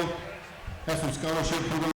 Hill has some scholarship program.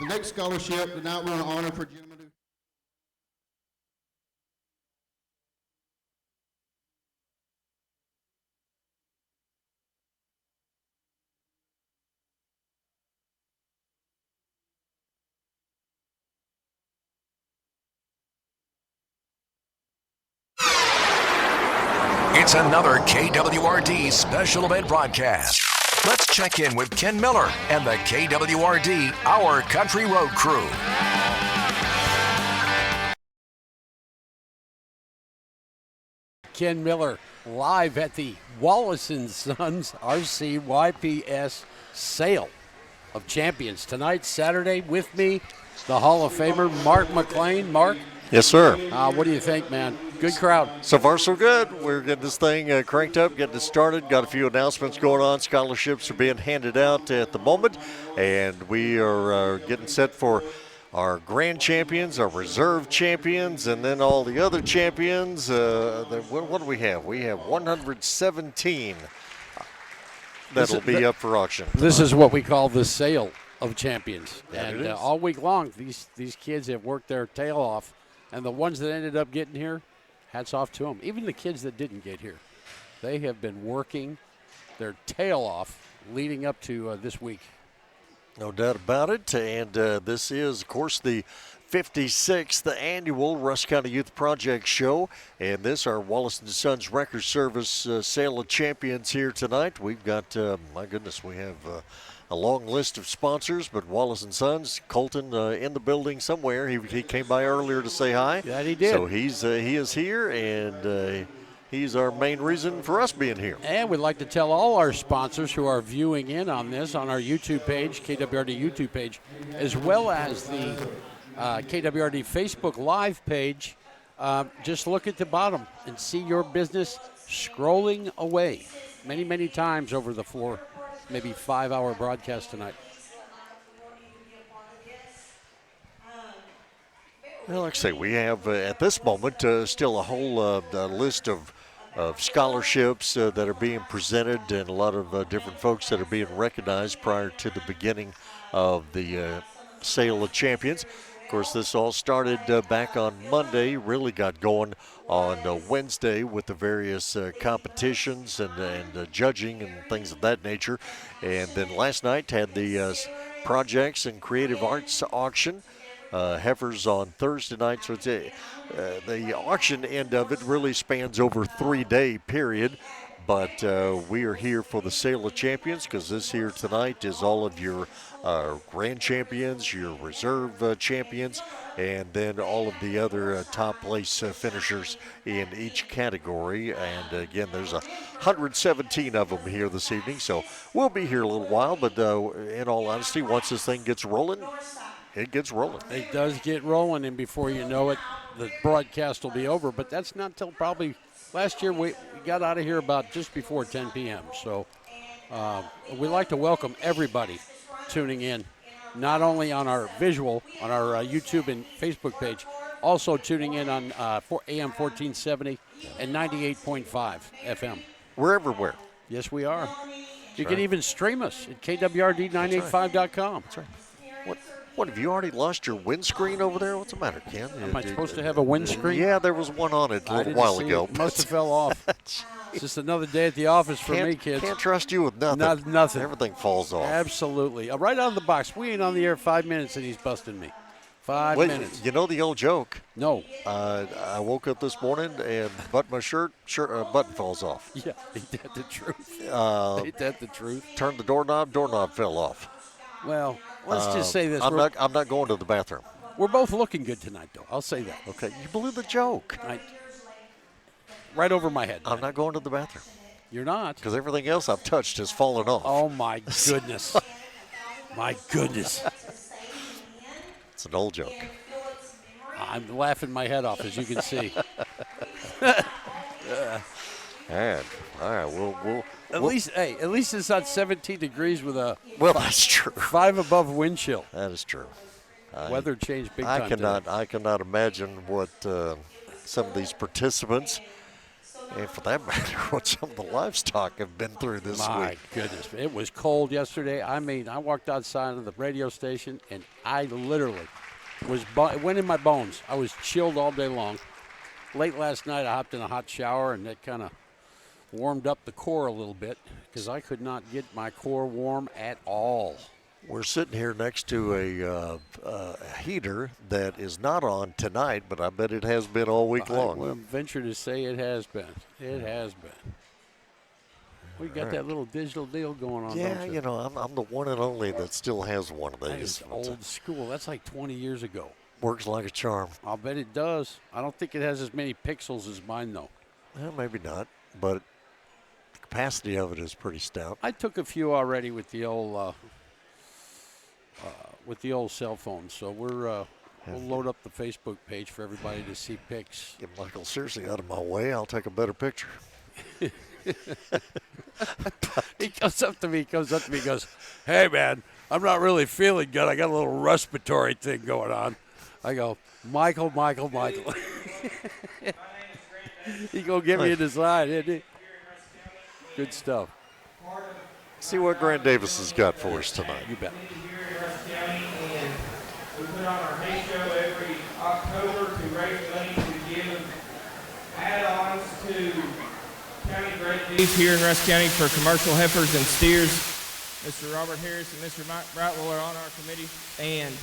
The next scholarship tonight we're going to honor for gentlemen who It's another KWRD special event broadcast. Let's check in with Ken Miller and the KWRD Our Country Road Crew. Ken Miller live at the Wallace & Sons RCYPS Sale of Champions. Tonight, Saturday, with me, the Hall of Famer, Mark McLean. Mark? Yes, sir. What do you think, man? Good crowd. So far, so good. We're getting this thing cranked up, getting it started. Got a few announcements going on. Scholarships are being handed out at the moment. And we are getting set for our grand champions, our reserve champions, and then all the other champions. What do we have? We have 117 that'll be up for auction. This is what we call the Sale of Champions. That And all week long, these kids have worked their tail off. And the ones that ended up getting here, hats off to them. Even the kids that didn't get here, they have been working their tail off leading up to this week. No doubt about it. And this is, of course, the 56th annual Rusk County Youth Project Show, and this our Wallace & Sons Record Service Sale of Champions here tonight. We've got, my goodness, we have a long list of sponsors, but Wallace & Sons, Colton in the building somewhere. He came by earlier to say hi. Yeah, he did. So he is here, and he's our main reason for us being here. And we'd like to tell all our sponsors who are viewing in on this on our YouTube page, KWRD YouTube page, as well as the KWRD Facebook Live page, just look at the bottom and see your business scrolling away many, many times over the 4, maybe 5-hour broadcast tonight. Well, like I say, we have at this moment still a whole list of scholarships that are being presented, and a lot of different folks that are being recognized prior to the beginning of the Sale of Champions. Of course, this all started back on Monday, really got going on Wednesday with the various competitions and judging and things of that nature. And then last night had the projects and creative arts auction. Heifers on Thursday night, so it's the auction end of it really spans over a 3-day period. But we are here for the Sale of Champions, because this here tonight is all of your grand champions, your reserve champions, and then all of the other top place finishers in each category. And again, there's 117 of them here this evening, so we'll be here a little while. But in all honesty, once this thing gets rolling, it gets rolling. It does get rolling, and before you know it, the broadcast will be over. But that's not till probably last year. We got out of here about just before 10 p.m. So we'd like to welcome everybody tuning in, not only on our visual, on our YouTube and Facebook page, also tuning in on AM 1470 and 98.5 FM. We're everywhere. Yes, we are. You can even stream us at KWRD985.com. That's right. What, have you already lost your windscreen over there? What's the matter, Ken? Am I supposed to have a windscreen? Yeah, there was one on it a little while ago. It must have fell off. It's just another day at the office for me, kids. Can't trust you with nothing. Nothing. Everything falls off. Absolutely. Right out of the box. We ain't on the air 5 minutes and he's busting me. 5 minutes. You know the old joke? No. I woke up this morning and button my shirt, button falls off. Yeah, ain't that the truth? Ain't that the truth? Turned the doorknob fell off. Well, let's just say this. I'm not going to the bathroom. We're both looking good tonight, though. I'll say that. Okay, you blew the joke. Right over my head. I'm not going to the bathroom. You're not? Because everything else I've touched has fallen off. Oh, my goodness. My goodness. It's an old joke. I'm laughing my head off, as you can see. And, all right, we'll at least it's not 17 degrees with a well, that's true. 5 above wind chill. That is true. Weather changed big time. I cannot imagine what some of these participants, and for that matter, what some of the livestock have been through this week. My goodness, it was cold yesterday. I mean, I walked outside of the radio station, and I literally it went in my bones. I was chilled all day long. Late last night, I hopped in a hot shower, and that kind of warmed up the core a little bit because I could not get my core warm at all. We're sitting here next to a heater that is not on tonight, but I bet it has been all week long. I will venture to say it has been. It has been. We got that little digital deal going on. Yeah, don't you know, I'm the one and only that still has one of these. It's old school. That's like 20 years ago. Works like a charm. I'll bet it does. I don't think it has as many pixels as mine, though. Well, maybe not, but the capacity of it is pretty stout. I took a few already with the old cell phone, so we'll load up the Facebook page for everybody to see pics. Get Michael seriously out of my way. I'll take a better picture. He comes up to me, goes, "Hey, man, I'm not really feeling good. I got a little respiratory thing going on." I go, Michael. He gonna get me in the side, isn't he? Good stuff. See what Grant Davis has got for us tonight. You bet. We put on our hay show every October to raise money to give add-ons to county great beef here in Rusk County for commercial heifers and steers. Mr. Robert Harris and Mr. Mike Brightwell are on our committee, and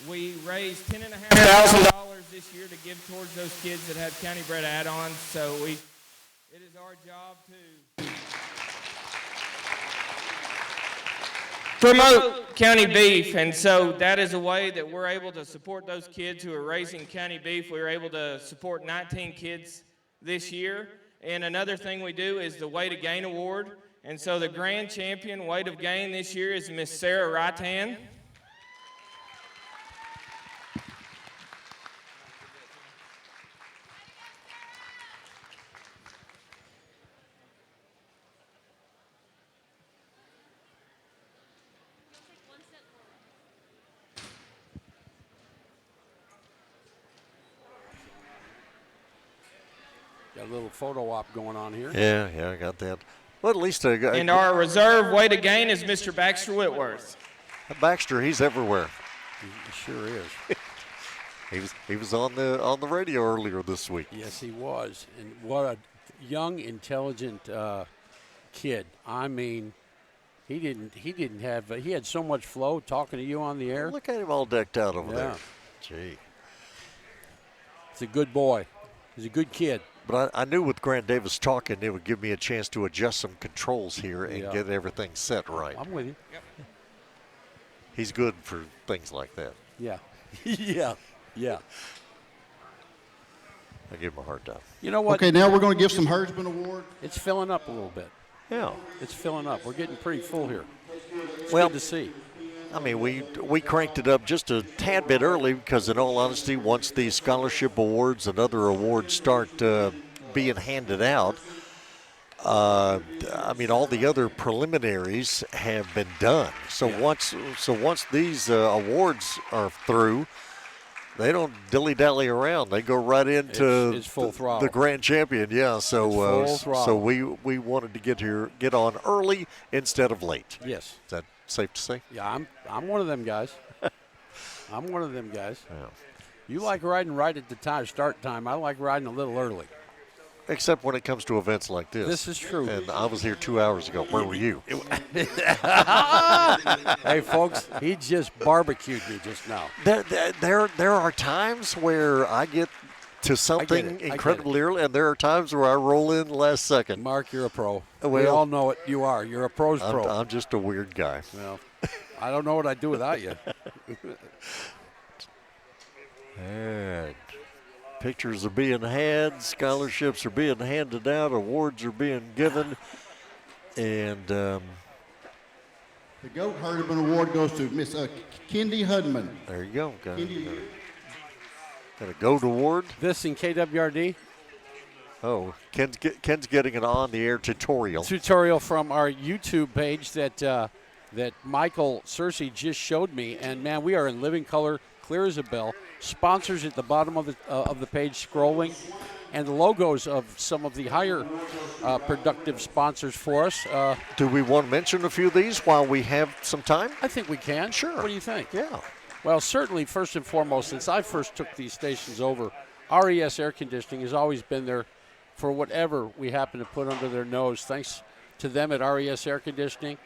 We raised $10,500 this year to give towards those kids that have county bred add-ons. So it is our job to promote county beef, and so that is a way that we're able to support those kids who are raising county beef. We were able to support 19 kids this year. And another thing we do is the Weight of Gain Award. And so the grand champion weight of gain this year is Miss Sarah Ratan. Got a little photo op going on here. Yeah, I got that. Well, at least I got. And our reserve weight of gain is Mr. Baxter Whitworth. Baxter, he's everywhere. He sure is. He was on the radio earlier this week. Yes, he was. And what a young, intelligent kid. I mean, he had so much flow talking to you on the air. Look at him all decked out over there. Gee. He's a good boy. He's a good kid. But I knew with Grant Davis talking, it would give me a chance to adjust some controls here and get everything set right. I'm with you. Yep. He's good for things like that. Yeah. yeah. I give him a hard time. You know what? Okay, now we're going to give some Herdsman Award. It's filling up a little bit. Yeah. It's filling up. We're getting pretty full here. It's Well, good to see. I mean, we cranked it up just a tad bit early because, in all honesty, once the scholarship awards and other awards start being handed out, I mean, all the other preliminaries have been done. So once these awards are through, they don't dilly-dally around. They go right into it's full throttle. The grand champion. Yeah. So It's full so throttle. we wanted to get on early instead of late. Yes. Is that safe to say? Yeah, I'm one of them guys. I'm one of them guys. Yeah. You like riding right at the start time. I like riding a little early. Except when it comes to events like this. This is true. And I was here 2 hours ago. Where were you? Hey, folks, he just barbecued me just now. There are times where I get to something incredibly early, and there are times where I roll in last second. Mark, you're a pro. We Well, all know it. You are. You're a pro's pro. I'm just a weird guy. Well, I don't know what I'd do without you. And pictures are being had, scholarships are being handed out, awards are being given, and The GOAT Herdsman Award goes to Miss Kendi Hudman. there you go. Got Kendi, a GOAT award. This in KWRD. Oh, Ken's getting an on-the-air tutorial. Tutorial from our YouTube page that Michael Searcy just showed me, and man, we are in living color, clear as a bell. Sponsors at the bottom of the page scrolling, and the logos of some of the higher productive sponsors for us. Do we want to mention a few of these while we have some time? I think we can. Sure. What do you think? Yeah. Well, certainly, first and foremost, since I first took these stations over, RES Air Conditioning has always been there for whatever we happen to put under their nose. Thanks to them at RES Air Conditioning,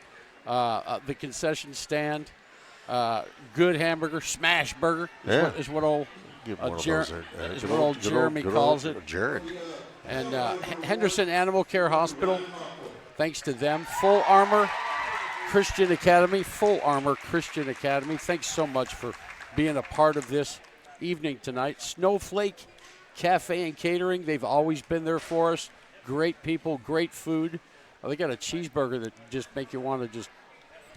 the concession stand, good hamburger, smash burger is what old Give one of those, is good what old Jeremy calls it. Jared. And Henderson Animal Care Hospital, thanks to them. Full Armor Christian Academy. Thanks so much for being a part of this evening tonight. Snowflake Cafe and Catering, they've always been there for us. Great people, great food. They got a cheeseburger that just make you want to just,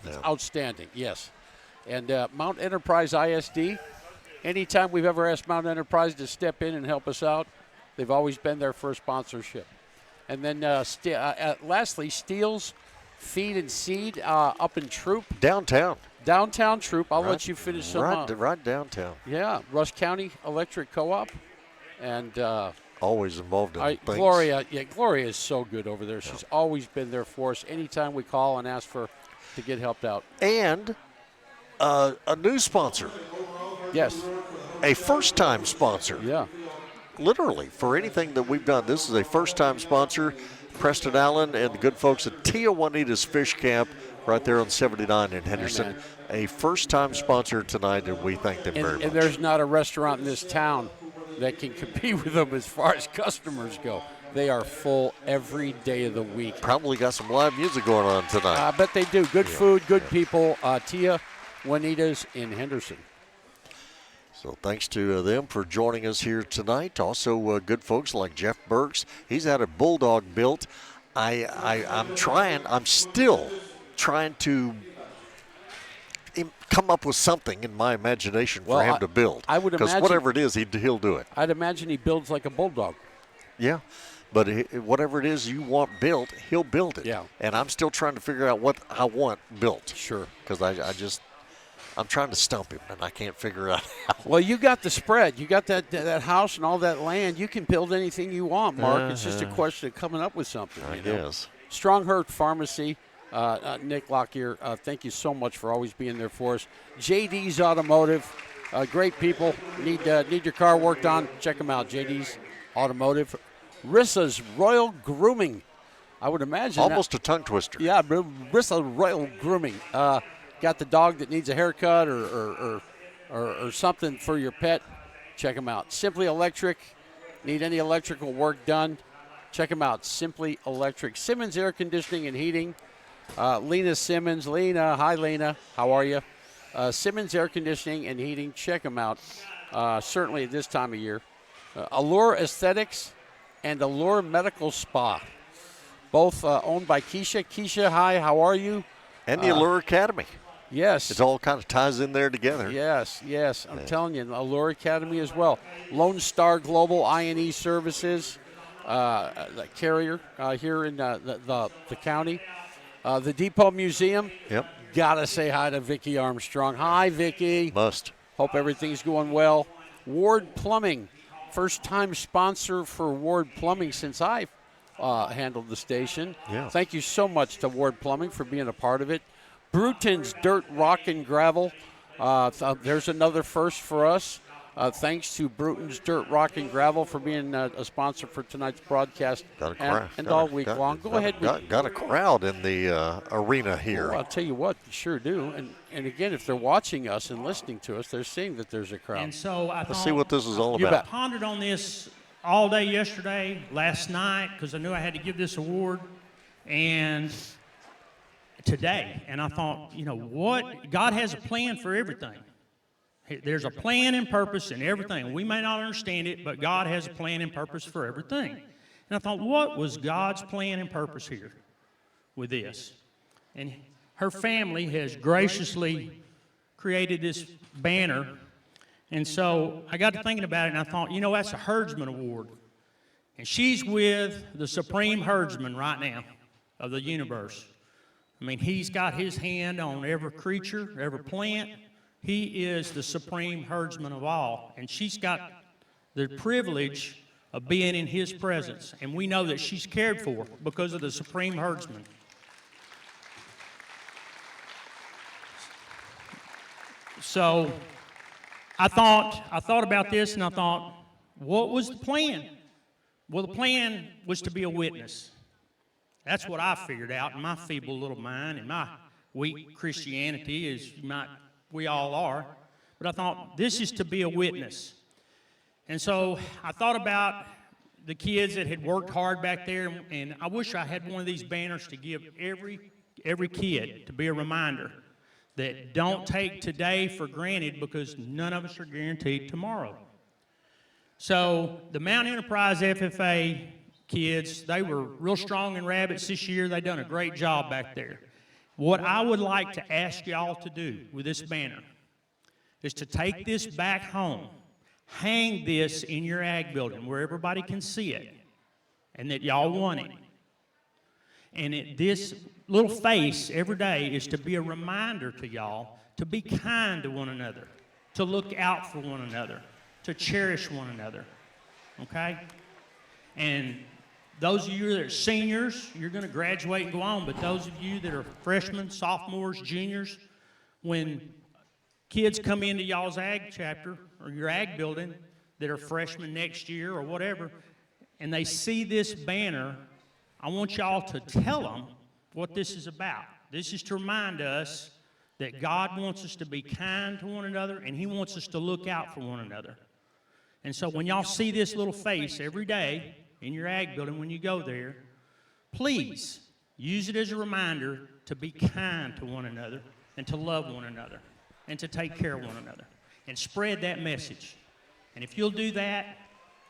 it's outstanding, yes. And Mount Enterprise ISD, anytime we've ever asked Mount Enterprise to step in and help us out, they've always been there for sponsorship. And then lastly, Steele's Feed and Seed up in Troop. Downtown Troop. I'll let you finish some up. Right downtown. Yeah, Rusk County Electric Co-op. And always involved in things. Gloria is so good over there. She's always been there for us anytime we call and ask to get helped out. And a new sponsor. Yes. A first-time sponsor. Yeah. Literally, for anything that we've done. This is a first-time sponsor. Preston Allen and the good folks at Tia Juanita's Fish Camp right there on 79 in Henderson. Amen. A first-time sponsor tonight, and we thank them very much. And there's not a restaurant in this town that can compete with them as far as customers go. They are full every day of the week. Probably got some live music going on tonight. I bet they do. Good food, good people. Tia Juanita's in Henderson. So thanks to them for joining us here tonight. Also, good folks like Jeff Burks. He's had a bulldog built. I'm still trying to come up with something in my imagination for him to build. I would imagine. Because whatever it is, he'll do it. I'd imagine he builds like a bulldog. Yeah. But whatever it is you want built, he'll build it. Yeah. And I'm still trying to figure out what I want built. Sure. Because I'm trying to stump him, and I can't figure out how. Well, you got the spread. You got that house and all that land. You can build anything you want, Mark. It's just a question of coming up with something. I guess. Stronghurst Pharmacy, Nick Lockyer, thank you so much for always being there for us. JD's Automotive, great people. Need your car worked on? Check them out, JD's Automotive. Rissa's Royal Grooming. I would imagine. Almost a tongue twister. Yeah, Rissa Royal Grooming. Got the dog that needs a haircut or something for your pet, check them out. Simply Electric, need any electrical work done, check them out. Simply Electric. Simmons Air Conditioning and Heating, Lena Simmons. Lena, hi Lena, how are you? Simmons Air Conditioning and Heating, check them out, certainly at this time of year. Allure Aesthetics and Allure Medical Spa, both owned by Keisha. Keisha, hi, how are you? And the Allure Academy. Yes. It all kind of ties in there together. Yes. I'm telling you, Allure Academy as well. Lone Star Global I&E Services, the carrier here in the county. The Depot Museum. Yep. Gotta say hi to Vicki Armstrong. Hi, Vicki. Must. Hope everything's going well. Ward Plumbing, first-time sponsor for Ward Plumbing since I've handled the station. Yeah. Thank you so much to Ward Plumbing for being a part of it. Bruton's Dirt, Rock, and Gravel. There's another first for us. Thanks to Bruton's Dirt, Rock, and Gravel for being a sponsor for tonight's broadcast and all week long. Go ahead. Got a crowd in the arena here. Well, I'll tell you what, you sure do. And again, if they're watching us and listening to us, they're seeing that there's a crowd. And so Let's see what this is all You about. bet. pondered on this all day yesterday, last night, because I knew I had to give this award, and today. And I thought, you know what? God has a plan for everything. There's a plan and purpose in everything. We may not understand it, but God has a plan and purpose for everything. And I thought, what was God's plan and purpose here with this? And her family has graciously created this banner. And so I got to thinking about it, and I thought, you know, that's a herdsman award. And she's with the supreme herdsman right now of the universe. I mean, he's got his hand on every creature, every plant. He is the supreme herdsman of all. And she's got the privilege of being in his presence. And we know that she's cared for because of the supreme herdsman. So I thought about this, and I thought, what was the plan? Well, the plan was to be a witness. That's what I figured out in my feeble little mind and my weak Christianity, as we all are. But I thought, this is to be a witness. And so I thought about the kids that had worked hard back there, and I wish I had one of these banners to give every kid to be a reminder that don't take today for granted, because none of us are guaranteed tomorrow. So the Mount Enterprise FFA kids, they were real strong in rabbits this year. They done a great job back there. What I would like to ask y'all to do with this banner is to take this back home, hang this in your ag building where everybody can see it, and that y'all want it. And this little face every day is to be a reminder to y'all to be kind to one another, to look out for one another, to cherish one another, okay? And those of you that are seniors, you're going to graduate and go on, but those of you that are freshmen, sophomores, juniors, when kids come into y'all's ag chapter or your ag building that are freshmen next year or whatever, and they see this banner, I want y'all to tell them what this is about, This is to remind us that God wants us to be kind to one another, and He wants us to look out for one another. And so when y'all see this little face every day in your ag building when you go there, please use it as a reminder to be kind to one another and to love one another and to take care of one another and spread that message. And if you'll do that,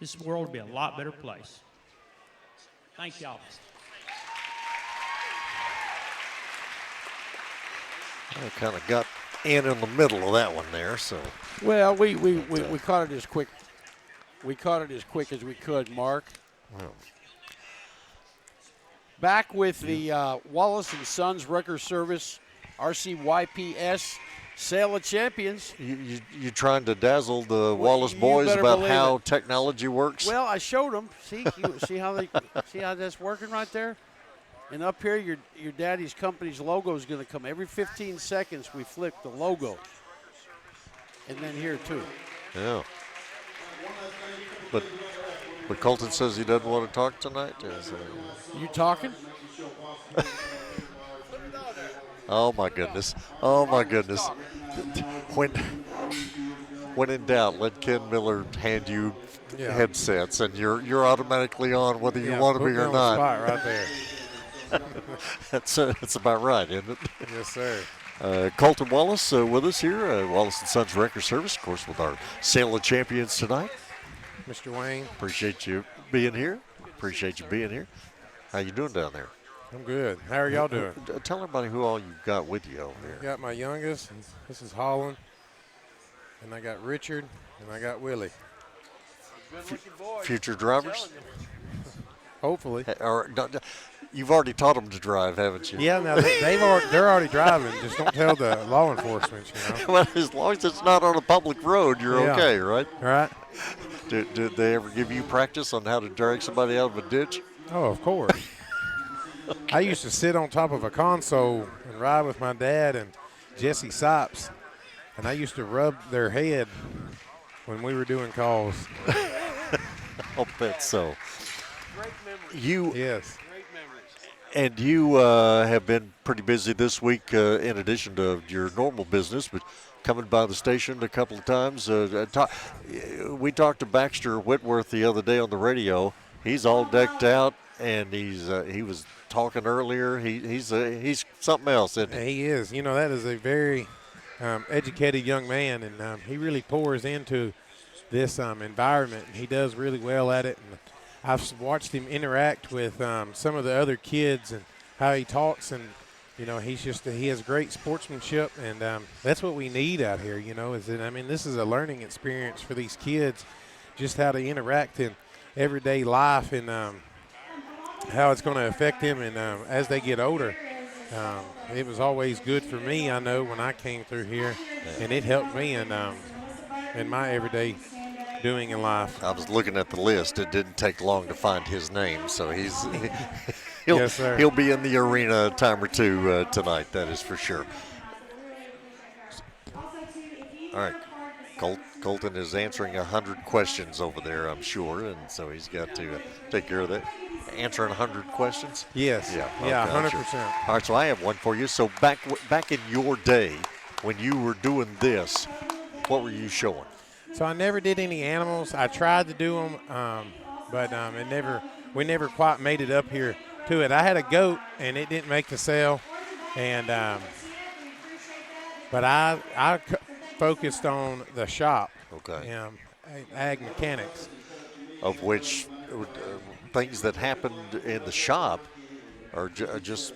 this world will be a lot better place. Thank y'all. I kind of got in the middle of that one there, so. Well, we caught it as quick. We caught it as quick as we could, Mark. Well, Back with the Wallace and Sons Wrecker Service RCYPS Sale of Champions. you trying to dazzle the Wallace you boys better about believe how it. technology works? Well, I showed them. See how that's working right there? And up here, your daddy's company's logo is going to come. Every 15 seconds, we flip the logo. And then here, too. Yeah. But Colton says he doesn't want to talk tonight. You talking? Oh my goodness! When in doubt, let Ken Miller hand you headsets, and you're automatically on whether you want to be or not. Spot right there. That's about right, isn't it? Yes, sir. Colton Wallace with us here, Wallace and Sons Wrecker Service, of course, with our Sale of Champions tonight. Mr. Wayne, Appreciate you being here. How you doing down there? I'm good. How are y'all doing? Tell everybody who all you got with you over here. Got my youngest. This is Holland. And I got Richard. And I got Willie. Future drivers? Hopefully. You've already taught them to drive, haven't you? Yeah, now they're already driving. Just don't tell the law enforcement, you know. Well, as long as it's not on a public road, you're okay, right? Right? Did they ever give you practice on how to drag somebody out of a ditch? Oh, of course. I used to sit on top of a console and ride with my dad and Jesse Sipes. And I used to rub their head when we were doing calls. I'll bet so. Great memories. Yes. Great memories. And you have been pretty busy this week in addition to your normal business, but coming by the station a couple of times. We talked to Baxter Whitworth the other day on the radio. He's all decked out, and he was talking earlier. He's something else, isn't he? He is. You know, that is a very educated young man, and he really pours into this environment. He does really well at it. And I've watched him interact with some of the other kids and how he talks, and you know, he has great sportsmanship, and that's what we need out here. You know, this is a learning experience for these kids, just how to interact in everyday life and how it's going to affect them, and as they get older. It was always good for me, I know, when I came through here, and it helped me in my everyday doing in life. I was looking at the list. It didn't take long to find his name, so Yes, sir. he'll be in the arena a time or two tonight. That is for sure. All right, Colton is answering 100 questions over there, I'm sure, and so he's got to take care of that. Answering 100 questions? Yes. Yeah, Yeah, okay, 100%. sure. All right, so I have one for you. So back in your day, when you were doing this, what were you showing? So I never did any animals. I tried to do them, but we never quite made it up here to it. I had a goat, and it didn't make the sale, and but I focused on the shop. Okay. Ag mechanics. Of which things that happened in the shop are just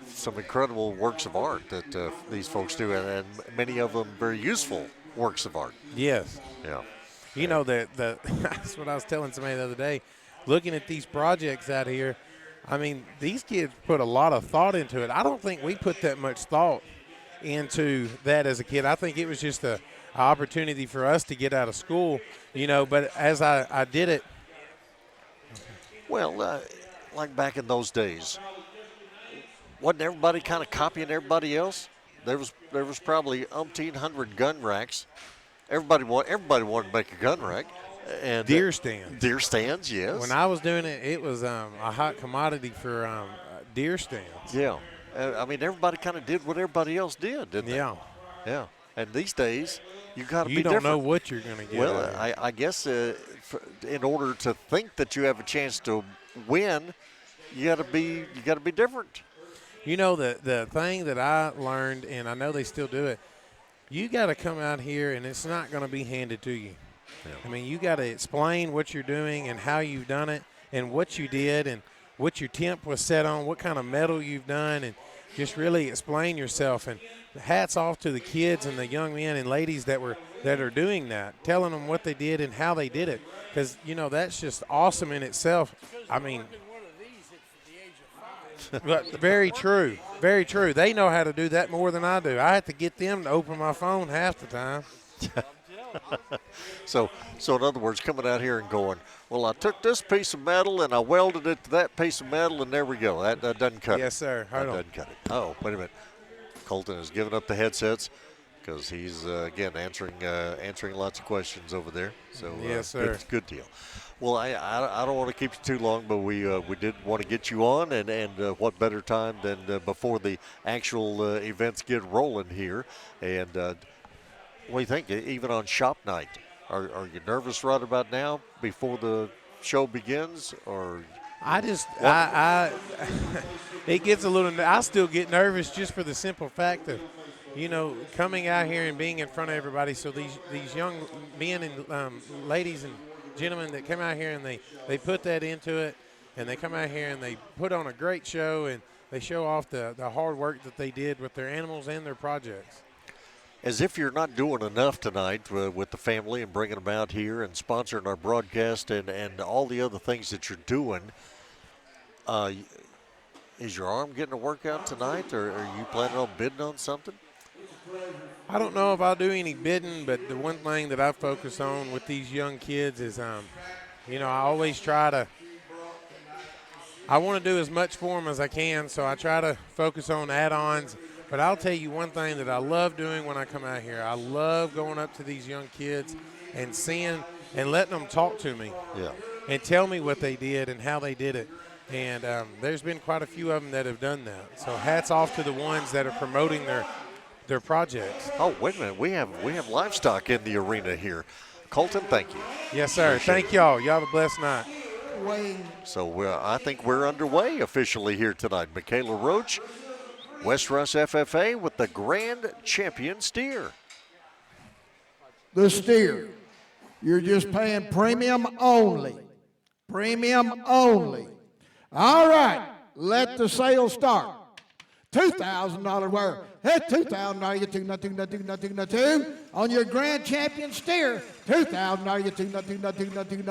some incredible works of art that these folks do, and many of them very useful works of art. Yes. Yeah. You know, that's what I was telling somebody the other day. Looking at these projects out here, I mean, these kids put a lot of thought into it. I don't think we put that much thought into that as a kid. I think it was just an opportunity for us to get out of school, you know, but as I did it. Well, like back in those days, wasn't everybody kind of copying everybody else? There was probably hundred gun racks. Everybody wanted to make a gun rack. And Deer stands. Deer stands, yes. When I was doing it, it was a hot commodity for deer stands. Yeah. I mean, everybody kind of did what everybody else did, didn't they? Yeah. Yeah. And these days, you got to be You don't different. know what you're going to get. Well, out of it. I guess in order to think that you have a chance to win, you got to be different. You know, the thing that I learned, and I know they still do it, you got to come out here, and it's not going to be handed to you. Yeah. I mean, you got to explain what you're doing and how you've done it and what you did and what your temp was set on, what kind of medal you've done, and just really explain yourself. And hats off to the kids and the young men and ladies that are doing that, telling them what they did and how they did it, because, you know, that's just awesome in itself. I mean, but very true, very true. They know how to do that more than I do. I have to get them to open my phone half the time. So in other words, coming out here and going, well, I took this piece of metal and I welded it to that piece of metal, and there we go. That doesn't cut it. Yes, sir. Hold That on. doesn't cut it. Oh, wait a minute. Colton has given up the headsets because he's, again, answering lots of questions over there. So Yes, sir. It's a good deal. Well, I don't want to keep you too long, but we did want to get you on, and what better time than before the actual events get rolling here. And what do you think, even on shop night? Are you nervous right about now before the show begins, or? I it gets a little. I still get nervous just for the simple fact of, you know, coming out here and being in front of everybody. So these young men and ladies and gentlemen that come out here and they put that into it, and they come out here and they put on a great show, and they show off the hard work that they did with their animals and their projects. As if you're not doing enough tonight with the family and bringing them out here and sponsoring our broadcast and all the other things that you're doing, is your arm getting a workout tonight, or are you planning on bidding on something? I don't know if I'll do any bidding, but the one thing that I focus on with these young kids is, you know, I always try to – I want to do as much for them as I can, so I try to focus on add-ons. But I'll tell you one thing that I love doing when I come out here. I love going up to these young kids and seeing and letting them talk to me. Yeah. And tell me what they did and how they did it. And there's been quite a few of them that have done that. So hats off to the ones that are promoting their projects. Oh, wait a minute. We have livestock in the arena here. Colton, thank you. Yes, sir. Thank y'all. Y'all have a blessed night. So I think we're underway officially here tonight. Michaela Roach, West Rusk FFA with the grand champion steer. The steer. You're just paying premium only. Premium only. All right, let the sale start. $2,000 worth. Hey, $2,000, you get nothing. On your grand champion steer, $2,000, you get nothing. $2,000, you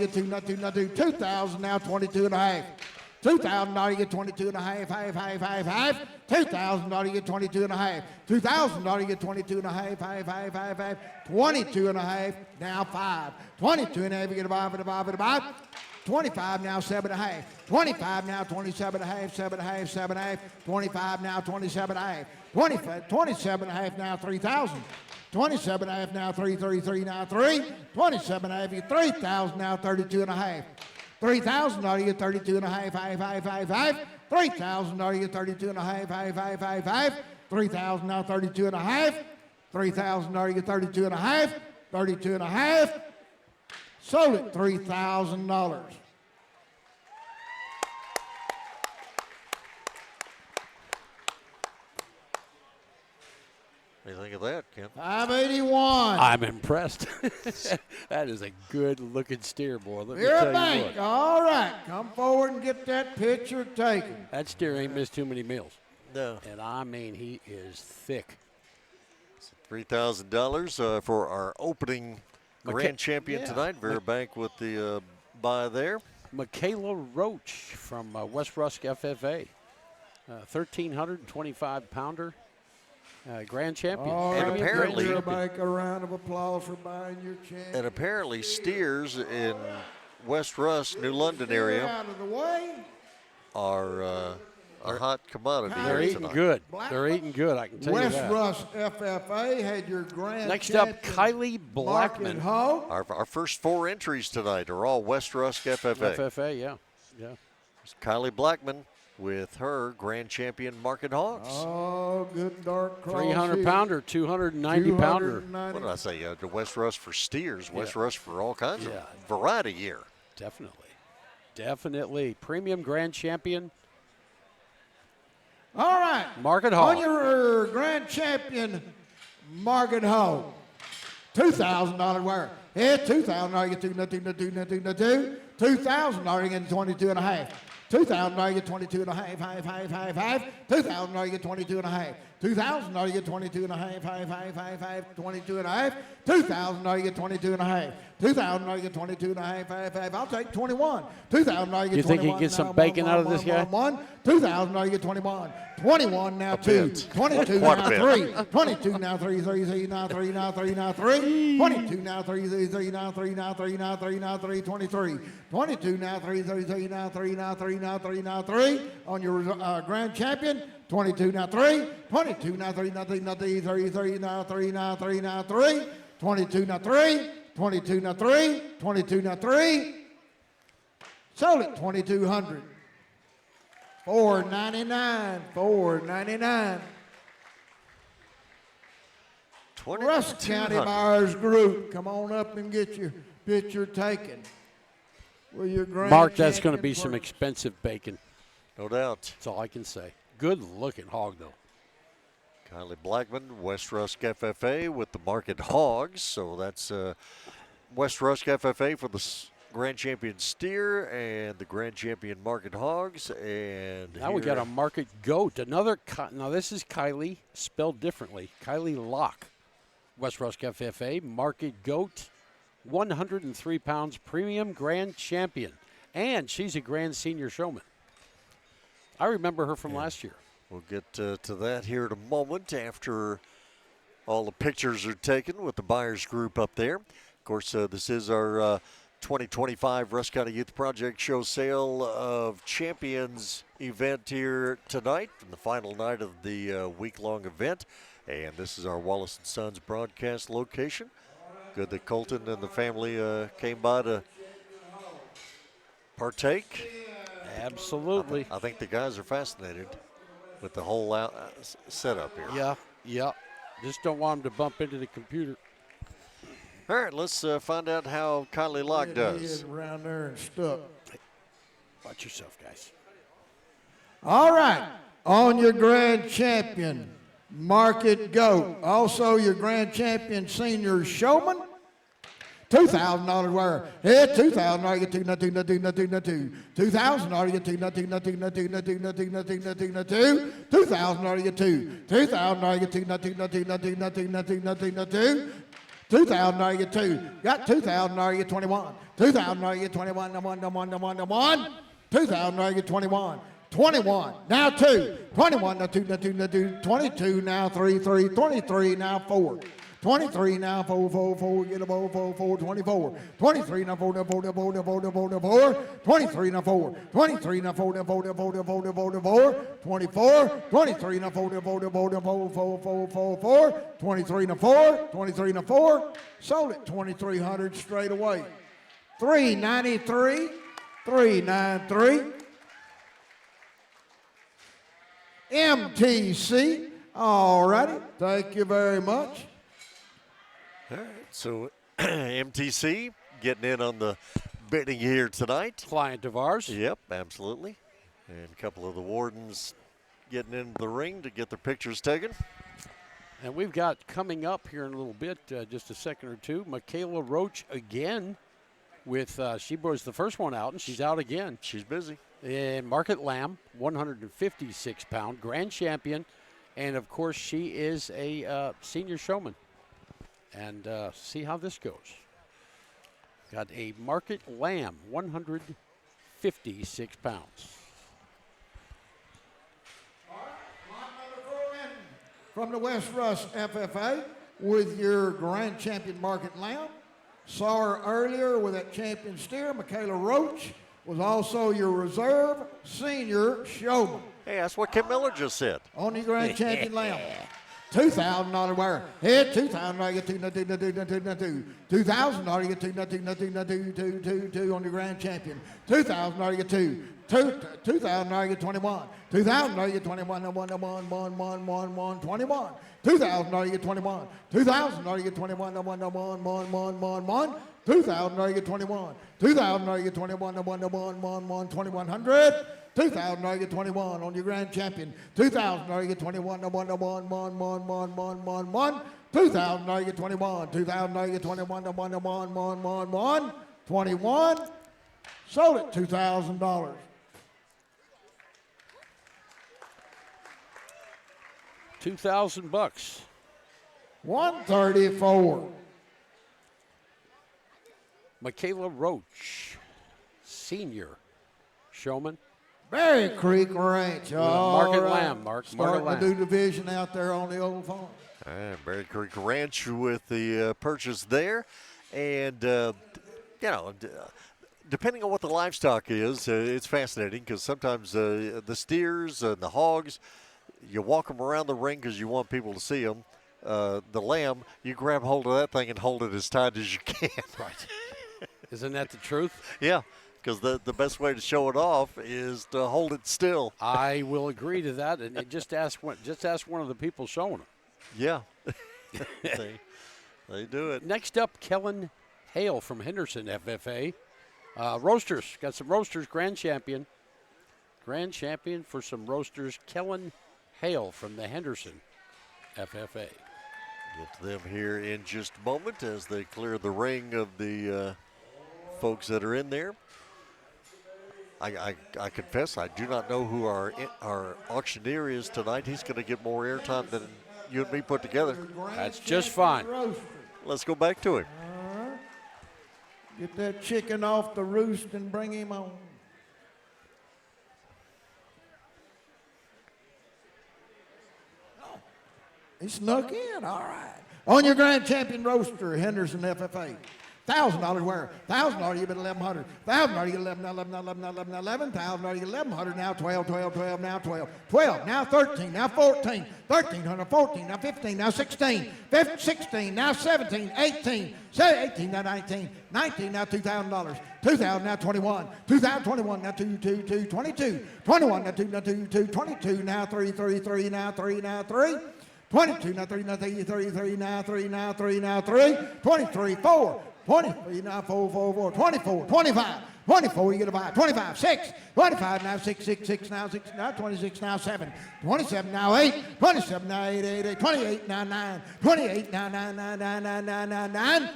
get nothing. $2,000 now, 22 and a half. $2,000, you get 22 and a half. $2,000, you get 22 and a half. $2,000, you get 22 and a half. 22 and a half, now 5. 22 and a half, you get a 5. 25 now, 7 and a half. 25 now, 27 and a half, 7 and a half, 7 and a half. 25 now, 27 and a half. 27 and a half now, 3,000. 27 and a half now, 333 now, 3. 27 and a half, you get 3,000 now, 32 and a half. $3,000, you get 32 and a half, 5. $3,000, you get 32 and a half, 5. $3,000 now, 32 and a half. $3,000, you get 32 and a half, 32 and a half. Sold it, $3,000. What do you think of that, Ken? 581. I'm impressed. That is a good-looking steer, boy. Let me Beer tell you Bank, what. all right. Come forward and get that picture taken. That steer ain't missed too many meals. No. And I mean, he is thick. $3,000 for our opening grand champion tonight. Vera Bank with the buy there. Michaela Roach from West Rusk FFA. 1,325-pounder. Grand champion. All And right, apparently- Beer Bank, a round of applause for buying your champion. And apparently steers in West Rusk, New London area Out of the way. are a hot commodity They're here eating tonight. good. Black They're eating good, I can tell West you that. Rusk FFA had your grand Next up, champion, Kylie Mark Blackman. and Ho. Our first 4 entries tonight are all West Rusk FFA. FFA, yeah. Kylie Blackman with her grand champion Market Hogs. Oh, good dark cross 300-pounder, 290-pounder. What did I say? The West Rusk for steers, West Rusk for all kinds of variety here. Definitely. Premium grand champion. All right. Market Hog. On your grand champion, Market Hog. $2,000 wire. Yeah, $2,000 you get $2,000 you get 22 and a half. $2,000 you get 22 and a half, $2,000 you get 22 and a half. $2,000 you get 22 and a half, 22 and a half. $2,000 you get 22 and a half. $2,000 you get 22 and a half, I'll take 21. $2,000 you get 21. You think he can get some bacon out of this guy? $2,000 you get 21. 21 now 2. 22 now 3. 22 now 3, 3 now 3, now 3, now 3. 22 now 3, 3 now 3, now 3, now 3, now 3, 23. 22 now 3, 3 now 3, now 3, now 3, now 3. On your grand champion, 22 now 3. 22 now 3, now 3, now 3, 3 now 3, now 3, now 3. 22 now 3. 22 now 3. 22 now 3. Sold it, 2,200. $4.99. $4.99. Rusk County Buyers Group, come on up and get your picture taken. With your grand Mark, that's going to be some expensive bacon. No doubt. That's all I can say. Good looking hog, though. Kylie Blackman, West Rusk FFA with the Market Hogs. So that's West Rusk FFA for the grand champion steer and the grand champion Market Hogs. And now we got a Market Goat. Another. Now this is Kylie, spelled differently. Kylie Locke, West Rusk FFA, Market Goat, 103 pounds, premium grand champion. And she's a grand senior showman. I remember her from last year. We'll get to that here in a moment after all the pictures are taken with the buyers group up there. Of course, this is our 2025 Rusk County Youth Project Show Sale of Champions event here tonight, from the final night of the week-long event. And this is our Wallace & Sons broadcast location. Good that Colton and the family came by to partake. Absolutely. I think the guys are fascinated with the whole setup here. Yeah. Just don't want them to bump into the computer. All right, let's find out how Kylie Locke does. Around there and stuck. Watch yourself, guys. All right. On your grand champion, Market Goat. Also your grand champion senior showman. $2,000 wire. Yeah, $2,000 you get $2,000 you get $2,000 you get $2,000 you get $2,000 you get $2,000 you get $2. Got $2,000 you get 21. $2,000 you get 21. $2,000 you get 21. 21 now 2. 21 now 2. 22 now 3. 23 now 4. 23 now 4. Get a 4. 24. 23 now 4. 23 now 4. 23 now 4. 23 now 4. 24. 23 now 4. 23 now 4. 23 now 4. Sold it 2,300 straight away. 393. 393. MTC. All righty. Thank you very much. All right, so MTC getting in on the bidding here tonight. Client of ours. Yep, absolutely. And a couple of the wardens getting into the ring to get their pictures taken. And we've got coming up here in a little bit, just a second or two, Michaela Roach again with, she was the first one out, and she's out again. She's busy. And Market Lamb, 156-pound, grand champion. And, of course, she is a senior showman. And see how this goes. Got a Market Lamb, 156 pounds. From the West Rusk FFA with your grand champion Market Lamb. Saw her earlier with that champion steer, Michaela Roach, was also your reserve senior showman. Hey, that's what Kim Miller just said. On the grand champion Lamb. $2,000 wear. Hit $2,000 get two. $2,000 get two on your grand champion. $2,000 get two. $2,000 get 21. $2,000 get 21. $2,000 get 21. $2,000 get 21. $2,000 get 21. $2,000 get 21. $2,100. $2,000 get 21 on your grand champion. $2,000 get 21. $2,000 get 21. $2,000 get 21. 21. Sold it $2,000. $2,000. 134. Michaela Roach, senior showman. Berry Creek Ranch. Market Lamb, Mark. Starting Market to do Lamb. division out there on the old farm. And Berry Creek Ranch with the purchase there. And, depending on what the livestock is, it's fascinating because sometimes the steers and the hogs, you walk them around the ring because you want people to see them. The lamb, you grab hold of that thing and hold it as tight as you can. Right. Isn't that the truth? Yeah, because the best way to show it off is to hold it still. I will agree to that, and just ask one of the people showing it. Yeah, they do it. Next up, Kellen Hale from Henderson FFA. Roasters, got some roasters, grand champion for some roasters, Kellen Hale from the Henderson FFA. Get to them here in just a moment as they clear the ring of the folks that are in there. I confess I do not know who our auctioneer is tonight. He's going to get more airtime than you and me put together. That's just fine. Let's go back to him. Get that chicken off the roost and bring him on. He snuck in, all right. On your grand champion roaster, Henderson FFA. $1,000 wear. $1,000 you get 1,100. $1,000 you get 11. $1,000 you get 1,100. Now 12. Now 12. 12. Now 13. Now 14. 1,300. 14. Now 15. Now 16. 16. Now 17. 18. 18. Now 19. 19. Now $2,000. 2,000. Now 21. 2,021. Now 22. 22. 21. Now 2. Now 2. 22. Now 3. 33. Now 3. Now 3. 22. Now 3. Now 33. Now 3. Now 3. Now 3. 23. 4. 23, now 4, 24, 25, 24, you get a 5, 25, 6, 25, now 6, now 6, now 26, now 7, 27, now 8, 27, now 8, 28, now 9, 28, now 9,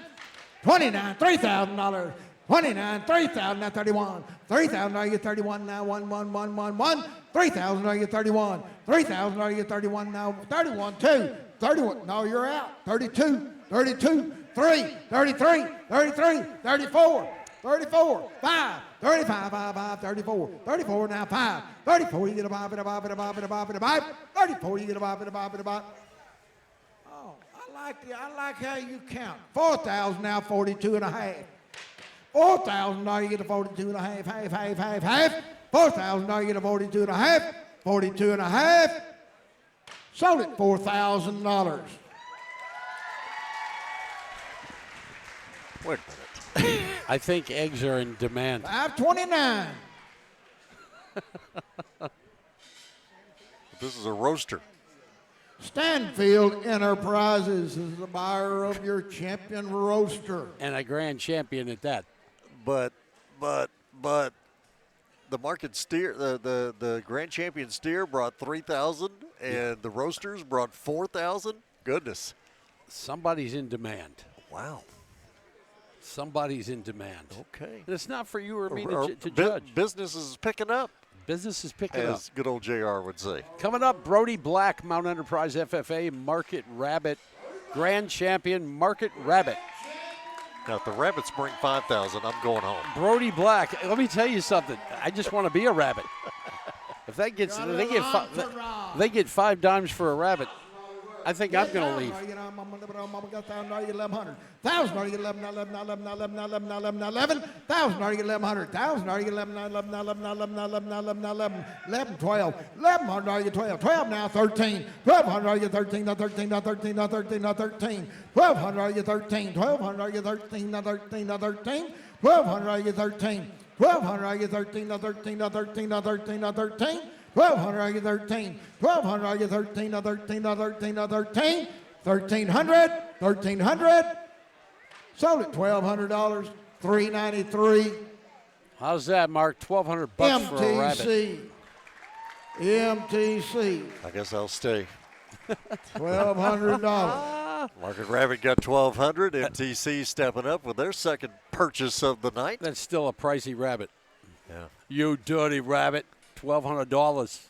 29, $3,000, 29, 3,000, now 31, 3,000, now you get 31, now 1, 3,000, now you get 31, 3,000, now you get 31, now 31, 2, 31, no, you're out, 32, 3, 33, 34, 5, 35, 34, 34, now 5, 34, you get a 5, 34, you get a 5, Oh, I like how you count. 4,000 now 42 and a half. 4,000 now you get a 42 and a half, half. 4,000 now you get a 42 and a half, 42 and a half. Sold it $4,000. Wait a minute. I think eggs are in demand. 529. This is a roaster. Stanfield Enterprises is the buyer of your champion roaster. And a grand champion at that. But the market steer, the grand champion steer brought 3,000, and the roasters brought 4,000. Goodness. Somebody's in demand. Wow. Somebody's in demand. Okay. And it's not for you or me to Bu- judge. Business is picking up, Business is picking up. as good old JR would say. Coming up, Brody Black, Mount Enterprise FFA Market Rabbit, grand champion Market Rabbit. Now, if the rabbits bring 5,000, I'm going home. Brody Black, let me tell you something. I just want to be a rabbit. If that gets, they get 5 dimes for a rabbit. I think I'm going to leave. $1,000, $1,100, $1,100, $1,000, $1,100, $1,000, $11, $12, $1,100, $12 now, $13, $1,200, $13, now $13, now $13, now $13, now $13, $1,200, $13, $1,200, $13, now $13, now $13, $1,200, $13, $1,200, $13, now $13, now $13, now $13, now $13, $1,200, $13, $1,200, $13, now $13, now $13, now $13, $1,300, $1,300, sold at $1,200, $393. How's that, Mark? $1,200 for a rabbit. MTC, I guess I'll stay. $1,200. Market Rabbit got $1,200. MTC stepping up with their second purchase of the night. That's still a pricey rabbit. Yeah. You dirty rabbit. $1,200.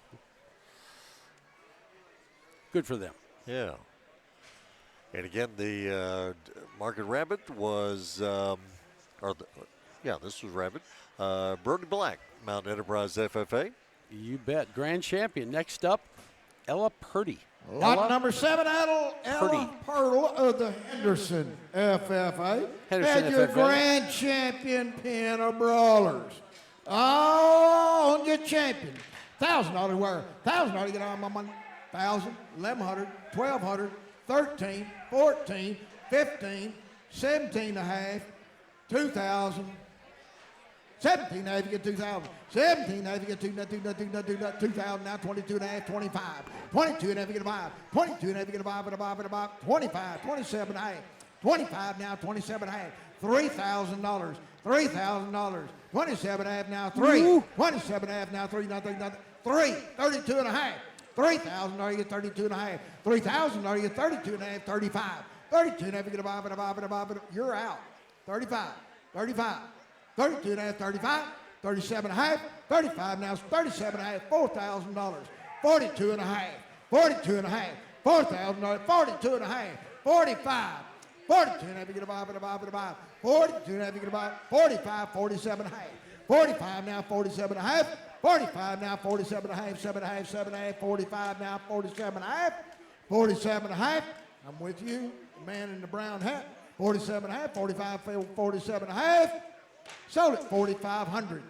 Good for them. Yeah. And again, the Market Rabbit was, this was Rabbit. Brody Black, Mountain Enterprise FFA. You bet. Grand champion. Next up, Ella Purdy. Lot number 7, Ella Purtle of the Henderson FFA. Henderson and your FFA. grand champion pin of brawlers. Oh, on your champion. $1,000 where? $1,000 get on my money. $1,000, $1,100, $1,200, $13, $14, $15, $17 and a half, $2,000. 17 now if you get 2,000. 17 now if you get 2,000 now, 22 and a half, 25. 22 and a half you get a 5. 22 and a half you get a 5 and a 5 and a 5. 25, 27 and a half. 25 now, 27 and a half. $3,000. $3,000. 27 and a half now, 3. 27 and a half now, 3. Now 3. 32 and a half. $3,000 you get 32 and a half. $3,000 you get 32 and a half, 35. 32 and a half you get a 5 and a 5 and a 5 and a, you're out. 35. 35. 32 and a half, 35, 37 and a half, 35 now, 37 and a half, $4,000, 42 and a half, 42 and a half, $4,000, 42 and a half, 45, 42 and a half, you get a 5 and a 5 and a 5, 42 and a half, you get a 5, 45, 47 and a half, 45 now, 47 and a half, 45 now, 47 and a half, 7 and a half, 7 and a half, 45 now, 47 and a half, 47 and a half, I'm with you, the man in the brown hat, 47 and a half, 45, 47 and a half, sold at 4,500.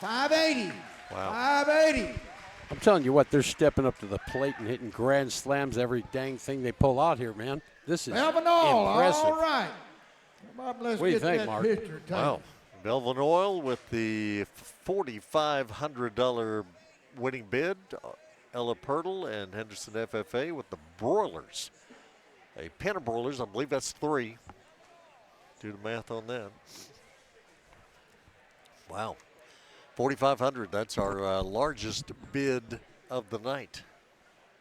580. Wow. 580. I'm telling you what, they're stepping up to the plate and hitting grand slams every dang thing they pull out here, man. This is Melvin Oil, impressive. all right. Let's What do you get think, that Mark? picture taken. Wow. Melvin Oil with the $4,500 winning bid. Ella Purtle and Henderson FFA with the broilers. A pin of broilers, I believe that's 3. Do the math on that. Wow. 4,500, that's our largest bid of the night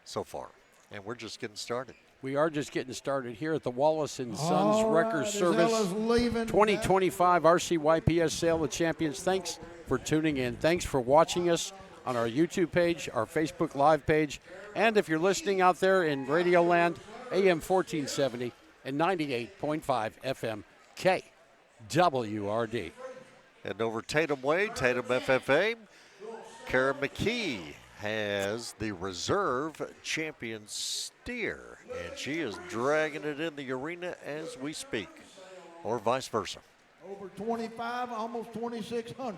so far. And we're just getting started. We are just getting started here at the Wallace & Sons All Wrecker right, as Service Ella's leaving, 2025 RCYPS Sale of Champions. Thanks for tuning in. Thanks for watching us on our YouTube page, our Facebook Live page, and if you're listening out there in Radio Land, AM 1470 and 98.5 FM KWRD. And over Tatum Way, Tatum FFA, Kara McKee has the reserve champion steer, and she is dragging it in the arena as we speak, or vice versa. over 25, almost 2,600.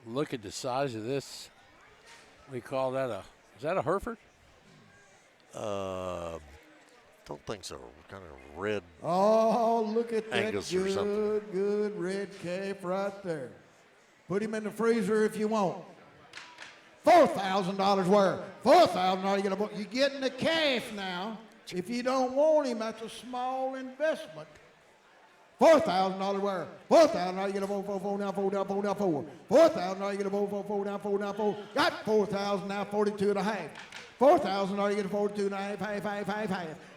Look at the size of this. We call that is that a Hereford? Don't think so. Kind of red. Oh, look at that Angus or something. good red calf right there. Put him in the freezer if you want. $4,000 worth. $4,000 you're getting the calf now. If you don't want him, that's a small investment. $4,000 worth. $4,000 you get a 4 now, 4 down, 4 down, 4. $4,000 you get a 4 down, 4 down, 4. Got $4,000 now, 42 and a half. $4,000 you get a 42 and a half, half.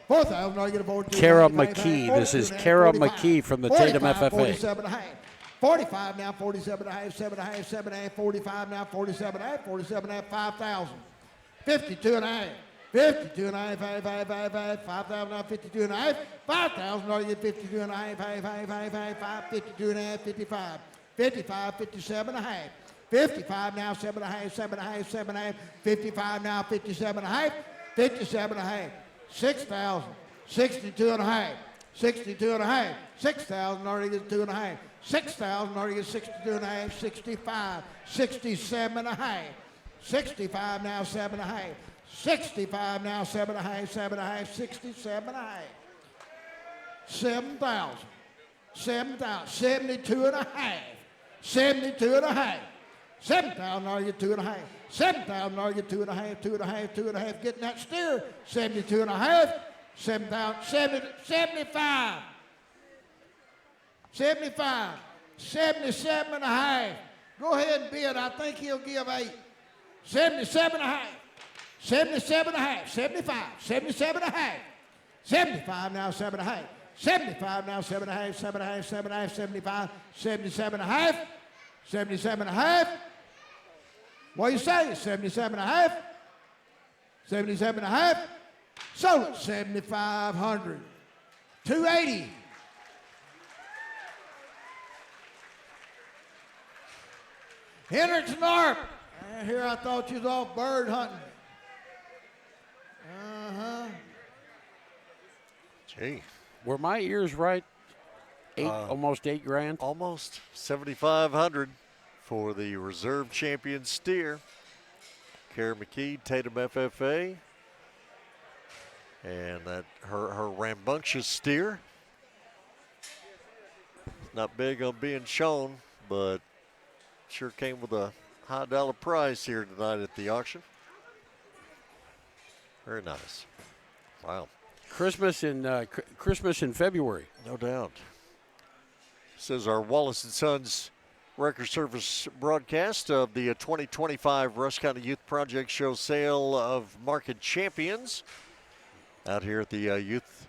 $4,000 you get a 42. Kara McKee. This is Kara McKee from the Tatum FFA. 47 and a half. 45 now, 47 and a half, 7 and a half, 7 and a half, 45 now, 47 and a half, 47 and a half, 5,000. 52 and a half. 52 and a half, 5,000 now, 52 and a half. $5,000 you get 52 and a half, 52 and a half, 55. 55, 57 and a half. 55 now, 7.5, 7.5, 7.5. 55 now, 57.5, 57.5. 6,000, 62.5, 62.5. 6,000 already gets 2.5. 6,000 already gets 62.5, 65, 67.5. 65 now, 7.5. 65 now, 7.5, 7.5, 67.5. 7,000, 7,000, 72.5, 72.5. 7,000 already get 2.5. 7,000 already get 2.5, 2.5, 2.5. Getting that steer. 72.5. 7,000, 75. 75. 77.5. Go ahead and bid. I think he'll give 8. 77.5. 77.5. 75. 77.5. 75 now, 7.5. 75 now, 7.5, 7.5, 7.5, 75, 77.5. 77.5. What do you say? 77.5. 77.5. Sold it. 7,500. 280. Hendrickson Arp. Here I thought you was off bird hunting. Gee. Were my ears right? Almost $8,000. Almost 7,500 for the reserve champion steer. Kara McKee, Tatum FFA. And that her rambunctious steer. Not big on being shown, but sure came with a high dollar prize here tonight at the auction. Very nice. Wow. Christmas in February. No doubt. This is our Wallace & Sons Record Service broadcast of the 2025 Rusk County Youth Project Show Sale of Market Champions out here at the Youth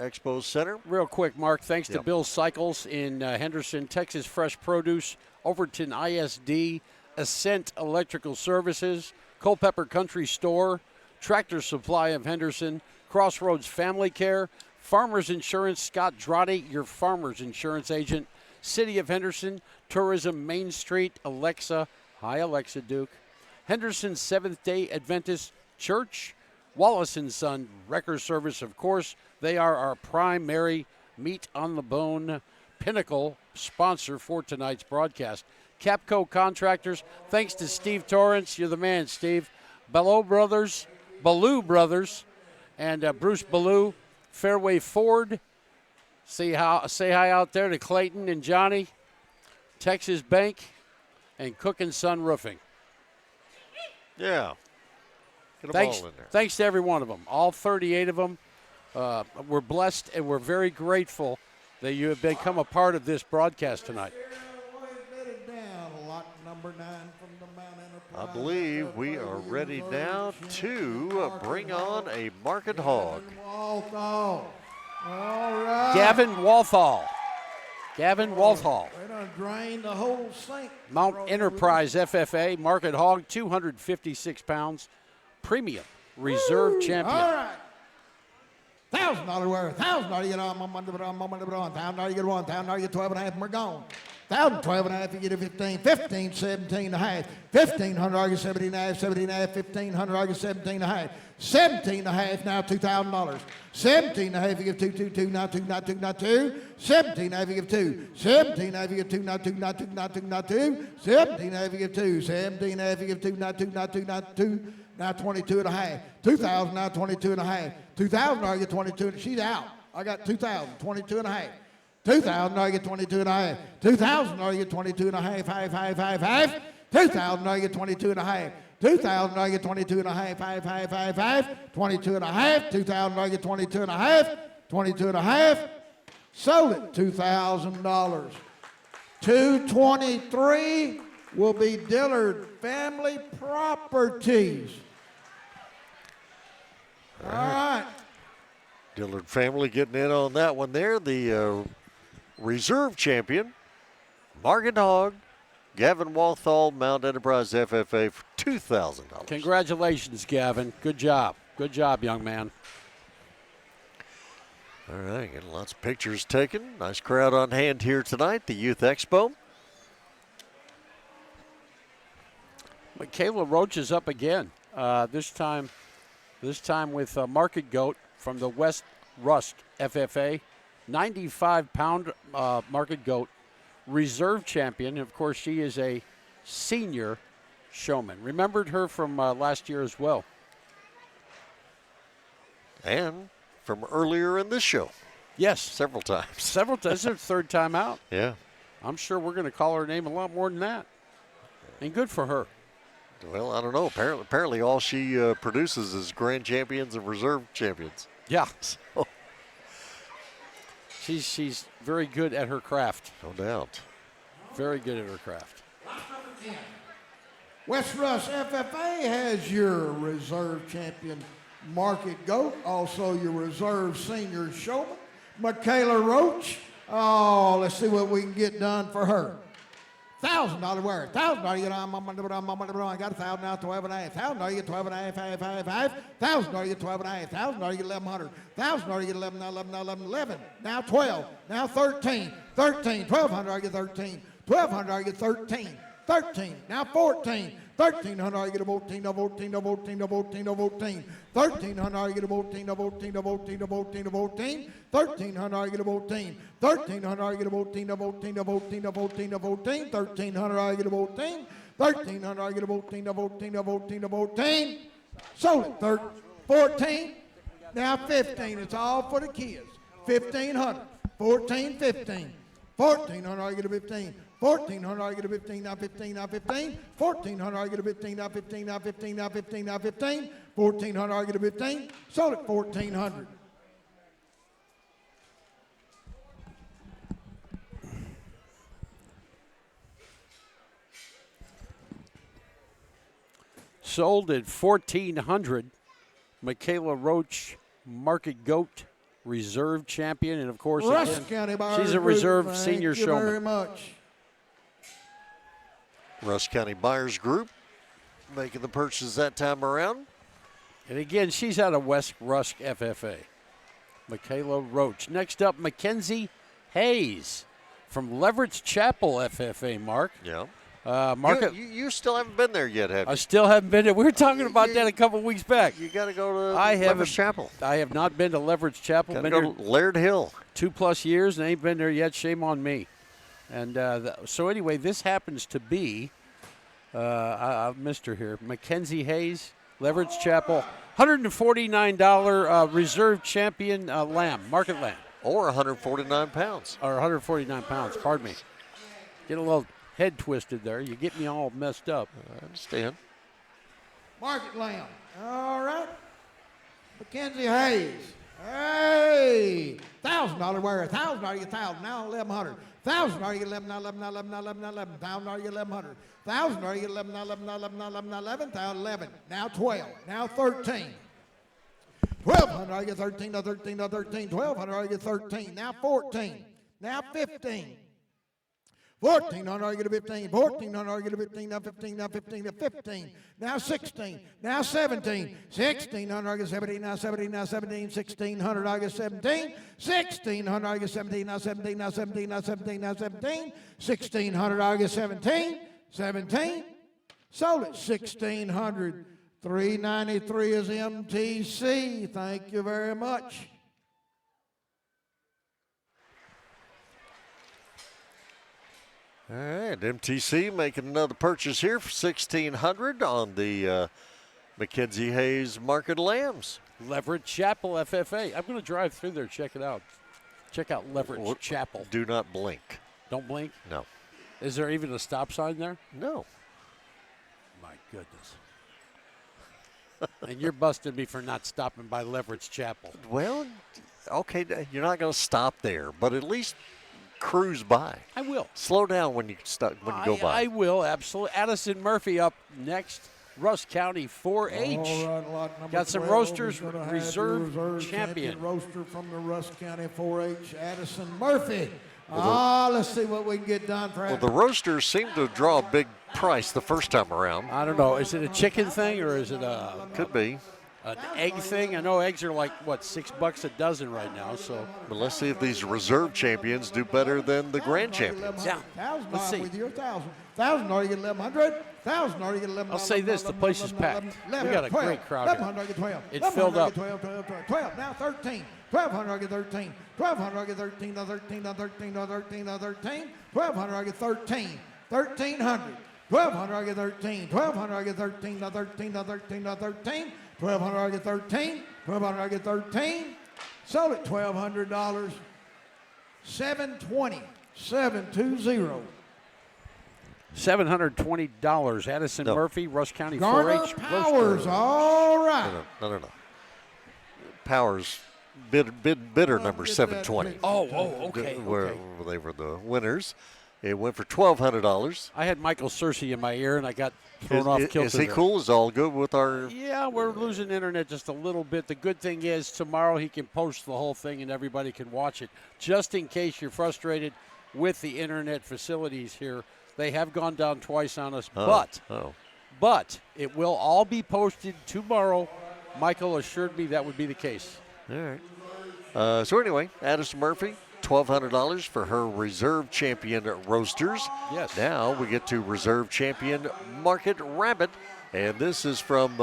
Expo Center. Real quick, Mark, thanks to Bill Cycles in Henderson, Texas Fresh Produce, Overton ISD, Ascent Electrical Services, Culpeper Country Store, Tractor Supply of Henderson, Crossroads Family Care, Farmers Insurance, Scott Drotti, your Farmers Insurance agent, City of Henderson, Tourism Main Street, Alexa, hi Alexa Duke, Henderson Seventh-day Adventist Church, Wallace & Son Record Service, of course. They are our primary meat on the bone pinnacle sponsor for tonight's broadcast. Capco Contractors, thanks to Steve Torrance. You're the man, Steve. Ballou Brothers, and Bruce Ballou. Fairway Ford. Say hi out there to Clayton and Johnny. Texas Bank and Cook & Son Roofing. Yeah. Get them all in there. Thanks to every one of them, all 38 of them. We're blessed and we're very grateful that you have become a part of this broadcast tonight. I believe we are ready now to bring on a market hog. All right. Gavin Walthall. They done drained the whole sink. Mount Enterprise FFA, market hog, 256 pounds, premium, reserve champion. All right. $1,000 worth. $1,000 you get on, $1,000 you get 1, $1,000 you get 12 and a half, and we're gone. 12 and a half, you get a 15, 15, 17 and a half, 1,500 you 17 and a half, 17 and a half, 1,500 you 17 and a half, 17 and a half now $2,000. 17 and a half you give 2, not 2, 17 and a half you give 2, 17 and a half you give 2, not 2, 17 and a half you give 2, 17 and a half you give 2, not 2, now 22 and a half, 2,000 now 22 and a half, 2,000 I get 22, she's out. I got 2,000, 22 and a half. 2,000, I get 22 and a half. 2,000, I get 22 and a half, half. 2,000, I get 22 and a half. 2,000, I get 22 and a half, half. 22 and a half. 2,000, I get 22 and a half. 22 and a half. Sold it, $2,000. 223 will be Dillard Family Properties. All right. Dillard family getting in on that one there. The reserve champion, Market Hog, Gavin Walthall, Mount Enterprise FFA for $2,000. Congratulations, Gavin. Good job. Good job, young man. All right, getting lots of pictures taken. Nice crowd on hand here tonight, the Youth Expo. Michaela Roach is up again. This time with Market Goat from the West Rusk FFA, 95-pound Market Goat, reserve champion. And of course, she is a senior showman. Remembered her from last year as well. And from earlier in this show. Yes. Several times. Several times. This is her third time out. Yeah. I'm sure we're going to call her name a lot more than that. And good for her. Well, I don't know. Apparently all she produces is grand champions and reserve champions. Yeah. So. She's very good at her craft. No doubt. Very good at her craft. West Rusk FFA has your reserve champion Market Goat, also your reserve senior showman, Michaela Roach. Oh, let's see what we can get done for her. $1,000 wear. $1,000 you get on. I got 1,000 now, 12 and a half. $1,000 you get 12 and a half, $1,000 you get 12 and a half. $1,000 you get 1,100. $1,000 you get 11, now 11, now 11, 11. Now 12. Now 13. 13. $1,200 you get 13. $1,200 you get 13. 13. Now 14. 1,300 you get a 14, no 14, no 14, no 14, no 14. 1,300 you get a 14, no 14, no 14, no 14, no 14. 1,300 you get a 14. 1,300 you get a 14, no 14, no 14, no 14, no 14. 1,300 you get a 14. 1,300 you get a 14, no 14, no 14, no 14. Sold it. 14. Now 15. It's all for the kids. 1,500. 14, 15. 1,400 you get a 15. 1,400 I get a 15, now 15, now 15. 1,400 I get a 15, now 15, now 15, now 15, now 15. 1,400 I get a 15. Sold it 1,400. Sold at 1,400. Michaela Roach, Market Goat, reserve champion, and of course, Rusk County she's a reserve Group. senior Thank you showman. very much. Rusk County Buyers Group making the purchase that time around. And again, she's out of West Rusk FFA. Michaela Roach. Next up, Mackenzie Hayes from Leverett's Chapel FFA, Mark. Yeah. Mark, you still haven't been there yet, have you? I still haven't been there. We were talking about that a couple weeks back. You got to go to Leverett's Chapel. I have not been to Leverett's Chapel. Got to Been go here to Laird Hill. 2+ years and ain't been there yet. Shame on me. And so anyway, this happens to be, I've missed her here, Mackenzie Hayes, Leverett's Chapel, $149 reserve champion lamb, market lamb. Or 149 pounds. Or 149 pounds, pardon me. Get a little head twisted there. You get me all messed up. I understand. Market lamb. All right. Mackenzie Hayes. Hey. $1,000 wear. $1,000 you get 1,000. Now 1,100. $1,000 you get 11. Now 11. Now 11. Now 11. Now 11. $1,000 you get 1,100. $1,000 you get 11. Now 11. Now 11. Now 11. Now 11. Now 11. Now 12. Now 13. 1,200 I get 13. Now 13. Now 13. 1,200 I get 13. Now 14. Now 15. 1,400 I get a 15. 1,400 I get a 15. Now 15. Now 15. Now 15. Now 16. Now 17. 1,600 I get 17. Now 17. Now 17. 1,600 I get 17. 1,600 I get 17. Now 17. Now 17. Now 17. Now 17. 1,600 I get 17. 17. Sold it 1,600. 393 is MTC. Thank you very much. All right, MTC making another purchase here for $1,600 on the Mackenzie Hayes Market Lambs. Leverett Chapel FFA. I'm going to drive through there, check it out. Check out Leverett Chapel. Do not blink. Don't blink? No. Is there even a stop sign there? No. My goodness. And you're busting me for not stopping by Leverett's Chapel. Well, okay, you're not going to stop there, but at least cruise by. I will. Slow down when you go by. I will, absolutely. Addison Murphy up next. Rusk County 4-H. All right, lot number Got some 12 roasters, is gonna have reserve your champion. Roaster from the Rusk County 4-H, Addison Murphy. Let's see what we can get done for Well, the roasters seem to draw a big price the first time around. I don't know. Is it a chicken thing or is it a... Could be. an egg thing. I know eggs are like, what, $6 a dozen right now. So, But let's see if these reserve champions do better than the grand champions. yeah, let's see. With you, 1,000 already get 1,100. 1,000 already get 11. I'll say this, the place is packed. We got a great crowd here. 1,100 get 12. It's filled up. 12, now 13. 1,200 get 13. 1,200 get 13, 13, 13, 13, 13. 1,200 get 13. 1,300. 1,200 get 13. 1,200 get 13, 13, 13, 13. 1,200 get 13. 1,200 get 13. Sold it $1,200. 720. 720. $720. Addison No. Murphy, Rusk County Garner 4-H Powers. Roaster. All right. No. Powers bidder number 720. Okay. Where they were the winners. It went for $1,200. I had Michael Searcy in my ear, and I got thrown off kilter. Is he there. cool? Is all good with our? Yeah, we're losing internet just a little bit. The good thing is tomorrow he can post the whole thing and everybody can watch it. Just in case you're frustrated with the internet facilities here, they have gone down twice on us, but it will all be posted tomorrow. Michael assured me that would be the case. All right. So anyway, Addison Murphy, $1,200 for her reserve champion roasters. Yes. Now we get to reserve champion Market Rabbit, and this is from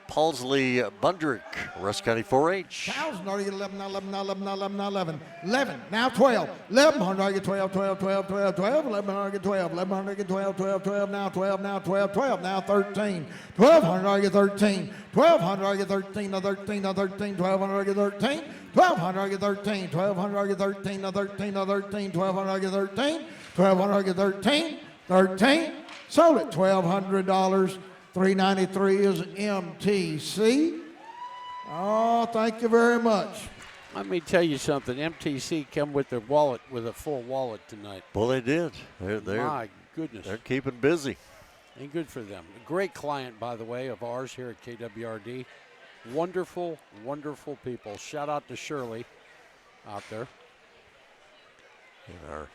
Paulsley Bundrick, Rusk County 4-H. 1,000 already get 11, now 11, now 11, now 11, now 11. 11, now 12. 1,100 already get 12, 12, 12, 12, 12. 1,100 get 12, 1,100 get 12, 12, 12, now 12, now 12, 12, now 13. 1,200 already get 13. 1,200 already get 13, now 13, now 13. 1,200 already get 13. 1,200 already get 13. 1,200 already get 13, now 13, now 13. 1,200 already get 13. 1,200 already get 13. 13. Sold it $1,200. 393 is MTC. Oh, thank you very much. Let me tell you something. MTC come with their wallet, with a full wallet tonight. Well, they did. My goodness. They're keeping busy. Ain't good for them. A great client, by the way, of ours here at KWRD. Wonderful, wonderful people. Shout out to Shirley out there. And a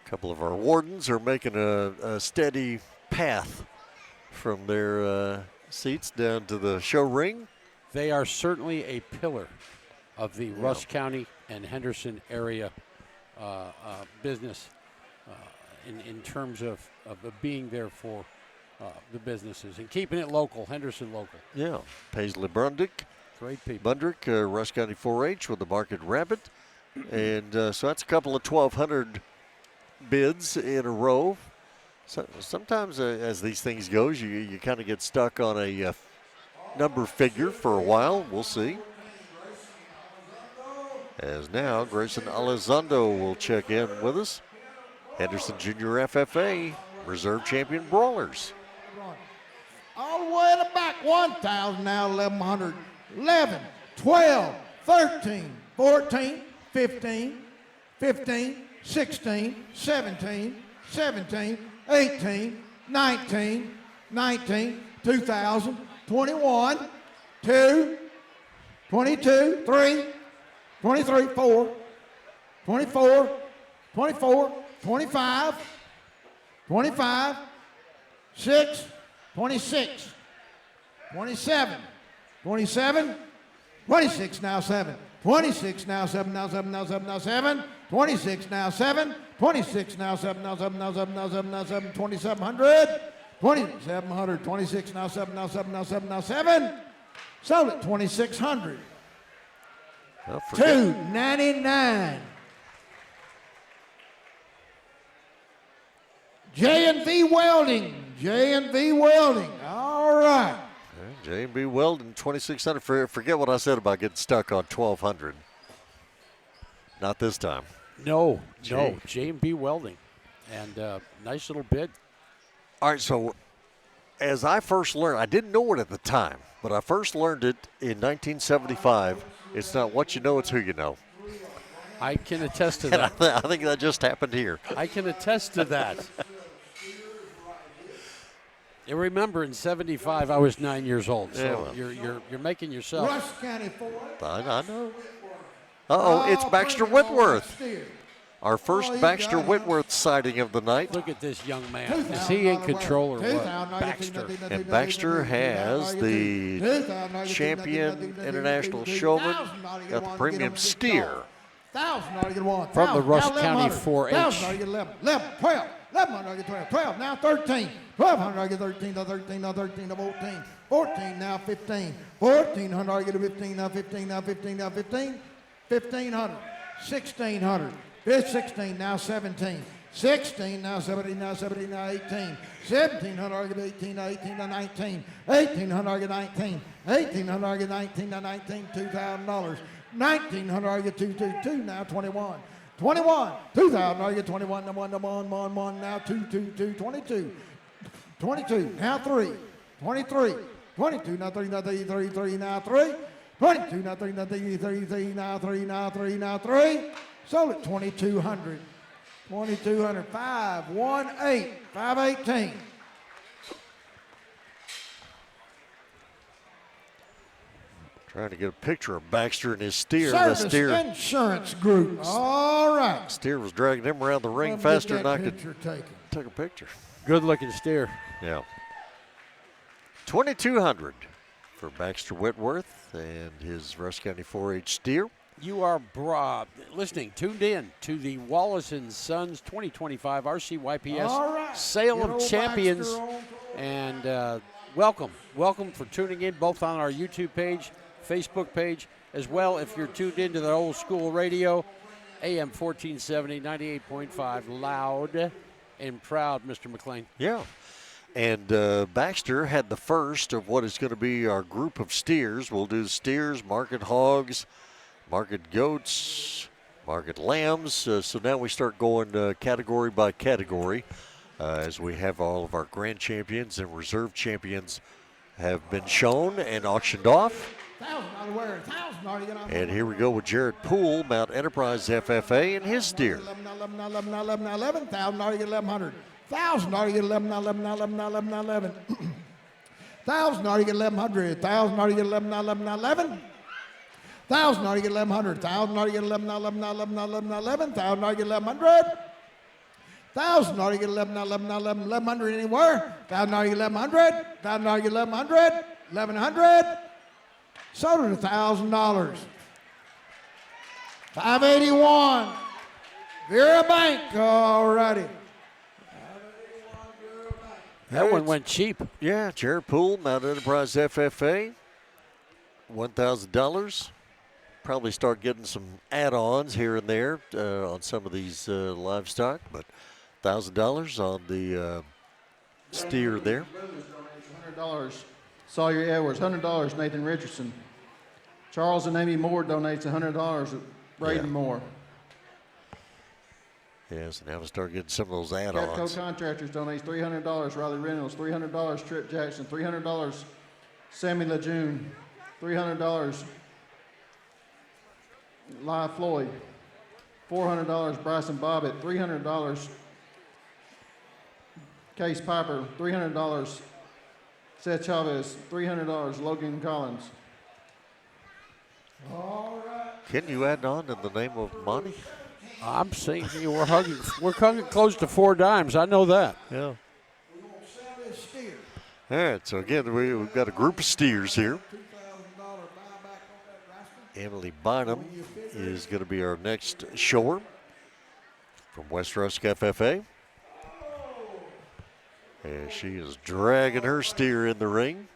couple of our wardens are making a steady path from their seats down to the show ring. They are certainly a pillar of the Rusk County and Henderson area business in terms of being there for the businesses and keeping it local, Henderson local. Yeah, Paisley Brundick. Great people. Bundrick, Rusk County 4-H with the Market Rabbit. And so that's a couple of 1,200 bids in a row. So sometimes as these things goes, you kind of get stuck on a number figure for a while. We'll see. As now, Grayson Elizondo will check in with us. Henderson Junior FFA Reserve Champion Brawlers. All the way in the back, 1,000, now 1,100. 11, 12, 13, 14, 15, 15, 16, 17, 17, 18, 19, 19, 2,000, 21, 2, 22, 3, 23, 4, 24, 24, 25, 25, 6, 26, 27, 27, 26 now 7, 26 now 7, now 7, now 7, now 7, 26 now 7, 26 now 7, now 7, now 7, now 7, now 7, 2,700, 2,700, 26 now 7, now 7, now 7, now 7, sold it 2,600, Well, 299. J&V Welding, J&V Welding, all right. J&B Weldon, 2,600. Forget what I said about getting stuck on 1,200. Not this time. No, J&B Welding. And nice little bid. All right, so as I first learned, I didn't know it at the time, but I first learned it in 1975. It's not what you know, it's who you know. I can attest to And that. I think that just happened here. I can attest to that. You remember in '75 I was 9 years old, so Yeah, well. you're making yourself. Rusk County 4. I know. Uh-oh, it's Baxter Whitworth. our first Baxter Whitworth sighting of the night. Look at this young man. Is he in control or what? Baxter. And Baxter has the champion international showman, got the premium steer. From the Rusk County 4-H. 12, 12, now 13, 1,200, I get 13, now 13, now 13, now 14, 14, now 15, 1,400, I get a 15, now 15, now 15, now 15, 1,500, 1,600, this 16, now 17, 16, now 17, now 17, now 18, 1,700, I get 18, now 18, now 19, 1,800, I get 19, 1,800, I get 19, now 19, $2,000, 1,900, I get 2, now 21. 21, 2,000, now you get 21, now 1, now 2, 22. 22, now 3, 23, 22, now 3, now 3, now 3, 22, now 3, now 3, now 3, now 3, now 3. Sold at 2,200. 2,200, 518, 518. Trying to get a picture of Baxter and his steer. Service The steer Insurance Group. All right. Steer was dragging him around the ring faster than I could take a picture. Good looking steer. Yeah. 2,200 for Baxter Whitworth and his Rusk County 4-H steer. You are listening, tuned in to the Wallace & Sons 2025 RCYPS Sale of Champions. And welcome for tuning in both on our YouTube page, Facebook page, as well if you're tuned into the old school radio, AM 1470, 98.5, loud and proud, Mr. McLean. Yeah. And Baxter had the first of what is going to be our group of steers. We'll do steers, market hogs, market goats, market lambs. So now we start going category by category as we have all of our grand champions and reserve champions have been shown and auctioned off. And here we go with Jared Poole, Mount Enterprise FFA, and his steer. 11,000, now you get 1,100. 1,000, now you get 11, 11, 11, 11, 11. 1,000, now you get 1,100. 1,000, now you get 11, 11, 11. 1,000, now you get 1,100. 1,000, now you get 11, 11, 11, 11, 11. 1,000, now you get 1,100. 1,000, now you get 11, 11, 11, 1,100 anywhere. 1,000, now you get 1,100. 1,000, now you get 1,100. 1,100. Sold at $1,000. 581. Vera Bank, all righty. That one went cheap. Yeah, Jared Poole, Mount Enterprise FFA, $1,000. Probably start getting some add-ons here and there on some of these livestock, but $1,000 on the steer there. $100. Sawyer Edwards, $100. Nathan Richardson. Charles and Amy Moore donates $100. Braden Moore. Yes, now we start getting some of those Catco add-ons. Contractors donates $300. Riley Reynolds, $300. Trip Jackson, $300. Sammy Lejeune, $300. Lyle Floyd, $400. Bryson Bobbitt, $300. Case Piper, $300. Seth Chavez, $300. Logan Collins. All right. Can you add on in the name of Monty? I'm saying we're hugging close to 4 dimes. I know that. Yeah. All right, so again, we've got a group of steers here. Emily Bynum is going to be our next shower from West Rusk FFA. And she is dragging her steer in the ring.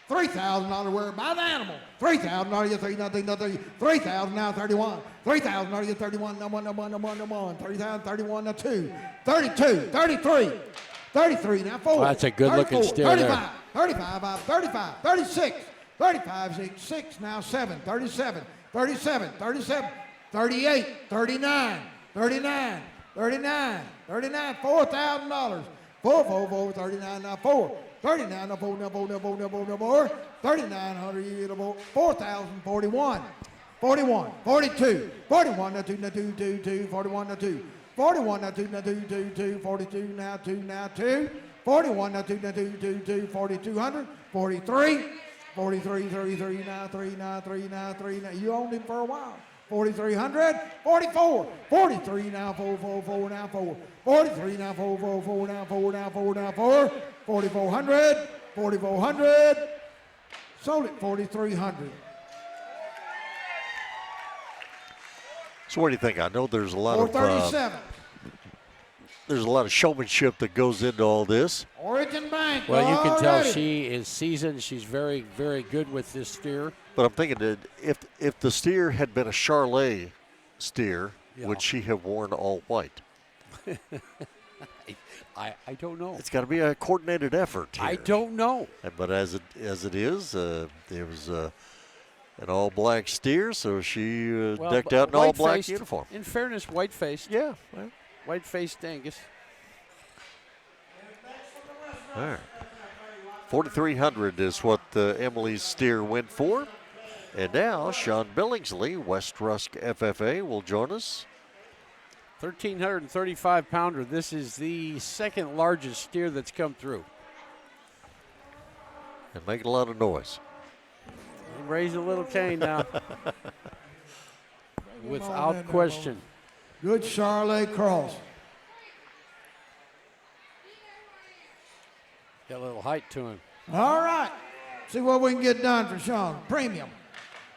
$3,000 wear by the animal. $3,000 you get 3, nothing. 3,000 now 31. 3,000 you get 31. No one. 3,000 31 now 2. 32, 33. 33 now 4. Well, that's a good looking steer 35, 35, 35, 36. 35, 6 now 7. 37, 37, 37, 38, 39, 39, 39, 39, $4,000. 4, 39 now 4. 39 now 4, now 4, now 4, now 4, now 4. 3,900 you get about 4,041. 41, 42, 41 now 2, now 2, 2, 2, 41 now 2. 41 now 2, now 2, 2, 2, 42 now 2, now 2. 41 now 2, now 2, 2, 2, 4,200. 43, 43, 33 now 3, now 3, now 3. Now you owned him for a while. 4,300, 44, 43 now, 4, 4, 4 now, 4, 43 now, 4, 4, 4 now, 4 now, 4 now, 4, 4,400, 4,400, sold at 4,300. So what do you think? I know there's a lot of 437. There's a lot of showmanship that goes into all this. Origin Bank. Well, you can tell already. she is seasoned. She's very, very good with this steer. But I'm thinking that if the steer had been a Charlet steer, Yeah. would she have worn all white? I don't know. It's got to be a coordinated effort here. I don't know. But as it is, it was an all black steer, so she Well, decked out in all black white-faced. uniform. In fairness, white-faced. Yeah. Well, White-faced Angus. all right. 4,300 is what Emily's steer went for. And now Sean Billingsley, West Rusk FFA, will join us. 1,335 pounder. This is the second largest steer that's come through. And making a lot of noise. Raise a little cane now. Without question. Good Charlet cross. Got a little height to him. All right. See what we can get done for Sean. Premium.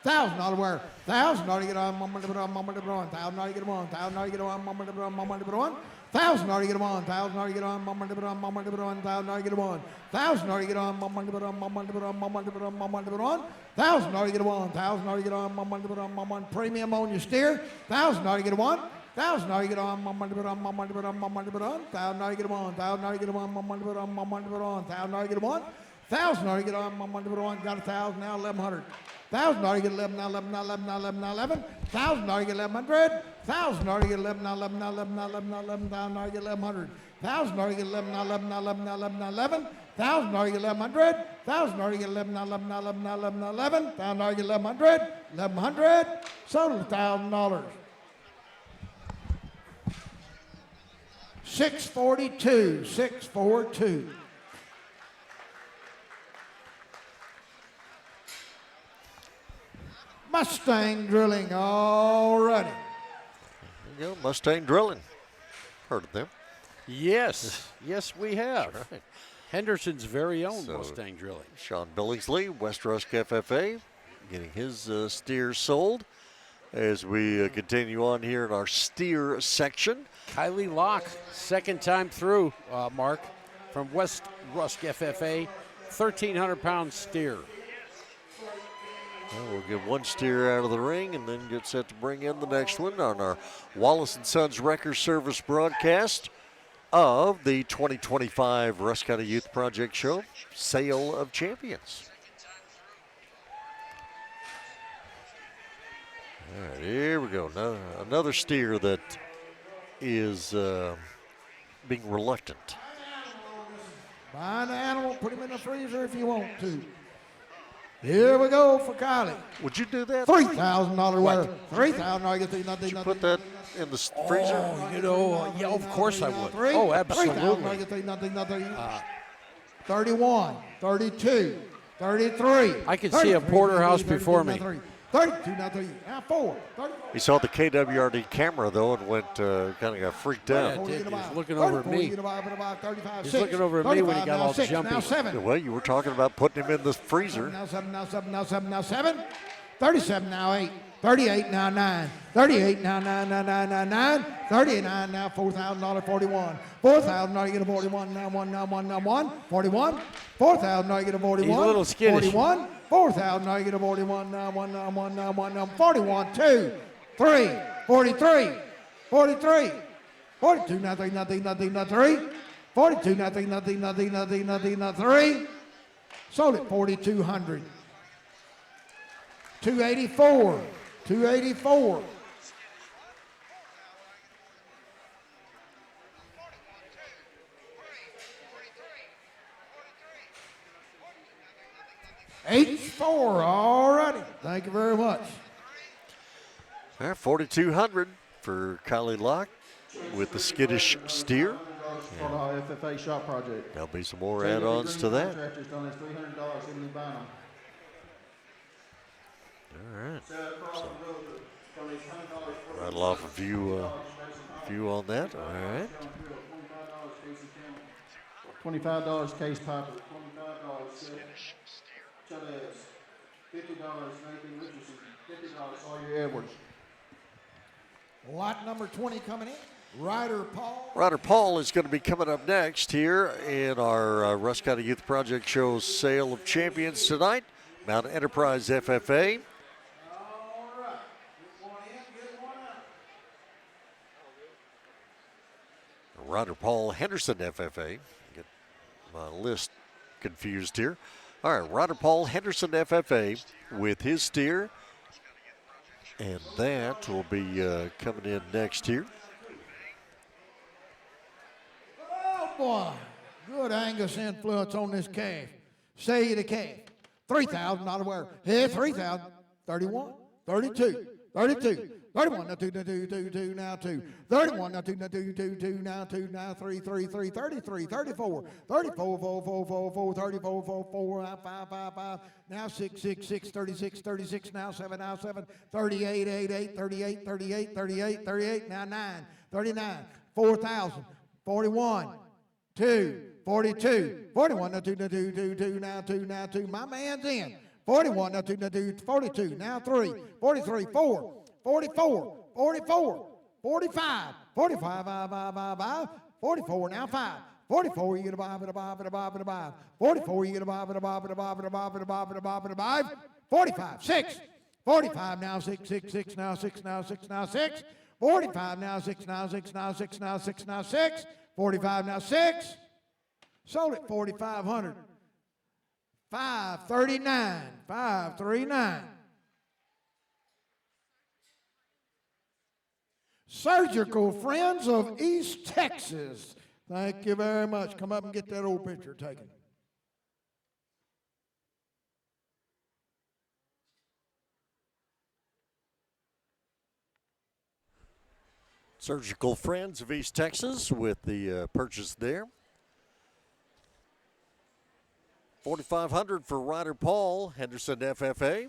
$1,000 wear. $1,000 get on, moment to put on, moment to put on. $1,000 get on, $1,000 get on, moment to put on, moment to put on. $1,000 get on, $1,000 get on, moment to put on, moment to put on. $1,000 get on, $1,000 get on, moment to put on, moment to put on, moment to put on, moment to put on. $1,000 get on, $1,000 get on, moment to put on, moment. Premium on your steer. $1,000 get on. $1,000 get on, moment to put on, moment to put on, moment to put on. $1,000 get on, $1,000 get on, moment to put on, moment to put on. $1,000 get on. $1,000 get on, moment to put on. Got 1,000 now, 1,100. $1,000 get 11 now, 11 now, 11 now, 11 now, 11. $1,000 get 1,100. $1,000 get 11 now, 11 now, 11 now, 11 now, 11. $1,000 get 1,100. $1,000 get 11 now, 11 now, 11 now, 11 now, 11. $1,000 get 1,100. $1,000 get 11 now, 11 now, 11 now, 11 now, 11. $1,000 get 1,100. 1,100. Sold $1,000. 642. 642. Mustang drilling already. There you go, Mustang Drilling. Heard of them. Yes. Yes, we have. Right. Henderson's very own So- Mustang Drilling. Sean Billingsley, West Rusk FFA, getting his steer sold. As we continue on here in our steer section. Kylie Locke, second time through, Mark, from West Rusk FFA, 1,300-pound steer. Well, we'll get one steer out of the ring and then get set to bring in the next one on our Wallace & Sons Wrecker Service broadcast of the 2025 Rusk County Youth Project Show, Sale of Champions. All right, here we go. Another steer that is being reluctant. Buy an animal, put him in the freezer if you want to. Here we go for Kylie. Would you do that? $3,000 worth. $3,000 get nothing. Would you put that in the freezer? Oh, you know, yeah, of course I would. Three. Oh, $3,000 absolutely. get nothing. 31, 32, 33. I could see a porterhouse before me. 32, now 3. Now 4. 34. He saw the KWRD camera, though, and went kind of got freaked out. Yeah, did. He's looking over at me. 35, He's 6, looking over at me when he 35, got now all 6, jumpy. Now 7. Well, you were talking about putting him in the freezer. Now 7, now 7, now 7, now 7. 37, now 8. 38, now 9. 38, now 9, now 9, now 9. 39, now $4,000, 41. $4,000, get a 41, now 1, now 1, now 1. 41. $4,000, get a 41. He's a little skittish. 41. $4,000, get a 41, now 1, now 1, now 1, now 41. 2, 3, 43. 43. 42, nothing, 3. 42, nothing, 3. Sold it 4,200. 284. 284. $8,400. All righty. Thank you very much. All right, 4,200 for Kylie Locke with the skittish steer. For the FFA shop project. There'll be some more add-ons to that. Contractors donate $300 in the buying them. All right. Rattle off a few on that. All right. $25 Case Piper, $25 Chavez, $50 Nathan Richardson, $50 Sawyer Edwards. Lot number 20 coming in. Ryder Paul. Ryder Paul is going to be coming up next here in our Rusk County Youth Project Show Sale of Champions tonight. Mount Enterprise FFA. Ryder Paul Henderson FFA. Get my list confused here. All right, Ryder Paul Henderson FFA with his steer. And that will be coming in next here. Oh, boy. Good Angus influence on this calf. Say the calf. 3,000, not aware. Here, 3,000. 31, 32, 32. 31, now 2, now 2, 2, 2, now 2. 31, now 2, now 2, 2, 2, now 2, now 3, 3, 3, 33, 34, 34, 4, 4, 4, 4, 34, 4, 4, 5, 5, 5, now 6, 6, 6, 36, 36, now 7, 38, 8, 8, 38, 38, 38, 38, now 9, 39, 4,000, 41, 2, 42, 41, now 2, now 2, 2, 2, now 2, now 2. My man's in. 41, now 2, now 2, 42, now 3, 43, 4. 44, 44, 45, 45, 5, 5, 5, 5, 44, now 5. 44, you get a 5 and a 5 and a 5 and a 5. 44, you get a 5 and a 5 and a 5 and a 5 and a 5 and a 5 and a 5. 45, 6. 45, now 6, 6, 6, now 6, now 6, now 6. 45, now 6, now 6, now 6, now 6, now 6. 45, now 6. Sold it 4,500. 539, 539. Surgical Friends of East Texas. Thank you very much. Come up and get that old picture taken. Surgical Friends of East Texas with the purchase there. 4,500 for Ryder Paul, Henderson FFA.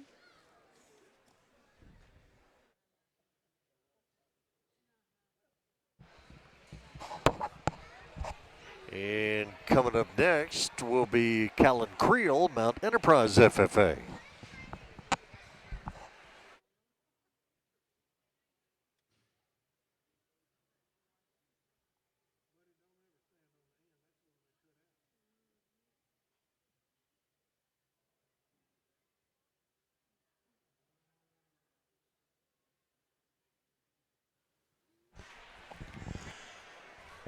And coming up next will be Callan Creel, Mount Enterprise FFA.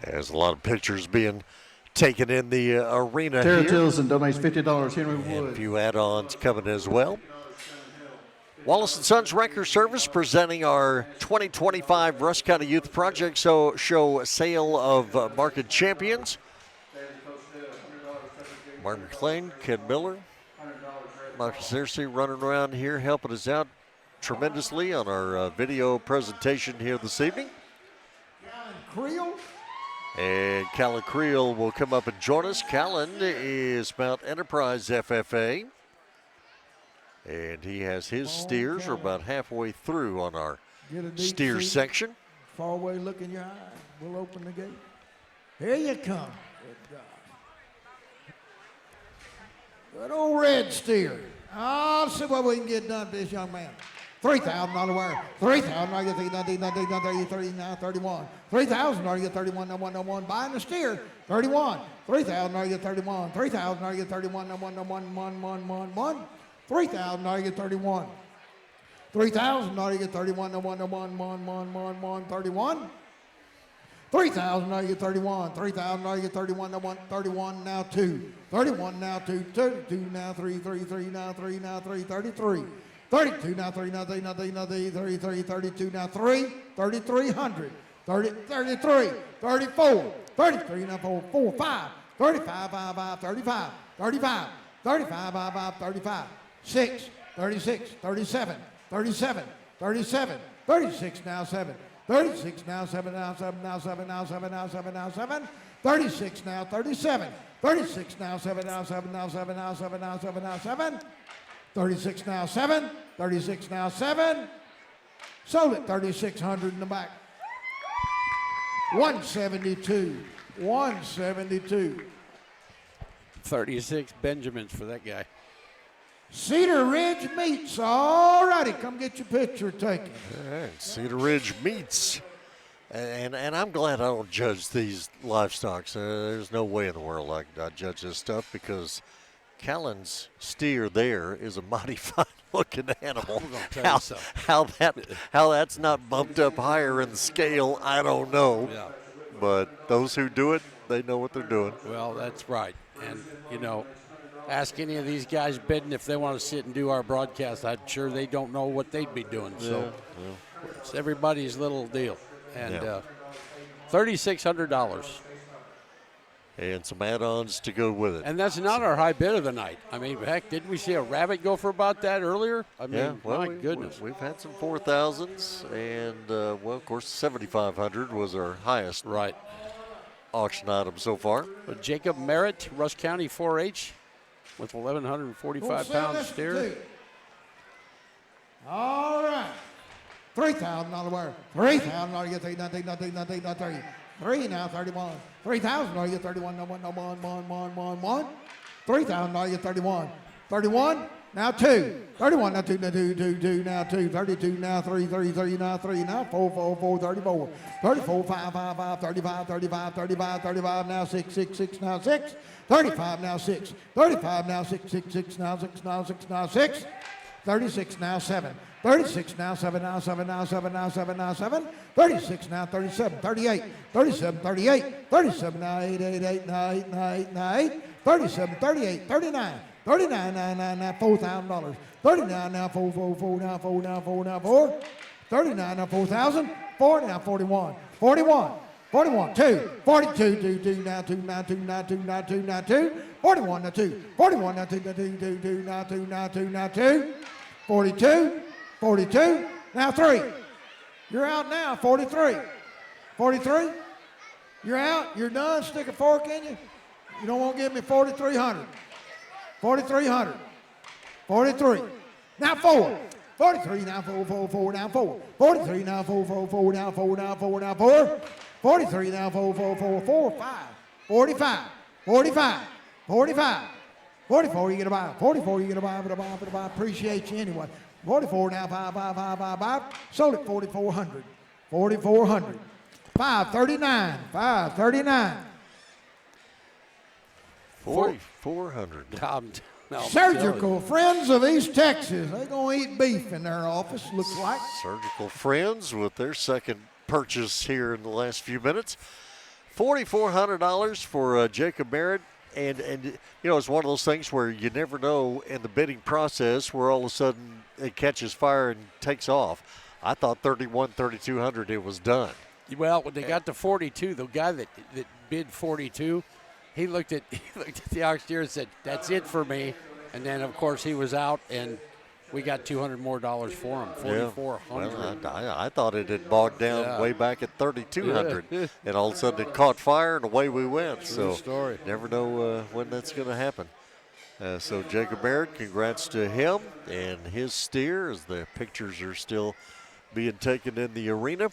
There's a lot of pictures being taken in the arena Tara here. Tilson donates $50. Henry And a Wood. few add-ons coming as well. Wallace & Sons Wrecker Service presenting our 2025 Rusk County Youth Project Show Sale of Market Champions. Martin McLean, Ken Miller, Marcus Searcy running around here helping us out tremendously on our video presentation here this evening. Creel. And Callan Creel will come up and join us. Callan is Mount Enterprise FFA. And he has his steers are about halfway through on our steer section. Far away, look in your eye. We'll open the gate. Here you come. Good God. Good old red steer. I'll see what we can get done to this young man. $3,000 wire. 3,000. I get 30, now 31. 3,000. I get 31. No one. Buying the steer. 31. 3,000. I get 31. 3,000. I get 31. No one. 3,000. I get 31. 3,000. I get 31. No one. 31. 3,000. I get 31. 3,000. I get 31. No one. 31. Now 2. 31. Now 2. 32. Now 3. 3. Now 3. Now 3. 33. 32 now 3 now 3 now 3 now 3 33 32 now 3 3,300 30 33 34 33 now 4 4 5 35 5 5 35 35 35 5 5 35 6 36 37 37 37 36 now 7 36 now 7 now 7 now 7 now 7 now 7 now 7 36 now 37 36 now 7 now 7 now 7 now 7 now 7 now 7 36 now 7, 36 now 7, Sold at 3,600 in the back. 172. 172. 36 Benjamins for that guy. Cedar Ridge Meats. All righty, come get your picture taken. All right, Cedar Ridge Meats. And I'm glad I don't judge these livestock. There's no way in the world I judge this stuff because Callan's steer there is a mighty fine-looking animal. How that's not bumped up higher in the scale, I don't know. Yeah. But those who do it, they know what they're doing. Well, that's right. And, you know, ask any of these guys bidding if they want to sit and do our broadcast. I'm sure they don't know what they'd be doing. So it's everybody's little deal. And $3,600. And some add-ons to go with it. And that's not our high bid of the night. I mean, heck, didn't we see a rabbit go for about that earlier? I mean, my goodness. We've had some 4,000s, and, well, of course, 7,500 was our highest auction item so far. But Jacob Merritt, Rusk County 4-H, with 1,145 pound steer. All right. $3,000 wire. $3,000 you get 30. 3 now, 31. $3,000 you get 31. No one. $3,000 you get 31. 31. Now 2. 31 now 2. Now 2. Now 2. 32 now 3. 30 now 3. Now 4. 34. 34. 5. 35. 35 now 6 now 6. 35 now 6. 35 now 6 now 6. 36 now 7. 36 now 7 now 7. 36 now 37. 38. 37 now 8 now 8. 37 38 39. 39 now $4,000. 39 now 4 now 4. 39 now 4,000. 40 now 41. 2. 42 2 now 2. 41 now 2. 41 now 2 now 2. 42. Now 3. You're out now. 43. You're out. You're done. Stick a fork in you. You don't want to give me 4,300. 43. Now 4. 43 now 4 now 4. 43 now 4 now 4. 43 now 4 5. 45. 44 you get a buy. 44 you get a buy. Appreciate you anyway. 44 now 5. Sold at 4,400. 539. 4,400. Surgical Friends of East Texas. They're going to eat beef in their office, looks like. Surgical Friends with their second purchase here in the last few minutes. $4,400 for Jacob Merritt. And you know, it's one of those things where you never know in the bidding process where all of a sudden it catches fire and takes off. I thought 3,200 it was done. Well, when they got to 42, the guy that bid 42, he looked at the auctioneer and said, "That's it for me." And then, of course, he was out, and we got $200 more for him, 4,400. Well, I thought it had bogged down way back at 3,200, and all of a sudden it caught fire, and away we went. True story. Never know when that's going to happen. So Jacob Merritt, congrats to him and his steer, as the pictures are still being taken in the arena.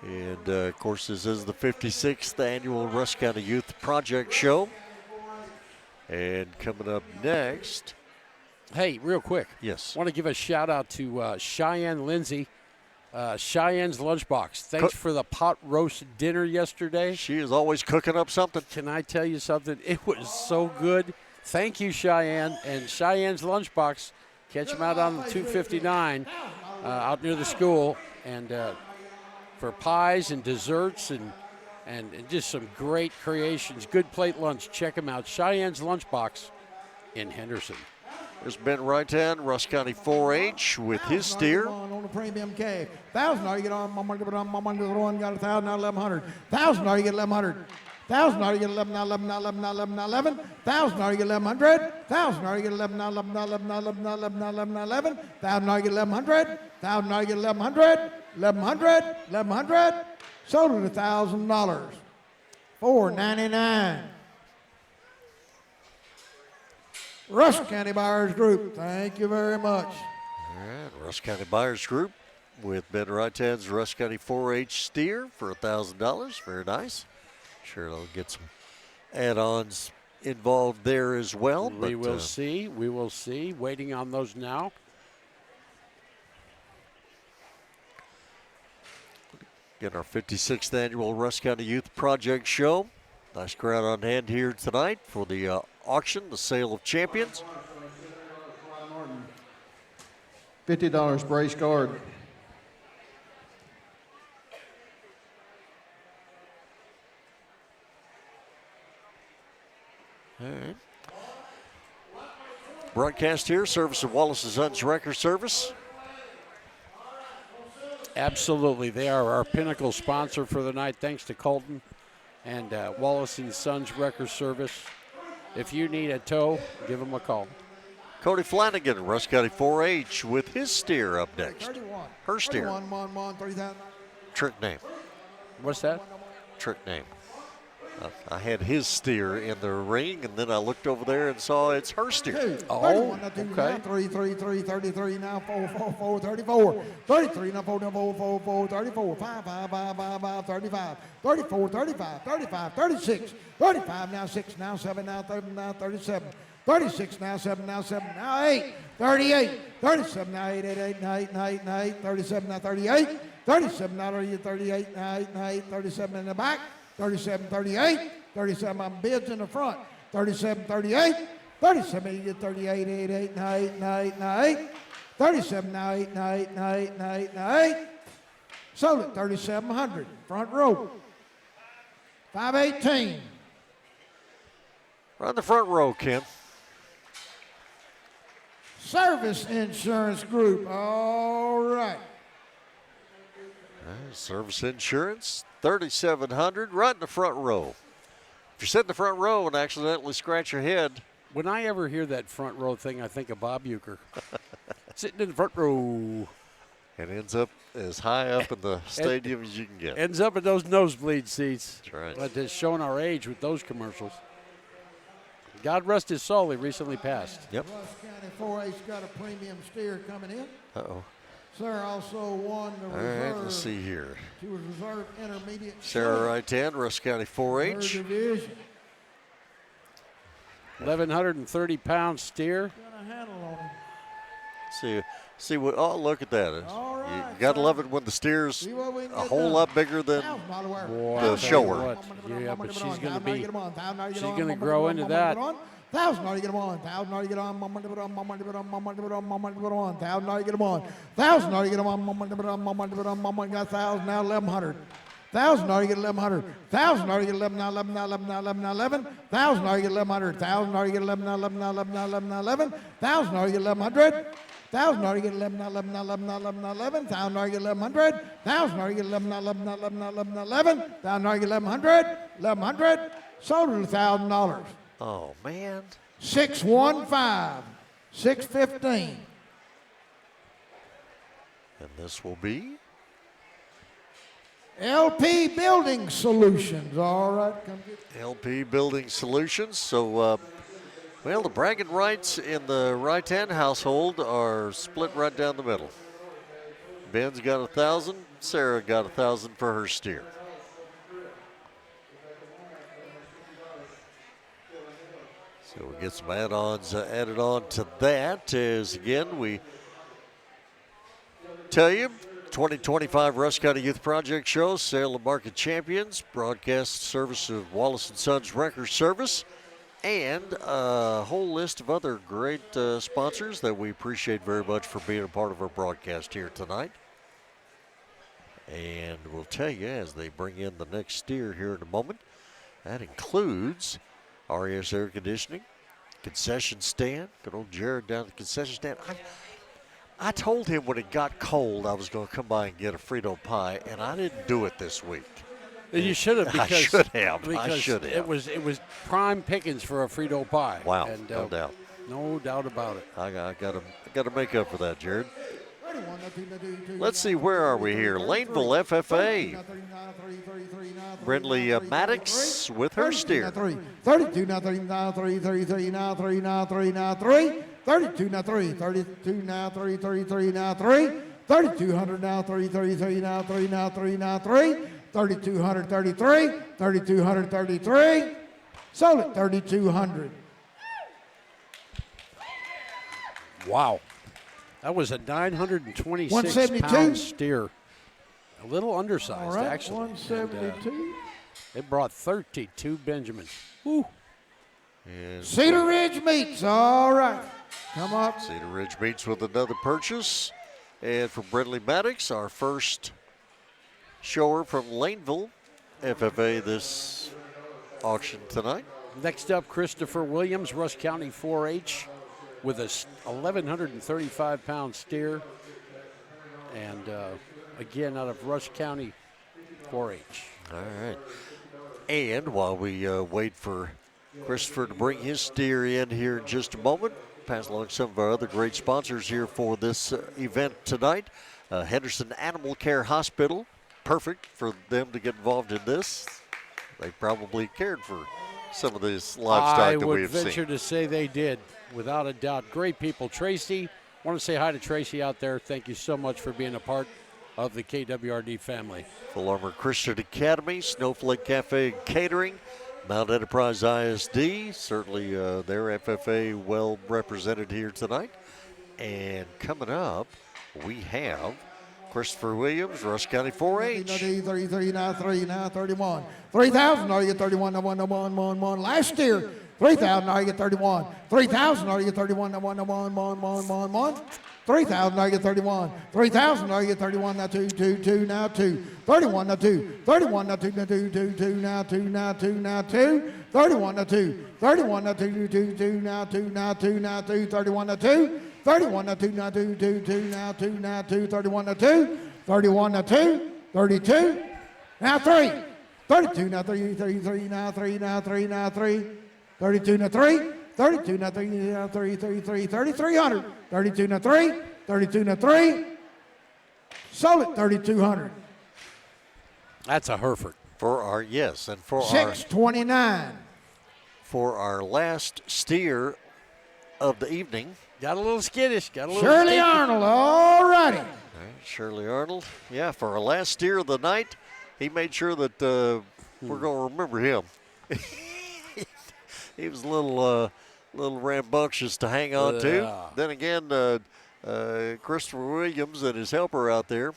And, of course, this is the 56th annual Rusk County Youth Project Show. And coming up next. Hey, real quick. Yes. I want to give a shout-out to Cheyenne Lindsay, Cheyenne's Lunchbox. Thanks for the pot roast dinner yesterday. She is always cooking up something. Can I tell you something? It was so good. Thank you, Cheyenne. And Cheyenne's Lunchbox, catch them out on the 259 out near the school. And for pies and desserts and just some great creations. Good plate lunch. Check them out. Cheyenne's Lunchbox in Henderson. There's Ben Rightan, Rusk County 4-H with his steer. On the premium K. $1,000 you get on my money, got 1,000 now 1,100. $1,000 you get 1,100. $1,000 you get 11 now 11 now 11 now 11 now 11. $1,000 you get 1,100. $1,000 you get 11 now 11 now 11 now 11 now 11 now 11 now 11. $1,000 you get 1,100. $1,000 you get 1,100. 1,100. Sold at $1,000. $499. Rusk County Buyers Group, thank you very much. All right, Rusk County Buyers Group with Ben Rytan's Rusk County 4-H steer for $1,000. Very nice. Sure, it'll get some add-ons involved there as well. We will see. We will see. Waiting on those now. Get our 56th annual Rusk County Youth Project Show. Nice crowd on hand here tonight for the auction, the sale of champions. $50 brace guard. All right. Broadcast here, service of Wallace & Sons Wrecker Service. Absolutely. They are our pinnacle sponsor for the night. Thanks to Colton and Wallace & Sons Wrecker Service. If you need a tow, give them a call. Cody Flanagan, Rusk County 4-H, with his steer up next. 31. Her steer. 31, 30,000. Trick name. What's that? Trick name. I had his steer in the ring, and then I looked over there and saw it's her steer. Oh, okay. 33, now 4, 34. 33, now 4, 34. 5, 35. 34, 35, 36. 35, now 6, now 7, now 30, now 37. 36, now 7, now 7, now 8. 38. 37, now 8, now 8. 37, now 38. 37, now 38, now 8. 37 in the back. 37, 38, 37 on bids in the front, 37, 38, 37, you get 38, 8, now 8, 37, now 8, now 8. Sold it, 3,700, front row, 518. Right in the front row, Ken. Service Insurance Group, all right. Service Insurance, 3,700, right in the front row. If you sit in the front row and accidentally scratch your head. When I ever hear that front row thing, I think of Bob Euchre. Sitting in the front row. It ends up as high up in the stadium as you can get. Ends up in those nosebleed seats. That's right. But it's showing our age with those commercials. God rest his soul, he recently passed. Yep. Rusk County 4-H got a premium steer coming in. Uh-oh. Sarah also won the All reserve. right, let's see here. She was reserve intermediate. Sarah Right-Hand, Rusk County Her 4-H. division. 1,130 pound steer. Got a handle on him. See what? Oh, look at that! All right, You gotta love it when the steer's See what we can a get whole done. lot bigger than Boy, the I'll tell you shower. what. Yeah, but she's going to be. She's going to grow into that. 1,000 already get them on. 1,000 already get on. 1,000 already get them on. 1,000 already get them on. Got 1,000 now 1,100. 1,000 already get 1,100. 1,000 already get 11 now 11 now 11 now 11 now 11. 1,000 already get 1,100. 1,000 already get 11 now 11 now 11 now 11 now 11. 1,000 already get 1,100. 1,000 already get 11 now 11 now 11 now 11 now 11. 1,000 already get 1,100. 1,000 already get 11 now 11 now 11 now 11 now 11. 1,000 already get 1,100. 1,100. Sold at $1,000. Oh man. 615. 615. And this will be LP Building Solutions. All right, come get LP Building Solutions. So, well, the bragging rights in the right-hand household are split right down the middle. Ben's got 1,000. Sarah got 1,000 for her steer. So we'll get some add-ons added on to that as, again, we tell you 2025 Rusk County Youth Project Show, Sale of Market Champions, broadcast service of Wallace & Sons Wrecker Service, and a whole list of other great sponsors that we appreciate very much for being a part of our broadcast here tonight. And we'll tell you as they bring in the next steer here in a moment. That includes RES Air Conditioning, concession stand. Good old Jared down at the concession stand. I told him when it got cold I was going to come by and get a Frito pie, and I didn't do it this week. You should have. Because, I should have. Because it was prime pickings for a Frito pie. Wow, and, no doubt. No doubt about it. I got to make up for that, Jared. Let's see, where are we here? Laneville FFA. Brindley Maddox with her steer. 32 now 30 now 3 33 now 3 now 3 now 3 32 now 3 32 now 3 33 now 3 3,200 now, 333 now, 3 now, 3 now, 3. 3,233, 3,233. Sold at 3,200. Wow. That was a 926 172. pound steer. A little undersized, All right, actually. 172. And, it brought 32 Benjamins. Woo. And Cedar Ridge Meats. All right. Come up. Cedar Ridge Meats with another purchase. And for Brindley Maddox, our first shower from Laneville FFA this auction tonight. Next up, Christopher Williams, Rusk County 4-H, with a 1,135 pound steer. And again, out of Rusk County 4-H. All right. And while we wait for Christopher to bring his steer in here in just a moment, pass along some of our other great sponsors here for this event tonight. Henderson Animal Care Hospital, perfect for them to get involved in this. They probably cared for some of this livestock that we have I would venture seen. to say they did, without a doubt. Great people. Tracy, want to say hi to Tracy out there. Thank you so much for being a part of the KWRD family. Full Armor Christian Academy, Snowflake Cafe and Catering, Mount Enterprise ISD, certainly their FFA well represented here tonight. And coming up, we have Christopher Williams, Rusk County 4-H. 33 now, 3 now, 31. 3,000, now you get 31, now 1, now 1, 1, 1. Last year, 3,000, now you get 31. 3,000, now you get 31, now 1, now 1, 1, 1, 1, 1. 3,000, now you get 31. 3,000, now you get 31, now 2, 2, 2, now 2. 31, now 2. 31, now 2, now 2, 2, 2, now 2, now 2, now 2. 31, now 2. 31, now 2, 2, 2, now 2, now 2, now 2. 31, now 2. 31, now 2, now 2, 2, 2, now 2, now 2. 31, now 2. 31, now 2. 32. Now 3. 32, now 3, 3, 3, now 3, now 3, now 3. 32, now 3. 32, now 3, now 3, 3, 3, 3,300. 32, now 3. 32, now 3. Sold it 3,200. That's a Hereford. For our, yes, and for 629. for our last steer of the evening. Got a little skittish. Got a little Shirley skittish. Arnold, all righty. All right, Shirley Arnold. Yeah, for our last steer of the night, he made sure that we're going to remember him. He was a little rambunctious to hang on to. Yeah. Then again, Christopher Williams and his helper out there,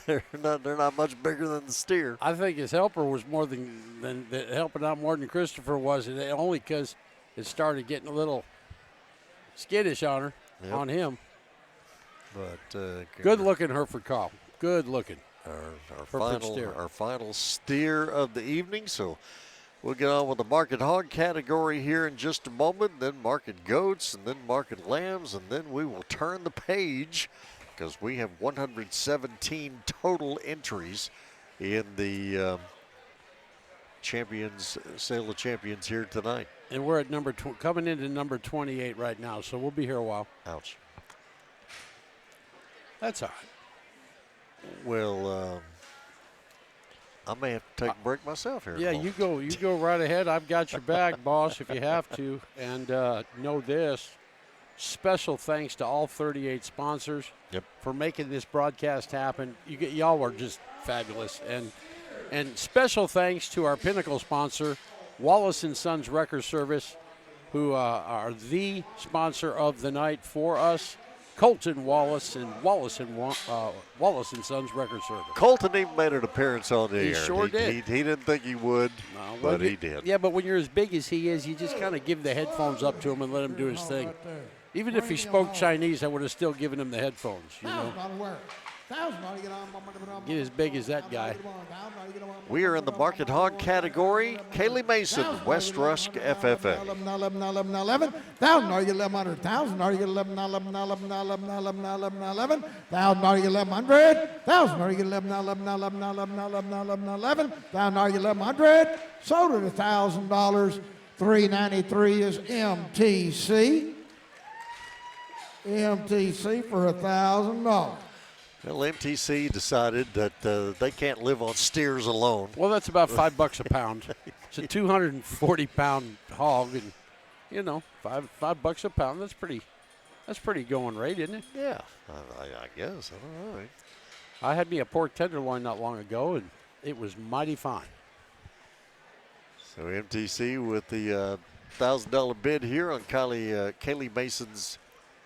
they're not much bigger than the steer. I think his helper was more than helping out more than Christopher was, and only because it started getting a little skittish on her, Yep. on him. But Good looking Hereford cow. Good looking. our Hereford final steer of the evening. So we'll get on with the market hog category here in just a moment, then market goats, and then market lambs, and then we will turn the page because we have 117 total entries in the champions sale of champions here tonight. And we're at coming into number 28 right now, so we'll be here a while. Ouch. That's all right. Well, I may have to take a break myself here. in a Yeah, moment. you go right ahead. I've got your back, boss, if you have to. And know this, special thanks to all 38 sponsors Yep. for making this broadcast happen. Y'all were just fabulous. And special thanks to our pinnacle sponsor, Wallace & Sons Record Service, who are the sponsor of the night for us. Colton Wallace and Wallace & Sons Record Service. Colton even made an appearance on the He air. sure did. He didn't think he would, No, but well, he did. Yeah, but when you're as big as he is, you just kind of give the headphones up to him and let him do his thing. Even if he spoke Chinese, I would have still given him the headphones, you know. Get as big as that guy. We are in the market hog category. Kaylee Mason, West Rusk FFA. 11, 1,000, are you 1,100? 1,000, are you 11, 11, 11, 11, 11, 11, 11, 1,000, are you 1,100? 1,000, are you 11, 11, 11, 11, 11, 11, 11, 1,000, are you 1,100? Sold at $1,000. $393 is MTC. MTC for $1,000. Well, MTC decided that they can't live on steers alone. Well, that's about $5 a pound. It's a 240-pound hog, and $5 a pound. That's pretty That's pretty going rate, isn't it? Yeah, I guess. I don't know. I had me a pork tenderloin not long ago, and it was mighty fine. So MTC with the $1,000 bid here on Kaylee Mason's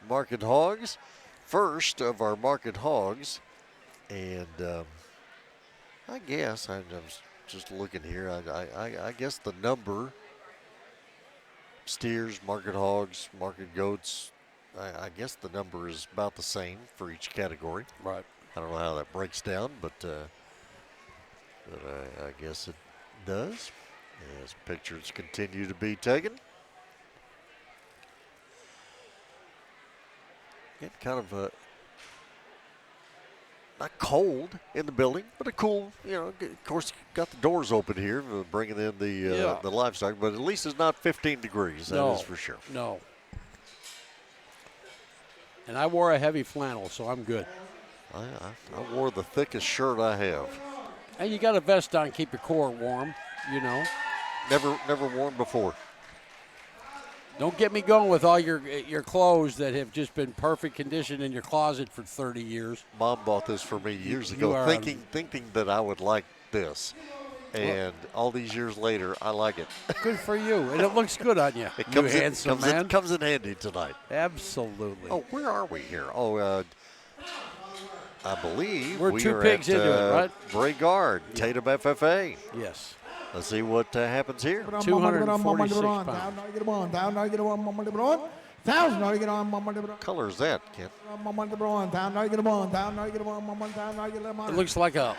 Market Hogs. First of our Market Hogs. And I guess, I was just looking here, I guess the number, steers, Market Hogs, Market Goats, I guess the number is about the same for each category. Right. I don't know how that breaks down, but I guess it does. As pictures continue to be taken. Again, kind of not cold in the building, but a cool, of course, got the doors open here, bringing in the livestock, but at least it's not 15 degrees, that is for sure. No. And I wore a heavy flannel, so I'm good. I wore the thickest shirt I have. And you got a vest on, keep your core warm, Never worn before. Don't get me going with all your clothes that have just been perfect condition in your closet for 30 years. Mom bought this for me years ago, thinking that I would like this. And all these years later, I like it. Good for you. And it looks good on you. It comes in handy tonight. Absolutely. Oh, where are we here? Oh, I believe we're we 2 are pigs at, into it, right? Brayguard, Tatum FFA. Yes. Let's see what happens here. 246 pounds. Color is that, Kent? It looks like a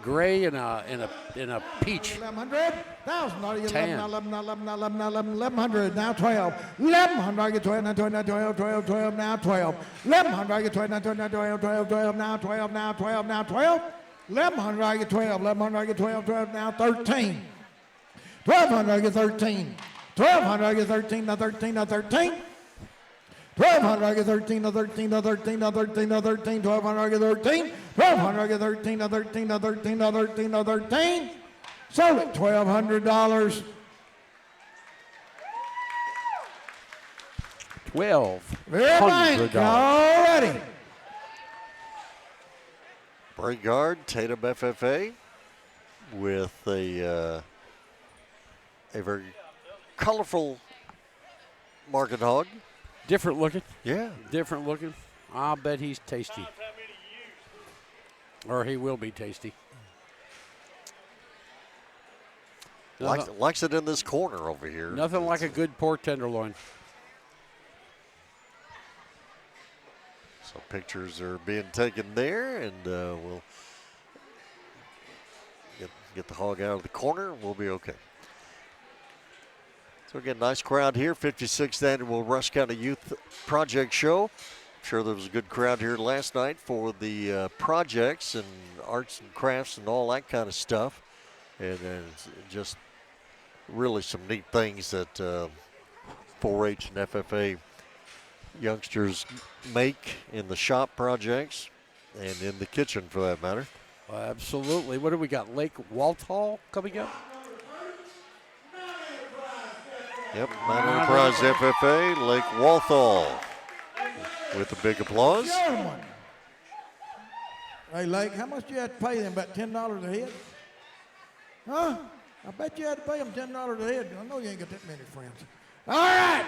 gray and a peach. 1100, Tan. 1100, now 12. 1100, I get 12, now 12, now 12, 12, 12, now 12. 1100, I get 12, now 12, now 12, 12, 12, now 12, now 12, now 12. 1100, I get 12, 1100, I get 12, 12, now 13. 1200, I get 13. 1200, I get 13, now 13, now 13. 1200, I get 13, now 13, now 13, now 13, now 13. 1200, I get 13. 1200, I get 13, now 13, now 13, now 13, now 13. Sold it, $1,200. 1,200. Already. Brayguard, Tatum FFA, with a very colorful Market Hog. Different looking. Yeah. Different looking. I'll bet he's tasty. Or he will be tasty. Likes it in this corner over here. Nothing like a good pork tenderloin. So pictures are being taken there, and we'll get the hog out of the corner, and we'll be okay. So again, nice crowd here, 56th Annual Rusk County Youth Project Show. I'm sure there was a good crowd here last night for the projects and arts and crafts and all that kind of stuff. And it's just really some neat things that 4-H and FFA youngsters make in the shop projects and in the kitchen for that matter. Absolutely. What do we got? Lake Walthall coming up? Yep, Mount Enterprise FFA, Lake Walthall with a big applause. Hey, Lake, how much you have to pay them? About $10 a head? Huh? I bet you had to pay them $10 a head. I know you ain't got that many friends. All right.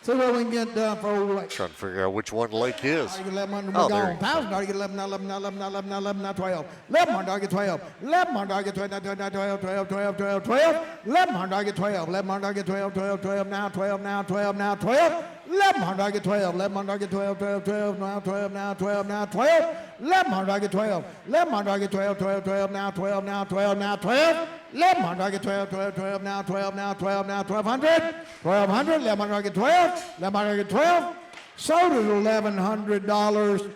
See what we can get done for old Lake. Trying to figure out which one Lake is. I get 1100, Oh, we're there gone. you go. 1,000, I get 11, now 11, now 11, now 11, now 11, now 12. 1100, I get 12. 1100, I get 12, now 12, now 12, 12, 12, 12, 12. 1100, I get 12. 1100, I get 12, 12, 12, now 12, now 12, now 12. 1100, I get 12. 1100, I get 12, 12, 12, now 12, now 12, now 12. 1100, I get 12. 1100, I get 12, 12, 12, now 12, now 12, now 12. 1100, I get 12, 12, 12, now 12, now 12, now 1200. 1200, 1100, I get 12. 1100, I get 12. Sold at $1,100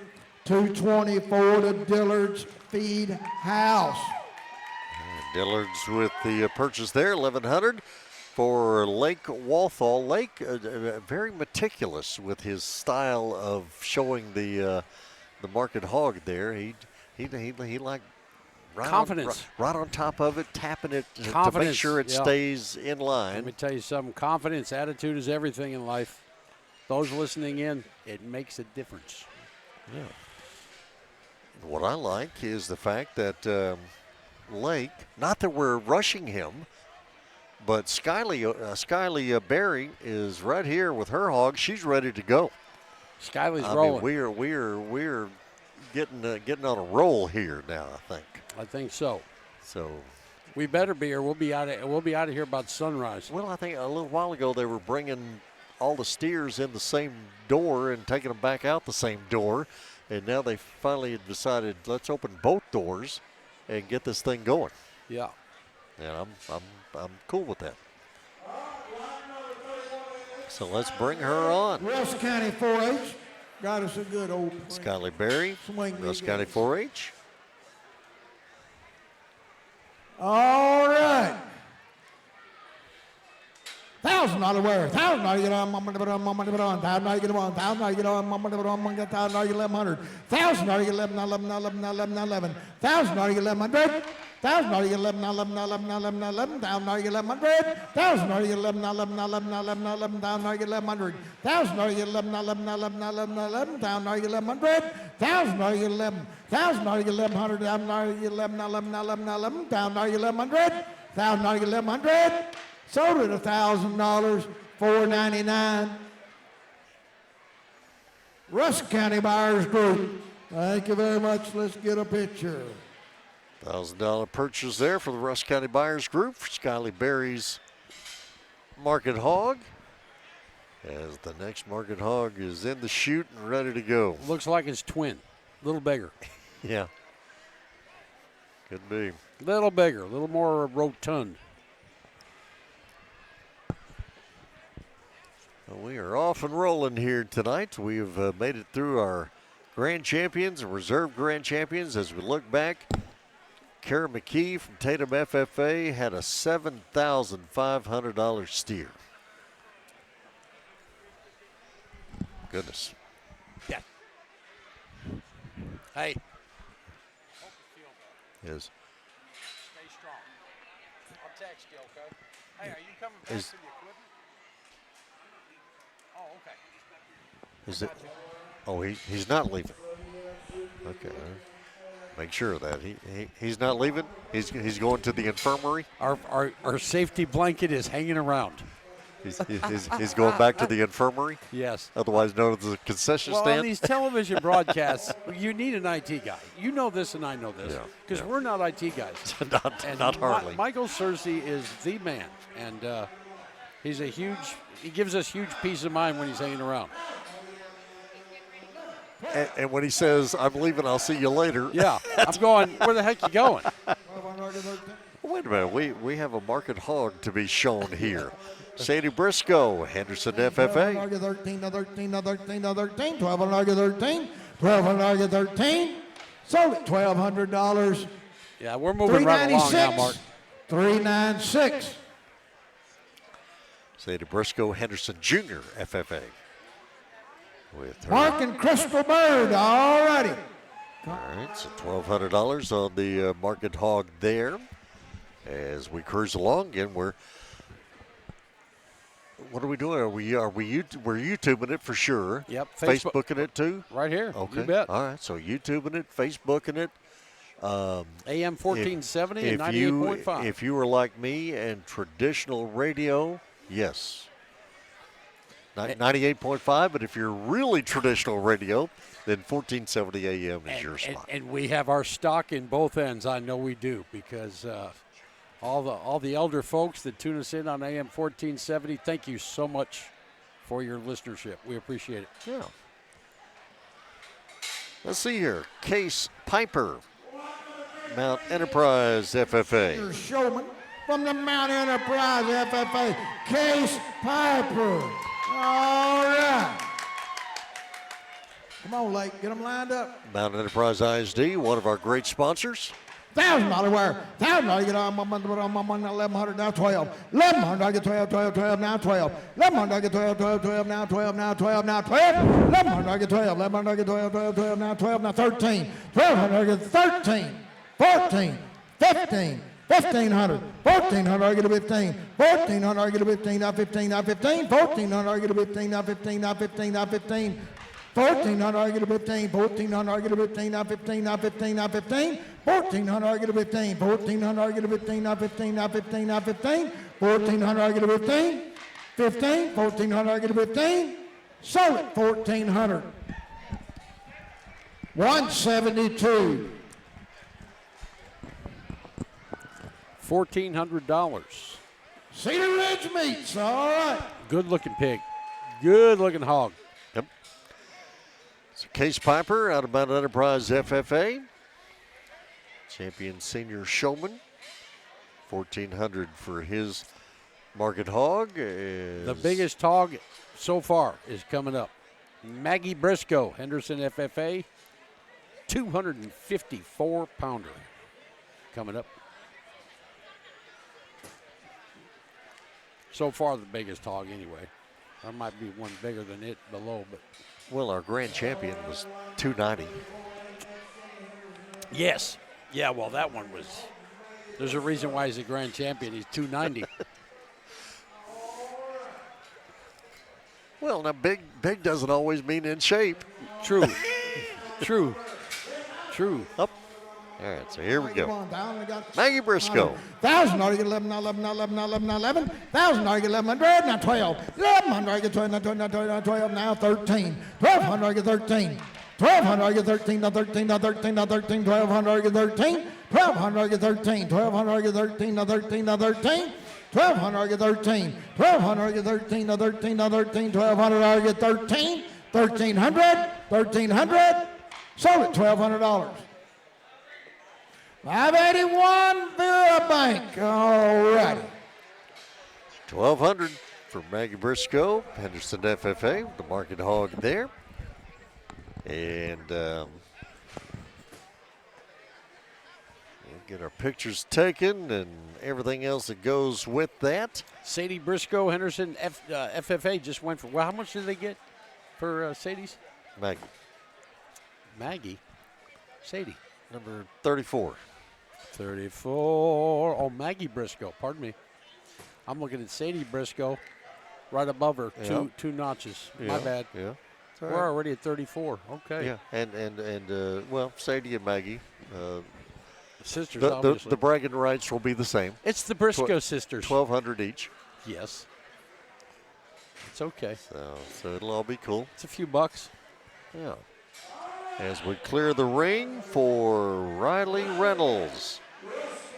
to 24 to Dillard's Feed House. Dillard's with the purchase there, $1,100 for Lake Walthall. Lake very meticulous with his style of showing the market hog there. He like right Confidence. right on top of it, tapping it to make Confidence, sure it yeah. stays in line. Let me tell you something. Confidence, attitude is everything in life. Those listening in, It makes a difference. Yeah. What I like is the fact that Lake, not that we're rushing him, but Skyly Berry is right here with her hog. She's ready to go. Skyly's I rolling. mean, we're getting on a roll here now, I think. I think so. So we better be, or we'll be out of here about sunrise. Well, I think a little while ago they were bringing all the steers in the same door and taking them back out the same door, and now they finally have decided let's open both doors and get this thing going. Yeah. And I'm cool with that. So let's bring her on. Rusk County 4-H got us a good old Skyly Berry, Rusk County 4-H. All right. $1,000 wear. $1,000 get on. $1,000 get on. $1,000 get on. $1,000 get $1,100. $1,000 get 11. $1,000 get 1100. $1,000 get 11. $1,000 get 1100. $1,000 get 11. $1,000 get 1100. $1,000 get 11. $1,000 get 1100. $1,000 get 11. $1,000 get 1100. $1,000 get 11. $1,000 get 1100. $1,000 get 1100. Sold it $1,000, $499. Rusk County Buyers Group. Thank you very much. Let's get a picture. $1,000 purchase there for the Rusk County Buyers Group for Skyly Berry's Market Hog. As the next Market Hog is in the chute and ready to go. Looks like it's twin, a little bigger. Yeah, could be. Little bigger, a little more rotund. Well, we are off and rolling here tonight. We have made it through our grand champions and reserve grand champions. As we look back, Kara McKee from Tatum FFA had a $7,500 steer. Goodness. Yeah. Hey. Is Stay strong. I'll text you, okay? Hey, are you coming back to the equipment? Oh, okay. Is it? Oh, he's not leaving. Okay. Make sure of that. He's not leaving. He's going to the infirmary. Our safety blanket is hanging around. He's going back to the infirmary. Yes. Otherwise known as the concession Well, stand. on these television broadcasts, you need an IT guy. You know this, and I know this, because we're not IT guys. not hardly. Michael Searcy is the man, and he's a huge. He gives us huge peace of mind when he's hanging around. And when he says, "I'm leaving, I'll see you later." Yeah, I'm going. Where the heck you going? Wait a minute. We have a Market Hog to be shown here. Sadie Briscoe, Henderson FFA. 13, 13, 13, 13, 12 13, 12 13. Sold it $1,200. Yeah, we're moving right along now, Mark. 396. Sadie Briscoe, Henderson Jr. FFA. With her. Mark and Crystal Bird, all righty. All right, so $1,200 on the Market Hog there. As we cruise along again, what are we doing? We're YouTubing it for sure. Yep. Facebooking it too. Right here. Okay. You bet. All right. So YouTubing it, Facebooking it. AM 1470 and 98.5. If you were like me and traditional radio, yes. 98.5. But if you're really traditional radio, then 1470 AM is your spot. And we have our stock in both ends. I know we do, because all the elder folks that tune us in on AM 1470, thank you so much for your listenership. We appreciate it. Yeah. Let's see here. Case Piper, Mount Enterprise FFA. Your showman from the Mount Enterprise FFA, Case Piper. All right. Come on, Lake, get them lined up. Mount Enterprise ISD, one of our great sponsors. $1,000 wear. $1,000 get on 1100 now 12. 1100 get 12, 12, 12 now 12. 1100 get 12, 12, 12 now 12 now 12 now 12. 1100 get 12, 1100 get 12, 12, 12 now 12 now 13. 1200 get 13, 14, 15. 1,500, 1,400 get a 15, 1,400 get a 15, now 15, now 15, 1,400 get a 15, now 15, now 15, now 15, 1,400, I get a 15, 1,400, I get a 15, now 15, now 15, now 15, 1,400, I get a 15, 1,400, I get a 15, now 15, now 15, now 15, 1,400, I get a 15, 15, 1,400, I get a 15, sold it, 1,400. 172. $1,400. Cedar Ridge Meats, all right. Good looking pig. Good looking hog. Yep. So Case Piper out of Mount Enterprise FFA. Champion senior showman. 1,400 for his market hog. The biggest hog so far is coming up. Maggie Briscoe, Henderson FFA. 254 pounder coming up. So far the biggest hog anyway. There might be one bigger than it below, but. Well, our grand champion was 290. Yes. Yeah, well, that one was. There's a reason why he's a grand champion. He's 290. Well, now big doesn't always mean in shape. True. True. True. Up. All right, so here we go. Down, we got Maggie Briscoe. 1,000, I get 11, now 11, now 11, now 11, now 11. 1,000, I get 1,100, now 12. 1,100, I get 12, now 12, now 12, now 12, now 13. 1,200, I get 13. 1,200, I get 13, now 13, now 13, now 13. 1,200, I get 13. 1,200, I get 13. 1,200, I get 13, now 13, now 13. 1,200, I get 13. 1,200, I get 13, now 13, now 13. 1,200, I get 13. 1,300, 1,300. Sold it, $1,200. 581 Vera Bank. All righty. 1,200 for Maggie Briscoe, Henderson FFA, with the market hog there. And we'll get our pictures taken and everything else that goes with that. Sadie Briscoe, Henderson FFA just went for, well, how much did they get for Sadie's? Maggie. Sadie. Number 34. 34. Oh, Maggie Briscoe. Pardon me. I'm looking at Sadie Briscoe right above her. Yeah. Two notches. Yeah. My bad. Yeah. We're already at 34. Okay. Yeah. And well, Sadie and Maggie. Sisters, obviously. The bragging rights will be the same. It's the Briscoe sisters. 1,200 each. Yes. It's okay. So it'll all be cool. It's a few bucks. Yeah. As we clear the ring for Riley Reynolds.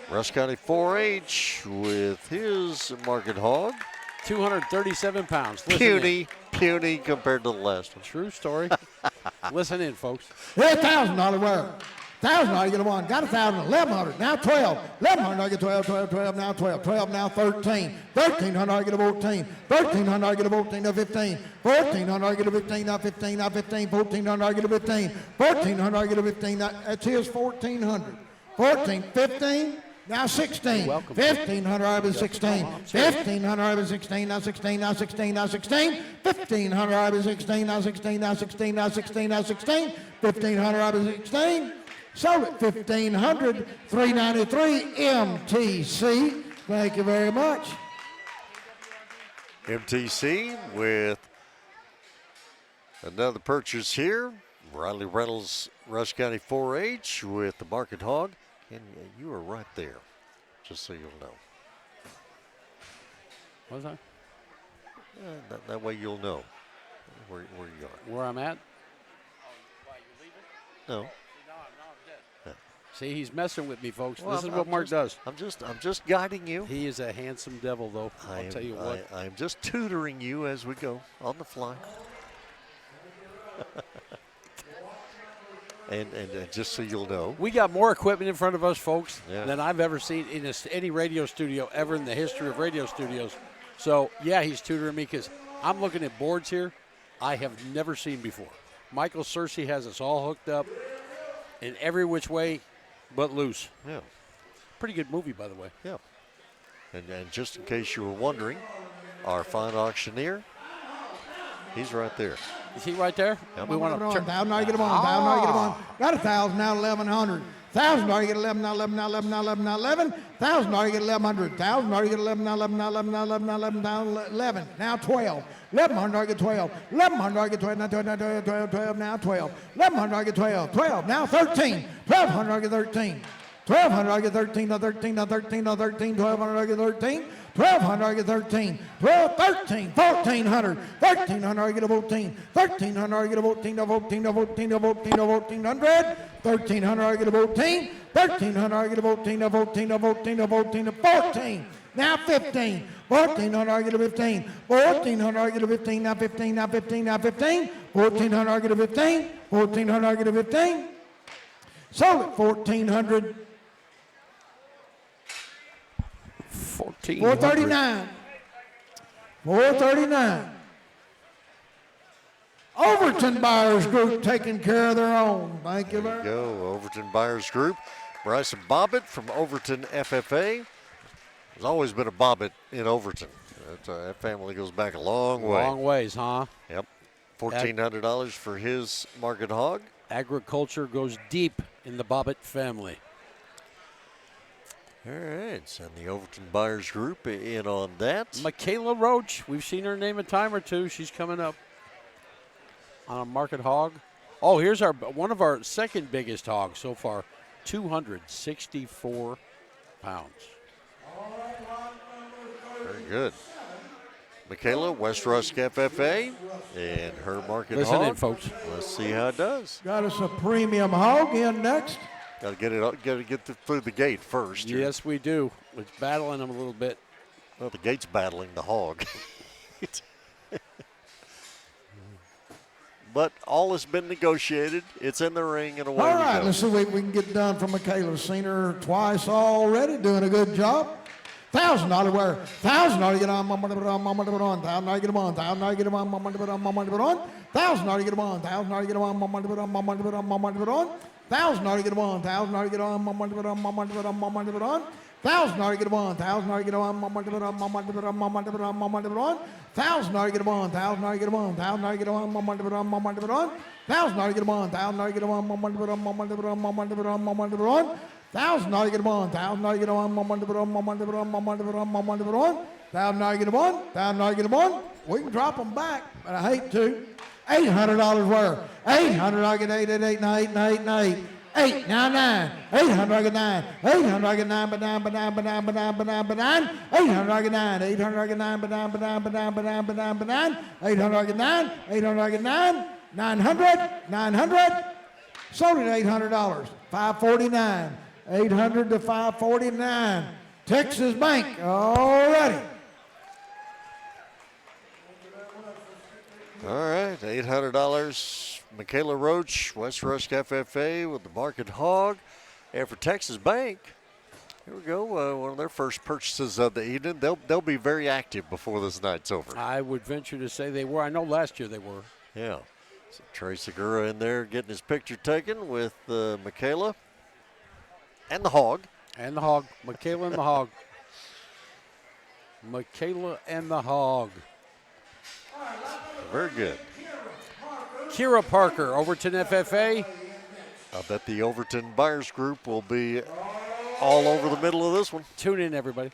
Rusk County 4-H with his market hog. 237 pounds. Listen Puny compared to the last one. True story. Listen in, folks. $1,000 wear. 1,000, I get a 1. Got 1,000, 1,100, now 12. 1,100, I get 12, 12, 12, now 12. 12, now 13. 1,300, I get a 14. 1,300, I get a 14, now 15. 1,400, I get a 15, now 15, now 15. 1,400, I get a 15. 1,400, I get a 15, now that's his 1,400. 14, 15. Now 16. 1,500, I was 16. 1,500, I was 16. Now 16. Now 16. Now 16. 1,500, I was 16. Now 16. Now 16. Now 16. Now 16. 1,500, I was 16. Sold it 1,500. 393 MTC. Thank you very much. MTC with another purchase here. Riley Reynolds, Rusk County 4-H with the market hog. And you are right there, just so you'll know. What's that? That way you'll know where you are. Where I'm at? No. Yeah. See, he's messing with me, folks. Well, this is what Mark does. I'm just guiding you. He is a handsome devil, though. I'll tell you what. I'm just tutoring you as we go on the fly. And just so you'll know, we got more equipment in front of us, folks, Yeah. than I've ever seen in any radio studio ever in the history of radio studios. So, yeah, he's tutoring me because I'm looking at boards here I have never seen before. Michael Searcy has us all hooked up in every which way but loose. Yeah. Pretty good movie, by the way. Yeah. And just in case you were wondering, our fine auctioneer, he's right there. Is he right there? Yep. We want to turn. 1,000, I get a 1. 1,000, I get a 1. Got 1,000, now 1,100. $1,000 you get 11, now 11, now 11, now 11, now 11. $1,000 you get 1,100. $1,000 you get 11, now 11, now 11, now 11, now 11, now 11. Now 12. $1,100 get 12. $1,100 get 12, now 12, now 12, 12, 12, now 12. $1,100 get 12. 12, now 13. $1,200 get 13. $1,200 get 13, now 13, now 13, now 13. $1,200 get 13. $1,200 get 13. 12, 13, $1,400. $1,300 get a 14. $1,300 get a 14, no 14, no 14, no 14, no 1,400. $1,300 get a 14. $1,300 get a 14, no 14, no 14, no 14, no 14. Now 15. $1,400 get a 15. $1,400 get a 15, now 15, now 15, now 15. $1,400 get a 15. $1,400 get a 15. Sold it, $1,400. 439. 439. Overton Buyers Group taking care of their own. Thank you very much. Go, Overton Buyers Group. Bryson Bobbitt from Overton FFA. There's always been a Bobbitt in Overton. That family goes back a long way. Long ways, huh? Yep. $1,400 for his market hog. Agriculture goes deep in the Bobbitt family. All right, send the Overton Buyers Group in on that. Michaela Roach, we've seen her name a time or two. She's coming up on a market hog. Oh, here's one of our second biggest hogs so far, 264 pounds. Very good. Michaela, West Rusk FFA, and her market Listen hog. in, folks. Let's see how it does. Got us a premium hog in next. Got to get through the gate first. Yes, we do. It's battling them a little bit. Well, the gate's battling the hog. But all has been negotiated. It's in the ring and away All we right, go. let's see what we can get done from Michaela. Seen her twice already, doing a good job. $1,000 wear. $1,000 get on, $1,000 get on, $1,000 get on, $1,000 get on, $1,000 get on, $1,000 get on, $1,000 get on, $1,000 get on, $1,000 get on, $1,000 get on. $1,000 get on, $1,000 get on, $1,000 get on, $1,000 get on, $1,000 get on. $1,000 get on, $1,000 get on, $1,000 get on, $1,000 get on, $1,000 get on, $1,000 get on. $1,000 get on, $1,000 get on, $1,000 get on, $1,000 get on, $1,000 get on. $1,000 get on, $1,000 get on, $1,000 get on, $1,000 get on, $1,000 get on, $1,000 get on. $1,000 get on, $1,000 get on, $1,000 get on, $1,000 get on, $1,000 get on, $1,000 get on. $1,000 get on, $1,000 get on. We can drop them back, but I hate to. $800 worth. $800 get 8 and 8 and 8 and 8 and 8. 8, now 9. $800 get 9. $800 get 9, but 9, but 9, but 9, but 9, but 9, but 9. $800 get 9. $800 get 9, but 9, but 9, but 9, but 9, but 9, but 9. $800 get 9. $800 get 9. 900. 900. Sold it $800. $549. 800 to 549. Texas Bank. All righty. All right, $800. Michaela Roach, West Rusk FFA with the market hog. And for Texas Bank, here we go, one of their first purchases of the evening. They'll be very active before this night's over. I would venture to say they were. I know last year they were. Yeah. So Trey Segura in there getting his picture taken with Michaela and the hog. And the hog. Michaela and the hog. Michaela and the hog. Very good. Kira Parker, Overton FFA. I bet the Overton Buyers Group will be all over the middle of this one. Tune in, everybody.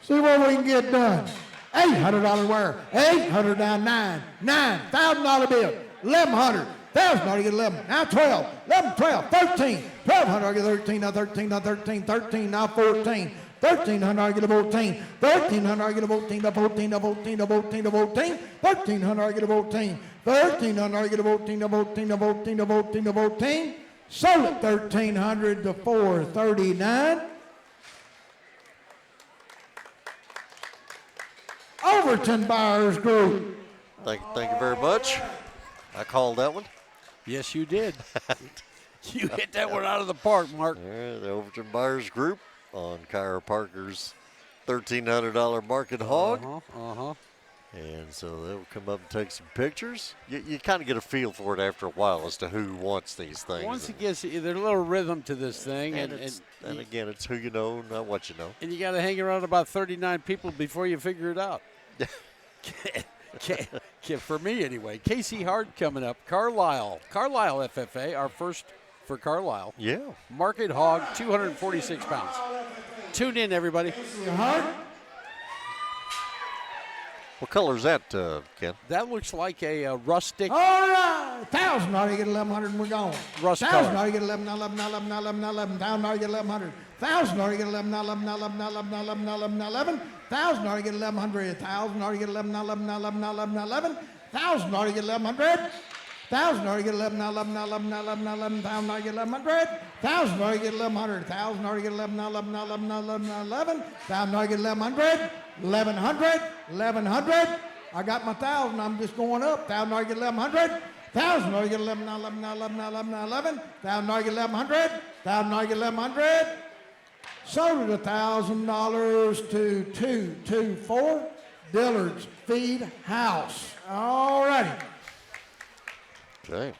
See what we can get done. $800 wear. $800 down 9. $9,000 bill. $1,100. $1,000 get 11. Now 12. 11, 12, 13. $1,200 get 13. Now 13. Now 13. 13. Now 14. $1,300 get a 14. $1,300 get a 14. To 14. To 14. To 14. To 14. $1,300 get a 14. $1,300 get a 14. To 14. To 14. To 14. To 14. Sold it $1,300 to $439. Overton Buyers Group. Thank you very much. I called that one. Yes, you did. You hit that one out of the park, Mark. Yeah, the Overton Buyers Group on Kyra Parker's $1,300 market hog. And so they'll come up and take some pictures. You kind of get a feel for it after a while as to who wants these things. Once it gets, there's a little rhythm to this thing. And again, it's who you know, not what you know. And you got to hang around about 39 people before you figure it out. For me anyway. Casey Hart coming up. Carlisle FFA, our first for Carlisle. Yeah. Market Hog, 246 pounds. Tune in, everybody. What color is that, Ken? That looks like a rustic. All right, 1,000. Now you get 1,100 and we're gone. Rust 1,000. color. Now you get 11. Now 11. Now 11. Now 11. Now 11. 1,000. Now you get 1,100. 1,000. Now you get 11. Now 11. Now 11. Now 11. Now 11. Now 11. Now 11. 1,000. Now you get 1,100. 1,000. Now you get 11. Now 11. Now 11. Now 11. Now 11. 1,000. Now you get 1,100. 1,000. Now you get 11. Now 11. Now 11. Now 11. Now 11. 1,000. Now you get 1,100. 1,000. Now you get 1,100. 1,000. Now you get 11. Now 11. Now 11. Now 11. Now 11. 1,000. Now you get 1,100. 1,100. 1,100. I got my 1,000. I'm just going up. 1,000. Now you get 1,100. 1,000. Now you get 11. Now 11. Now 11. Now 11. Now 11. 1,000. Now you get 1,100. 1,000. Now you get 1,100. Sold at $1,000 to 224 Dillard's Feed House. All righty. Okay.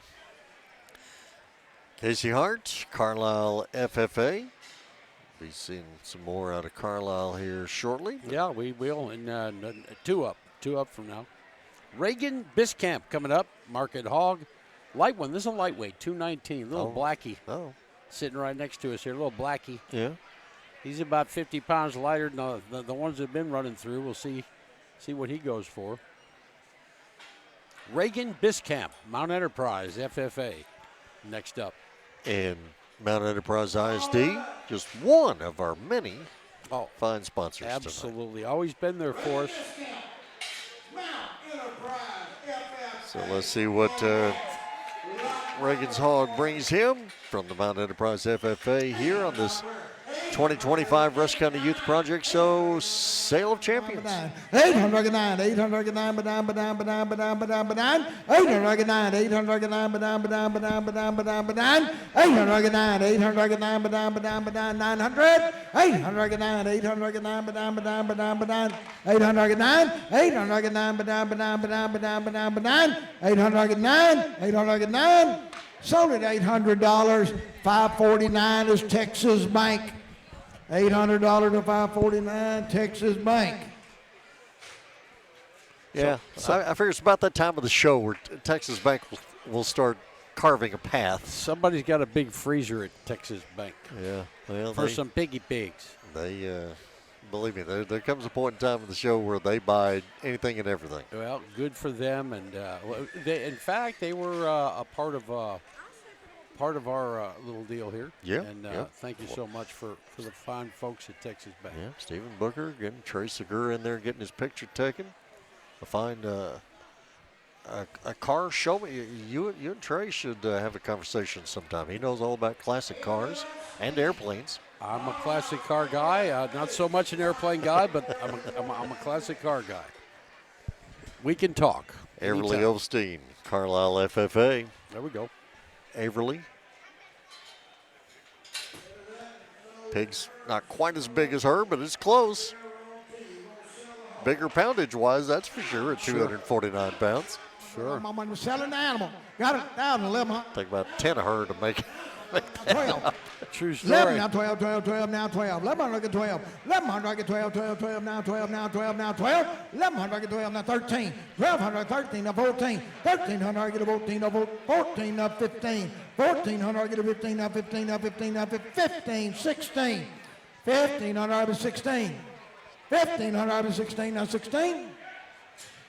Casey Hart, Carlisle FFA. Be seeing some more out of Carlisle here shortly. Yeah, we will. And two up from now. Reagan Biscamp coming up. Market Hog. Light one. This is a lightweight, 219. Little blackie. Oh. Sitting right next to us here. Little blackie. Yeah. He's about 50 pounds lighter than the ones that have been running through. We'll see what he goes for. Reagan Biscamp, Mount Enterprise, FFA, next up. And Mount Enterprise ISD, just one of our many fine sponsors absolutely. Tonight. Always been there for us. So let's see what Reagan's Hog brings him from the Mount Enterprise FFA here on this 2025 Rusk County Youth Project Show Sale of Champions. 809, 809, badam, badam, badam, badam, badam, badam. 809, 809, badam, badam, badam, badam, badam, badam. 809, 809, badam, badam, badam, 900. 809, 809, badam, badam, badam, badam. 809, 809, badam, badam, badam, badam, badam, badam. 809, 809. Sold at $800. $549 is Texas Bank. $800 to $549, Texas Bank. Yeah, I figure it's about that time of the show where Texas Bank will start carving a path. Somebody's got a big freezer at Texas Bank. Yeah, well, for some piggy pigs. They, believe me, there comes a point in time of the show where they buy anything and everything. Well, good for them, and in fact, they were a part of our little deal here. Yeah. And thank you so much for the fine folks at Texas Bank. Yeah, Stephen Booker getting Trey Segura in there getting his picture taken. A fine a car show me. You and Trey should have a conversation sometime. He knows all about classic cars and airplanes. I'm a classic car guy. Not so much an airplane guy, but I'm a classic car guy. We can talk. Everly Osteen, Carlisle FFA. There we go. Averly. Pig's not quite as big as her, but it's close. Bigger poundage-wise, that's for sure, at 249 pounds. Sure. I'm selling the animal. Got it down 11. Take about 10 of her to make that 12. True story. 11, now 12, 12, 12, now 12. 1100, get 12. 1100, get 12, 12, 12, now 12, now 12, now 12. 1100, get 12, now 13. 1200, 13, now 14. 1300, get a 14, now 14, now 15. 1400, get a 15, now 15, now 15, now 15, 16. 1500, 16. 1500, 16, now 16.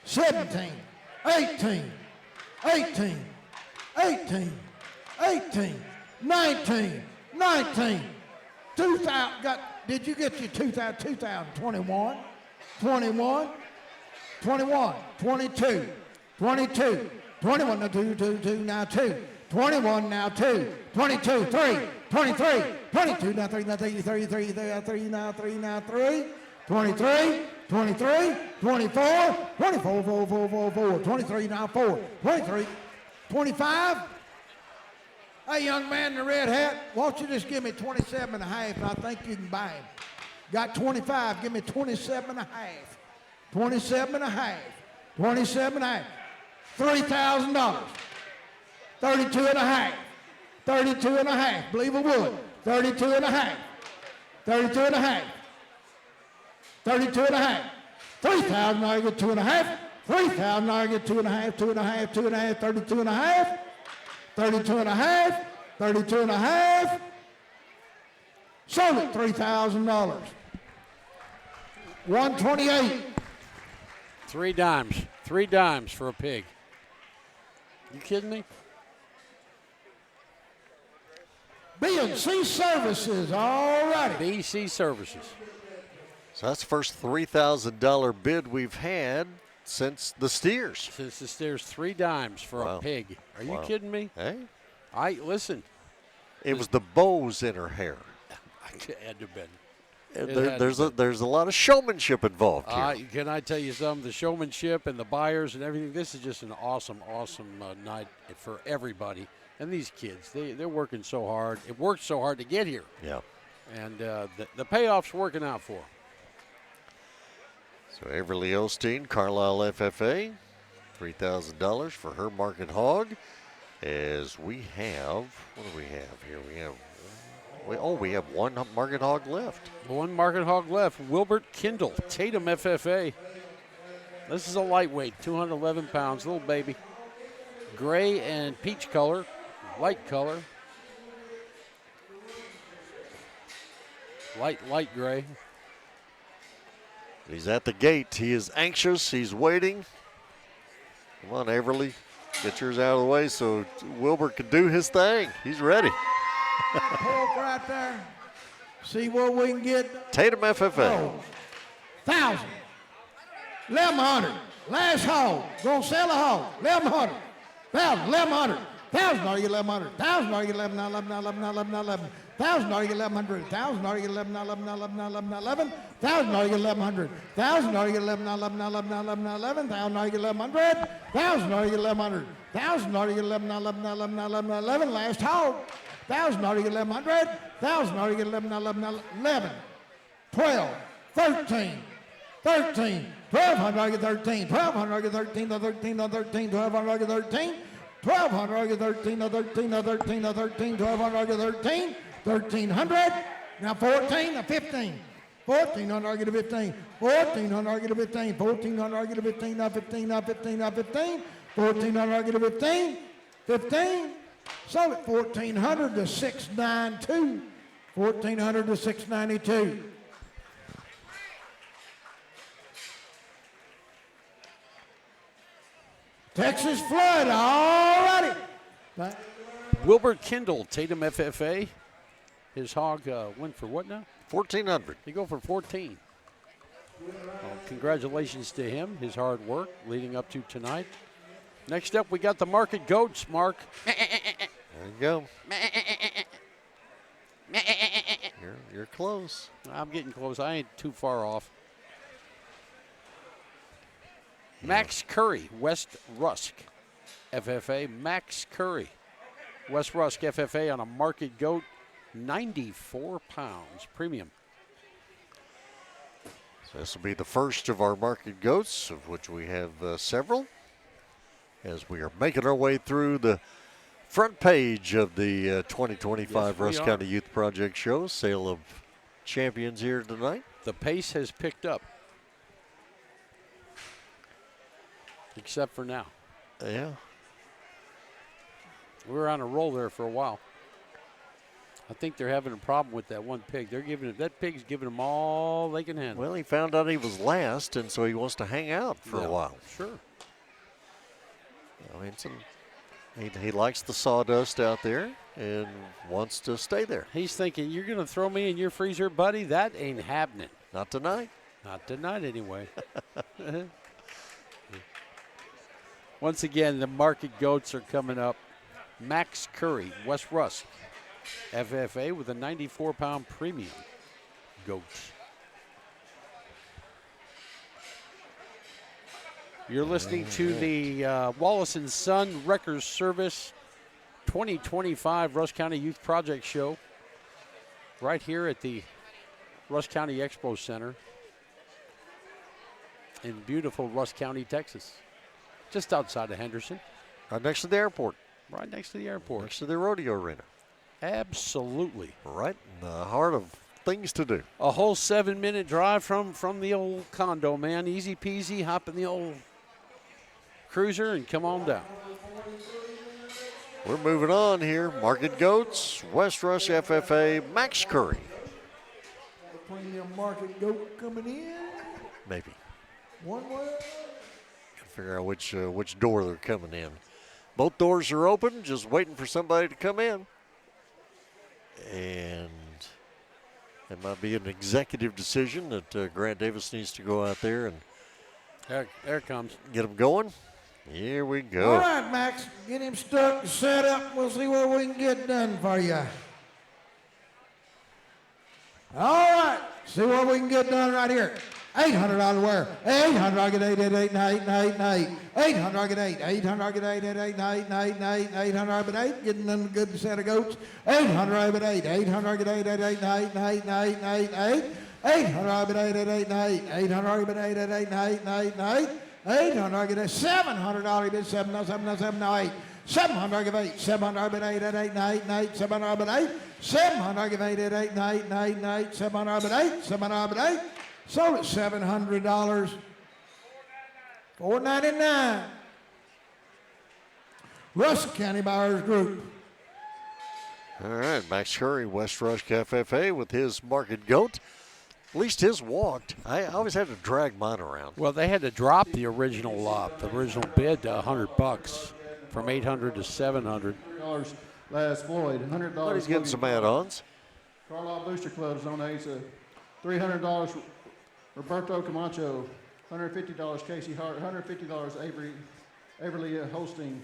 17. 18. 18. 18. 18. 19. 19. 2000. Did you get your 2021? 21. 21. 22. 22. 21 now 2, now 2. 21 now 2. 22, 3. 23. 22 now 3, now 3, 33, 3 now 3, now 3. 23, 23, 24, 24, 4, 4, 4, 4, 23 now 4, 23, 25. Hey, young man in the red hat, why don't you just give me 27 and a half, and I think you can buy him. Got 25, give me 27 and a half. 27 and a half. 27 and a half. $3,000. 32 and a half. 32 and a half. Believe it would. 32 and a half. 32 and a half. 32 and a half. 3,000, now you get 2 and a half. $3,000 get 2.5, 2.5, 2.5, 32.5, 32.5, 32.5. Sold it, $3,000. 128. 3 dimes. 3 dimes for a pig. You kidding me? B&C Services, all righty. BC Services. So that's the first $3,000 bid we've had since the steers. Since the steers, 3 dimes for Wow. a pig. Are you Wow. kidding me? Hey, Listen. it was the bows in her hair. It had to have been. There's a lot of showmanship involved here. Can I tell you something? The showmanship and the buyers and everything. This is just an awesome night for everybody. And these kids, they're working so hard. It worked so hard to get here. Yeah. And the payoff's working out for them. So Everly Osteen, Carlisle FFA, $3,000 for her market hog. As we have, what do we have here? We have one market hog left. One market hog left. Wilbert Kindle, Tatum FFA. This is a lightweight, 211 pounds, little baby. Gray and peach color, light color. Light gray. He's at the gate. He is anxious. He's waiting. Come on, Everly. Get yours out of the way so Wilbert can do his thing. He's ready. Pork right there. See what we can get. Tatum FFA. Oh, 1,000. 1,100. Last hog. Gonna sell a hog. 1,100. 1,000. 1,100. $1,000 get 1,100. $1,000 get 11. 11. $1,000 get 1,100. $1,000 get 11. 11. $1,000 get 1,100. $1,000 get 11. 11. $1,000 get 1,100. $1,000 get 1,100. $1,000 get 11. 11. Last hog. $1,000 get 1,100. $1,000 get 11. 11. 12. 13. 13. $1,200 get 13. $1,200 get 13. 13. 13. $1,200 get 13. $1,200 get 13. 13. 13. 13. $1,200 get 13. 1,300. Now 14. Now 15. 1,400 get a 15. 1,400 get a 15. 1,400 get a 15. Now 15. Now 15. Now 15. 1,400 get a 15. 15. Sold it 1,400 to 692. 1,400 to 692. Texas Flood, all righty. Wilbert Kindle, Tatum FFA. His hog went for what now? 1,400. He go for 14. Well, congratulations to him, his hard work leading up to tonight. Next up, we got the market goats, Mark. There you go. You're close. I'm getting close. I ain't too far off. Max Curry, West Rusk, FFA. Max Curry, West Rusk, FFA on a market goat, 94 pounds, premium. So this will be the first of our market goats, of which we have several, as we are making our way through the front page of the 2025 Rusk County Youth Project Show. Sale of champions here tonight. The pace has picked up. Except for now. Yeah. We were on a roll there for a while. I think they're having a problem with that one pig. That pig's giving them all they can handle. Well, he found out he was last, and so he wants to hang out for a while. Sure. I mean, he likes the sawdust out there and wants to stay there. He's thinking, you're going to throw me in your freezer, buddy? That ain't happening. Not tonight. Not tonight, anyway. Once again, the market goats are coming up. Max Curry, West Rusk, FFA with a 94-pound premium goat. You're listening to the Wallace & Son Wreckers Service 2025 Rusk County Youth Project Show right here at the Rusk County Expo Center in beautiful Rusk County, Texas. Just outside of Henderson. Right next to the airport. Right next to the airport. Next to the rodeo arena. Absolutely. Right in the heart of things to do. A whole 7-minute drive from the old condo, man. Easy peasy, hop in the old cruiser and come on down. We're moving on here. Market Goats, West Rush FFA, Max Curry. Premium market goat coming in. Maybe. One way. Gotta figure out which door they're coming in. Both doors are open, just waiting for somebody to come in. And it might be an executive decision that Grant Davis needs to go out there and There it comes. get them going. Here we go. All right, Max, get him stuck, set up. We'll see what we can get done for you. All right, see what we can get done right here. $800 wear. 800 I get 8 at 8 and 8 and 8 and 8. 800 I get 8. 800 I get 8 at 8 and 8 and 8 and 8. 800 I get 8. Getting them a good set of goats. 800 I get 8. 800 I get 8 at 8 and 8 and 8 and 8 and 8 and 8. 800 I get 8 at 8 and 8. 800 I get 8 at 8 and 8 and 8 and 8. 800 I get $700 bid 7 7 7 8. 700 I give 8. 700 I bid 8 at 8 and 8 and 8. 700 I bid 8. 700 I give 8 at 8 and 8 and 8 and 8. 700 I bid 8. 700 I bid 8. Sold at $700. $499. Rusk County Buyers Group. All right, Max Curry, West Rush FFA with his Market Goat. At least his walked. I always had to drag mine around. Well, they had to drop the original bid to $100 from $800 to $700. Last Floyd, $100. But he's getting some add-ons. Carlisle Booster Club donates $300. Roberto Camacho, $150. Casey Hart, $150. Averly Hosting,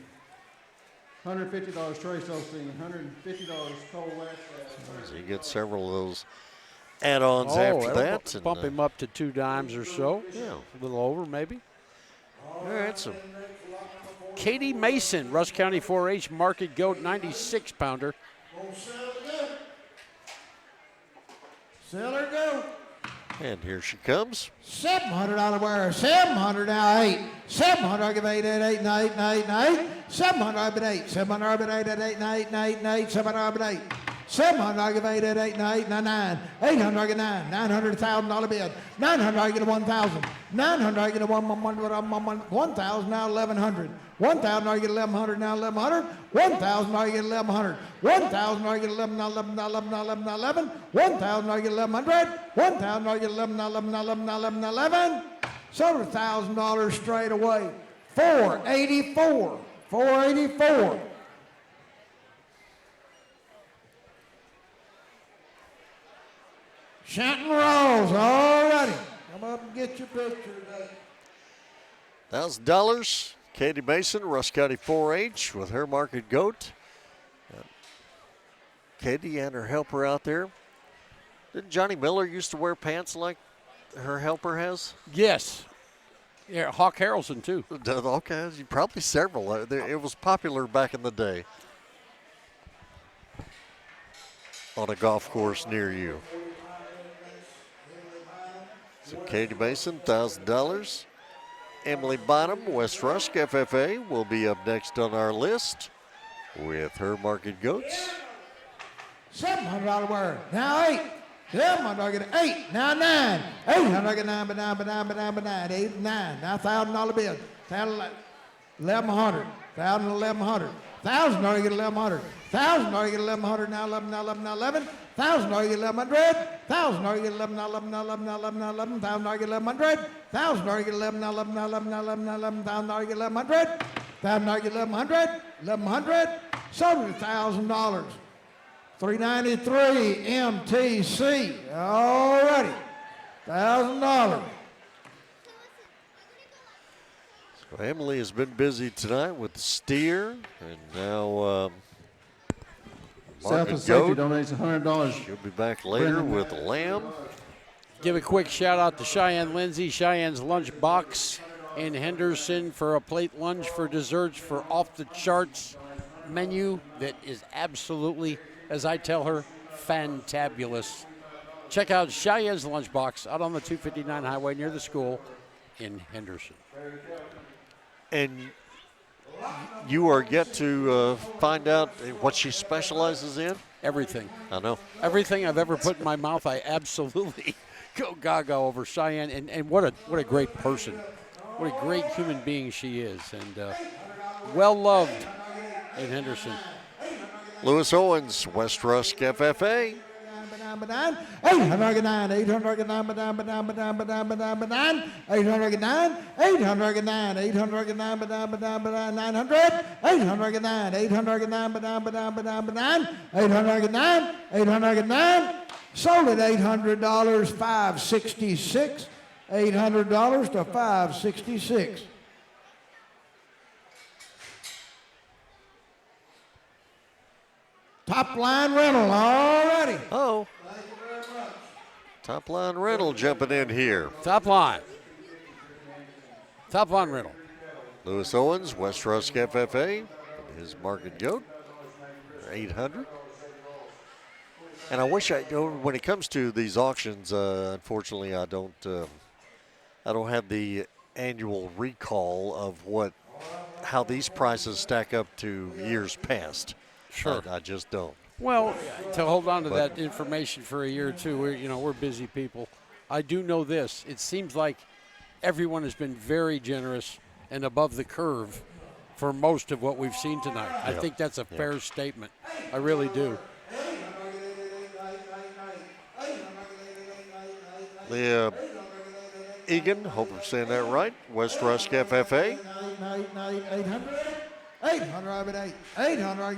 $150. Trace Hosting, $150. Cole West. So you get several of those add-ons after that. Bump him up to 2 dimes or so. Yeah. A little over, maybe. All right, so Katie Mason, Rusk County 4-H Market Goat 96-pounder. Sell her go. and here she comes. $700 wear. 700 now 8. 700 I give 8 at 8 and 8 and 8 and 8. 700 I bid 8. 700 I bid 8 at 8 and 8 and 8 and 8. 700 I bid 8. 700 I give 8 at 8 and 8 and 9. 800 I get 9. $900 $1,000 bid. 900 I get a 1,000. 900 I get a 1,000 now 1,100. 1,000 I get 1,100 now 1,100. 1,000 I get 1,100. 1,000 I get 11 now 11 now 11 now 11 now 11. 1,000 I get 1,100. 1,000 I get 11 now 11 now 11 now 11 now 11. Sold $1,000 straight away. 484. 484. Shanton Rolls, all righty. Come up and get your picture today. $1,000. Katie Mason, Rusk County 4-H with her market goat. Katie and her helper out there. Didn't Johnny Miller used to wear pants like her helper has? Yes. Yeah, Hawk Harrelson, too. Okay, probably several. It was popular back in the day on a golf course near you. So Katie Mason, $1,000. Emily Bonham, West Rusk FFA, will be up next on our list with her market goats. $700 wear. Now 8. 700 I get 8. Now 9. 800 I get 9 but 9 but 9 but 9 but 9. 8 and 9. Now $1,000 bid. 1,100. 1,000 1,100. $1,000 I get 1,100. $1,000 I get 1,100 now 11 now 11 now 11. $1,000 I get 1,100. $1,000 I get 11 now 11 now 11 now 11 now 11. $1,000 I get 1,100. $1,000 I get 11 now 11 now 11 now 11 now 11. $1,000 I get 1,100. $1,000 I get 1,100. 1,100. Sold $1,000. 393 MTC. All righty. $1,000. So Emily has been busy tonight with the steer, and now South market of Safety goat. donates $100. She'll be back later with the lamb. Give a quick shout out to Cheyenne Lindsay, Cheyenne's Lunch Box in Henderson for a plate lunch for desserts for off the charts menu that is absolutely, as I tell her, fantabulous. Check out Cheyenne's Lunch Box out on the 259 highway near the school in Henderson. And you are yet to find out what she specializes in? Everything. I know. Everything I've ever put in my mouth, I absolutely go gaga over Cheyenne. And what a great person. what a great human being she is, and well loved in Henderson. Lewis Owens, West Rusk FFA. 809, 809, 809, 809, 809, 809, 900, 809, 809, 809, sold at $800, 566, $800 to 566. Top line rental already. Oh. Top line rental jumping in here. Top line. Top line rental. Lewis Owens, West Rusk FFA, his market goat, 800. And I wish when it comes to these auctions, unfortunately, I don't have the annual recall of how these prices stack up to years past. Sure. I just don't. Well, to hold on to that information for a year or two, we're busy people. I do know this. It seems like everyone has been very generous and above the curve for most of what we've seen tonight. I think that's a fair statement. I really do. The Egan, hope I'm saying that right, West Rusk FFA. 800 800 800 800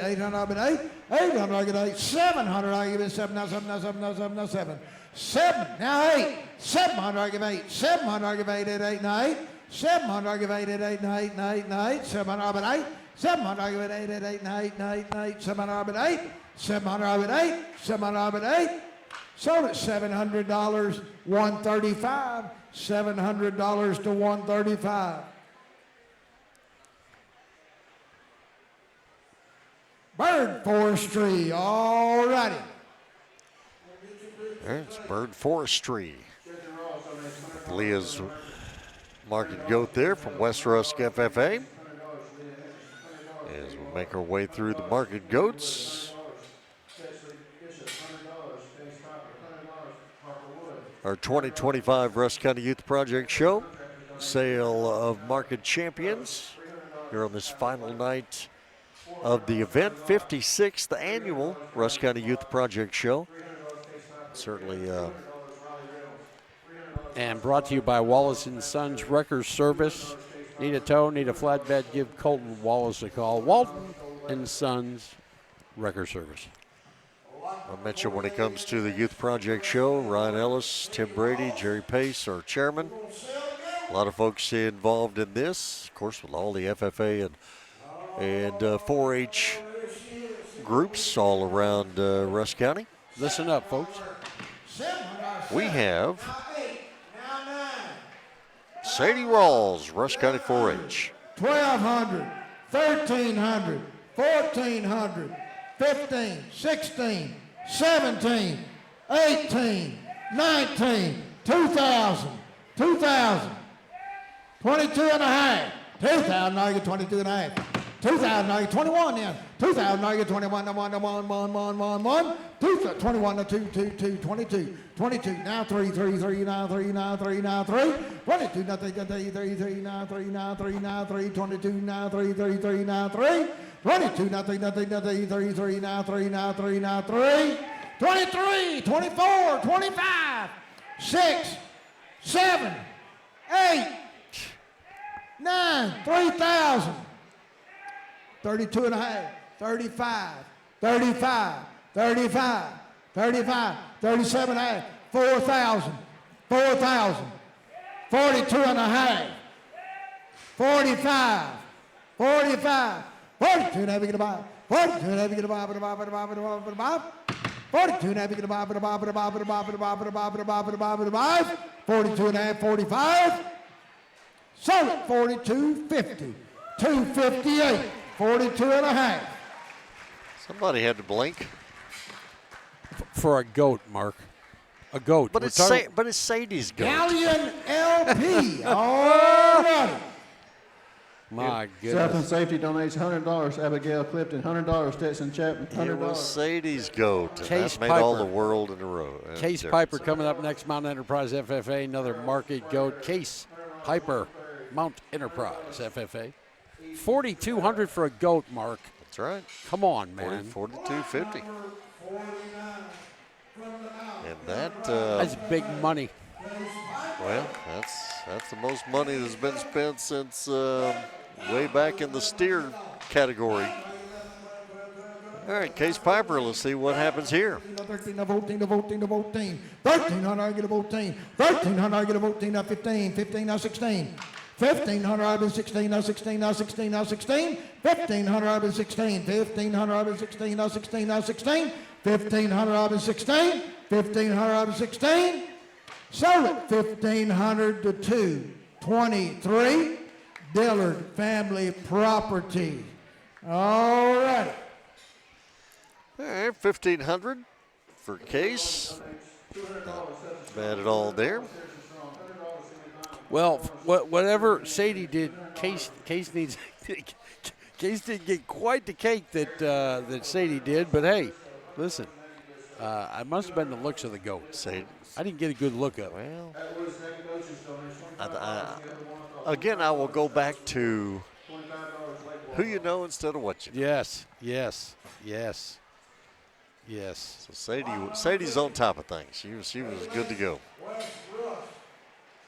800 800 700 I give it 7 now 7 now 7 now 7 now 7 7 now 8 700 I give 8 700 I give 8 at 8 now 8 700 I give 8 at 8 now 8 now 8 now 8 700 I give 8 700 I give it 8 at 8 now 8 now 8 now 8 700 I give 8 700 I give 8 700 I give 8 sold at $700 135 $700 to 135. Bird Forestry, all righty. There's Bird Forestry. Leah's market goat there from West Rusk FFA. As we make our way through the market goats. Our 2025 Rusk County Youth Project Show, sale of market champions here on this final night of the event, 56th annual Rusk County Youth Project Show. Certainly. And brought to you by Wallace & Sons Wrecker Service. Need a tow, need a flatbed, give Colton Wallace a call. Walton & Sons Wrecker Service. I mentioned when it comes to the Youth Project Show, Ryan Ellis, Tim Brady, Jerry Pace, our chairman. A lot of folks involved in this, of course, with all the FFA and 4-H groups all around Rusk County. Listen up, folks. We have Sadie Rawls, Rusk County 4-H. 1,200, 1,300, 1,400, 15, 16, 17, 18, 19, 2,000, 2,000, 22 and a half, 2,000, now you get 22 and a half, 2,000, now you get 21 then, 2,000, now you get 21, 1, 21, 2, 22, 22, now 3, 3, 3, now 3, now 3, now 3, 22, now 3, 3, 3, 3, now 3, now 3, now 3, 22, now 3, 3, 3, now 3, 22, now 3, now 3, now 3, 3, 3, now 3, now 3, now 3, 23, 24, 25, 6, 7, 8, 9, 3,000, 32 and a half, 35, 35, 35, 35, 37 and a half, 4,000, 4,000, 42 and a half, 45, 45, 42 and a half, you get a buy, 42 and a half, you get a buy, 42 and a half, you get a buy, 42 and a half, 45, sold it 42.50, 258, 42 and a half. Somebody had to blink. For a goat, Mark. A goat. But it's Sadie's goat. Galleon LP. All right. My South and goodness. Safety donates $100. Abigail Clifton, $100. Texan Chapman, It was $100. Sadie's goat. And Case that made all Piper. the world in a row. Case Piper coming up next, Mount Enterprise FFA, another market goat. Case Piper, Mount Enterprise FFA. 4,200 for a goat, Mark. That's right. Come on, man. 42.50. And that, That's big money. well, that's the most money that's been spent since way back in the steer category. All right, Case Piper, let's see what happens here. 13 to 14 to 14 to 14. 1300, I get a 14. 1300, I get a 14 to 15. 15 to 16. 1500, I've been 16 to 16 to 16 to 16. 1500, I've been 16. 1500, I've been 16 to 16 to 16. 1500, I've been 16. 1500, I've been 16. Sold it 1,500 to 223. Dillard Family Property. All right. All right, 1,500 for Case. Not bad at all there. Well, whatever Sadie did, Case needs. Case didn't get quite the cake that Sadie did, but hey, listen, I must have been the looks of the goat. Sadie. I didn't get a good look at it. Well, again, I will go back to who you know instead of what you know. Yes. So Sadie's on top of things. She was good to go.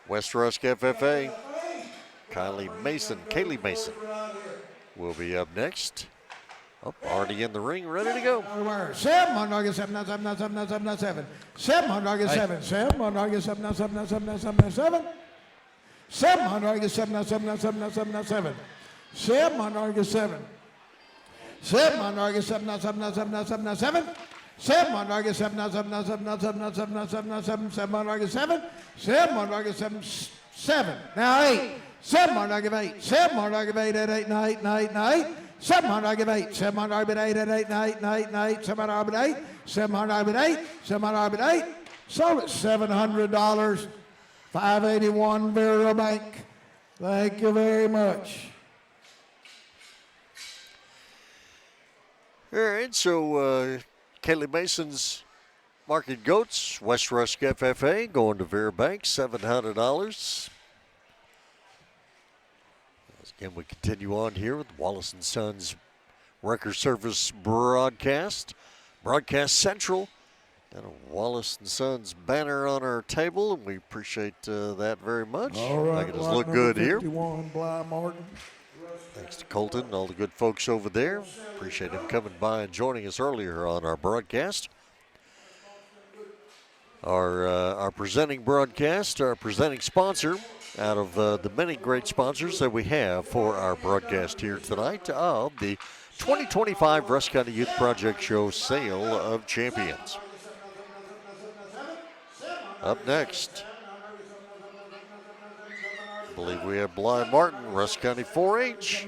West Rusk FFA, Kaylee Mason will be up next. Oh, already in the ring, ready to go. 700, 797. 700, 7. 700, 797. 700, 797. 700, 7. 700, 797. 700, 7. Now 8. 700, 8. 700, 8 at 8 and 8 and 8 and 8. 700, 8. 700, 8 at 8 and 8 and 8 and 8. 700, 8. 700, 8. 700, 8. Sold at $700. 581 Vera Bank. Thank you very much. All right, so Kaylee Mason's Market Goats, West Rusk FFA, going to Vera Bank, $700. Again, we continue on here with Wallace & Sons Wrecker Service broadcast. Broadcast Central. Got a Wallace & Sons banner on our table, and we appreciate that very much. All right, Making us look good here. 51, Bly Martin. Thanks to Colton and all the good folks over there. Appreciate him coming by and joining us earlier on our broadcast. Our presenting broadcast, our presenting sponsor, out of the many great sponsors that we have for our broadcast here tonight of the 2025 Rusk County Youth Project Show Sale of Champions. Up next, I believe we have Bly Martin, Rusk County 4-H.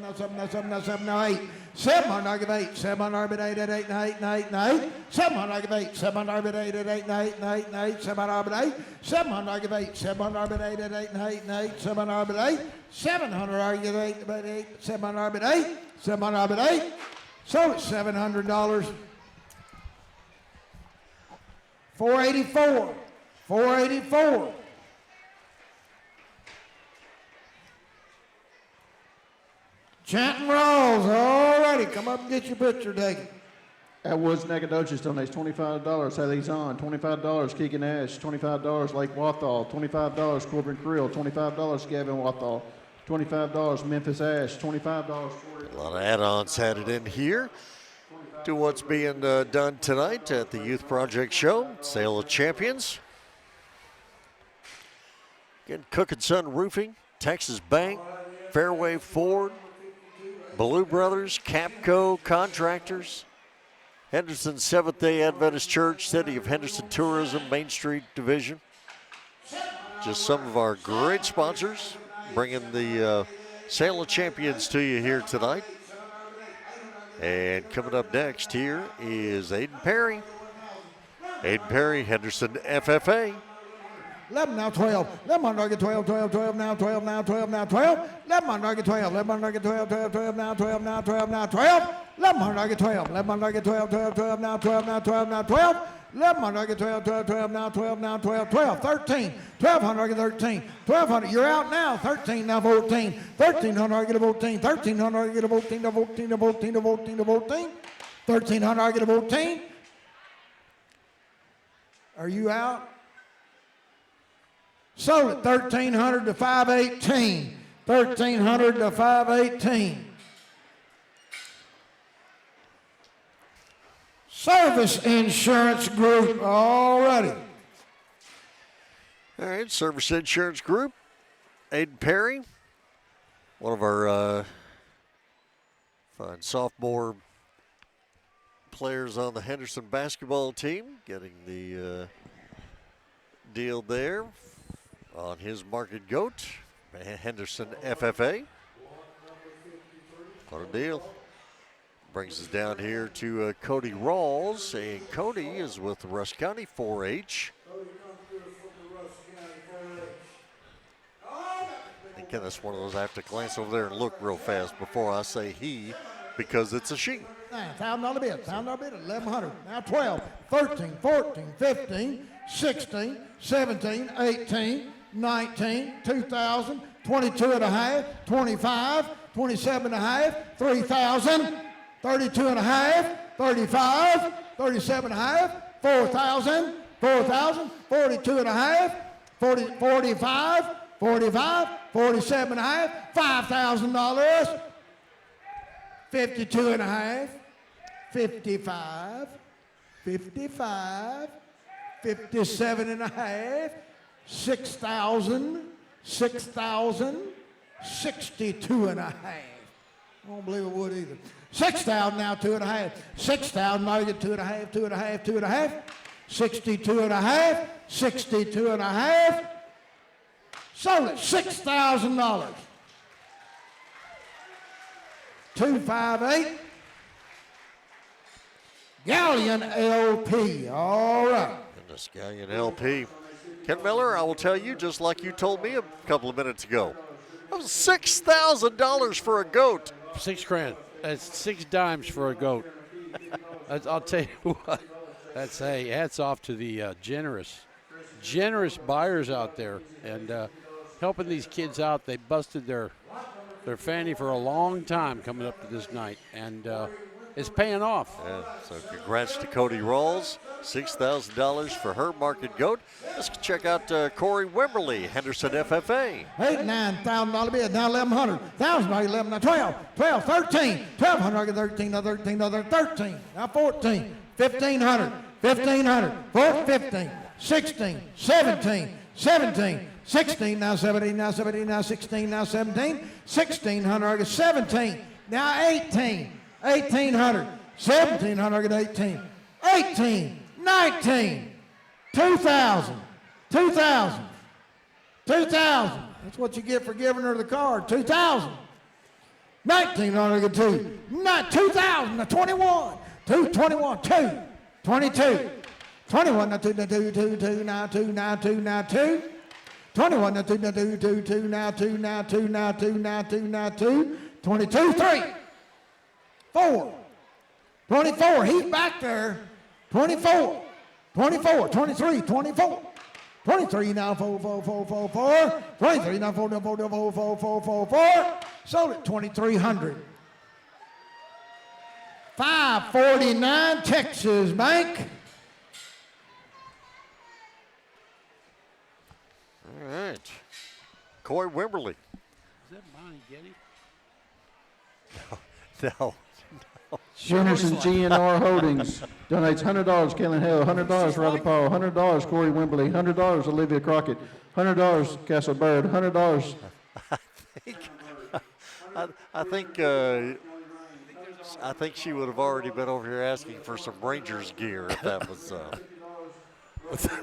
708, 708 at 8 and 8 and 8 and 8. 708, 708 at 8 and 8 and 8 and 8. 708, 708, 708 at 8 and 8 and 8. 708, 708, 708, 708. So it's $700. 484, 484. Chanton Rawls, all righty, come up and get your picture taken. Atwoods Nacogdoches donates $25. Haley's on, $25. Keegan Ash, $25. Lake Wathall, $25. Corbin Creel, $25. Gavin Wathall, $25. Memphis Ash, $25. A lot of add-ons added in here to what's being done tonight at the Youth Project Show, Sale of Champions. Again, Cook & Son Roofing, Texas Bank, Fairway Ford, Blue Brothers, Capco Contractors, Henderson Seventh-day Adventist Church, City of Henderson Tourism, Main Street Division. Just some of our great sponsors bringing the Sale of Champions to you here tonight. And coming up next here is Aiden Perry. Aiden Perry, Henderson FFA. 11 now 12. 11 on target 12, 12, 12 now 12 now 12 now 12. 11 on target 12, 11 on target 12, 12, 12 now 12 now 12 now 12. 11 on target 12, 11 on target 12, 12, 12 now 12 now 12 now 12. 11 on target 12, 12, 12 now 12 now 12, 12, 13. 12 on target 13. 1200, you're out now. 13 now 14. 13 on target 14. 13 on target 14 to 14 to 14 to 14 to 14. 13 on target 14. Are you out? Sold it 1,300 to 518. 1,300 to 518. Service Insurance Group, all righty. All right, Service Insurance Group. Aiden Perry, one of our fine sophomore players on the Henderson basketball team, getting the deal there on his market goat, Henderson FFA. What a deal. Brings us down here to Cody Rawls, and Cody is with Rusk County 4-H. And again, that's one of those I have to glance over there and look real fast before I say he, because it's a she. $1,000 bid, $1,000 bid, 1,100. Now 12, 13, 14, 15, 16, 17, 18, 19, 2,000, 22 and a half, 25, 27 and a half, 3,000. 32 and a half, 35, 37 and a half, 4,000, 4,000, 42 and a half, 40, 45, 45, 47 and a half, $5,000, 52 and a half, 55, 55, 57 and a half, 6,000, 6,000, 62 and a half. I don't believe it would either. 6,000 now, 2 and a half. 6,000 now, you get 2 and a half, 2 and a half, 2 and a half. 62 and a half, 62 and a half. Sold it, $6,000. 258. Galleon LP, all right. And this Galleon LP. Ken Miller, I will tell you, just like you told me a couple of minutes ago, that was $6,000 for a goat. $6,000. That's 6 dimes for a goat. I'll tell you what. That's, hey, hats off to the generous buyers out there and helping these kids out. They busted their fanny for a long time coming up to this night, and it's paying off. Yeah, so congrats to Cody Rawls, $6,000 for her market goat. Let's check out Corey Wimberly, Henderson FFA. $9,000 bid, now 1,100. $1,000, 11, now 12, 12, 13, 1,200, 13, another 13, another 13, now 14, 1,500, 1,500, 15, 16, 17, 17, 16, now 17, now 17, now 16, now 17, 1,600, 17, now 18, 1,800, 1,700, 18, 18, 19, 2,000, 2,000, 2,000. That's what you get for giving her the card, 2,000. 1,900, 2, 2,000, 21, 21, 2, 22, 21, now 2, now 2, 2, 2, now 2, now 2, now 2. 21, now 2, now 2, 2, 2, now 2, now 2, now 2, now 2, now 2. 22, 3, 4, 24, he's back there. 24, 24, 23, 24. 23 now, 4, 4, 4, 4, 4. 23 now, 4, 4, 4, 4, 4, 4, 4, 4. Sold it, 2,300. 549 Texas Bank. All right. Corey Wimberly. Is that Bonnie Getty? No. Henderson GNR Holdings donates $100, Kellen Hill, $100, Rather Paul, $100, Corey Wimberly, $100, Olivia Crockett, $100, Castle Bird, $100. I think she would have already been over here asking for some Rangers gear if that was.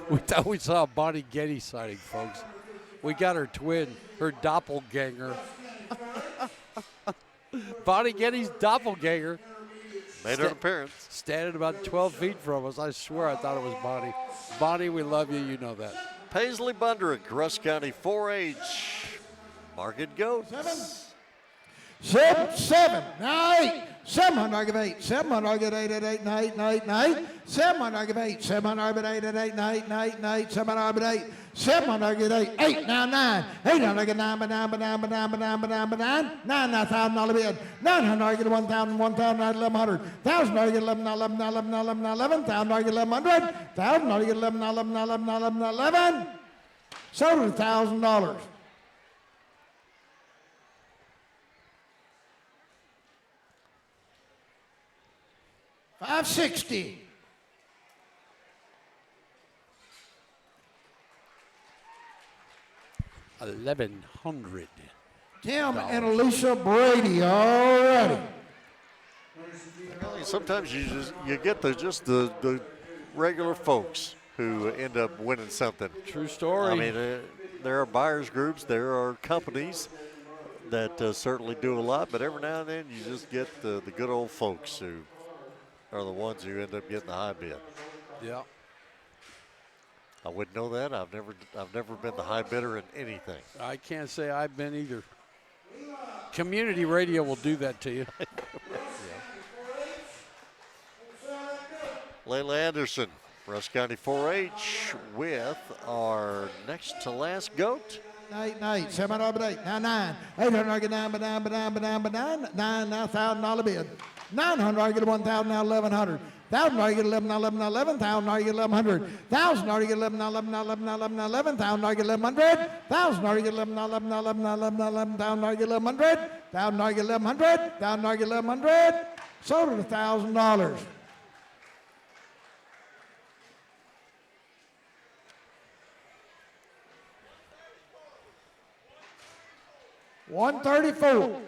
We thought we saw a Bonnie Getty sighting, folks. We got her twin, her doppelganger. Bonnie Getty's doppelganger. Made an appearance. Standing about 12 feet from us. I swear I thought it was Bonnie. Bonnie, we love you. You know that. Paisley Bundrick, Rusk County 4-H Market Goats. 7. Now 8. 700, I give 8. 700, I get 8 at 8 and 8 and 8 and 8. 700, I give 8. 700, I get 8 at 8 and 8 and 8 and 8. 700, I get 8. 700, I get 8. 8, now 9. 800, I get 9, but 9, but 9, but 9, but 9, but 9, but 9. 9, now $1,000 bid. 900, I get 1,000, 1,000, I get 1,100. 1,000, I get 11, 11, 11, 11, 11. 1,000, I get 1,100. 1,000, I get 11, 11, 11, 11, 11. Sold $1,000. $560. $1,100. Tim and Alicia Brady, all righty. Sometimes you get the regular folks who end up winning something. True story. I mean, there are buyers groups, there are companies that certainly do a lot, but every now and then you just get the good old folks who are the ones who end up getting the high bid. Yeah. I wouldn't know that. I've never been the high bidder in anything. I can't say I've been either. Community radio will do that to you. Layla Anderson, Rusk County 4-H with our next to last goat. 8 and 8. 7 over 8. Now 9. 800, I get 9, but 9, but 9, but 9, but 9. 9, now $1,000 bid. 900, I get 1,000, now 1,100. 1,000, I get 11, now 11, now 11. 1,000, I get 1,100. 1,000, I get 11, now 11, now 11, now 11, now 11. 1,000, I get 1,100. 1,000, I get 11, now 11, now 11, now 11, now 11. 1,000, I get 1,100. 1,000, I get 1,100. 1,000, I get 1,100. Sold at $1,000. $134.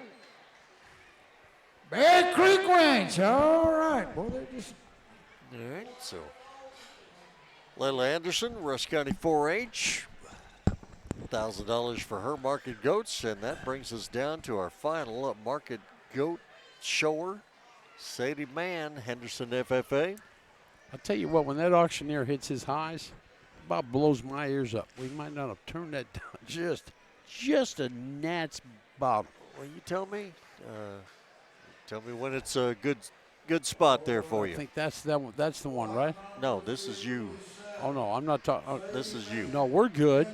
Bear Creek Ranch. All right. Boy, they're just. All right, so Layla Anderson, Rusk County 4-H. $1,000 for her market goats, and that brings us down to our final market goat shower. Sadie Mann, Henderson FFA. I'll tell you what, when that auctioneer hits his highs, about blows my ears up. We might not have turned that down just a gnat's bottom. Well, you tell me. Tell me when it's a good spot there for you. I think that's the one, right? No, this is you. Oh no, I'm not talking. This is you. No, we're good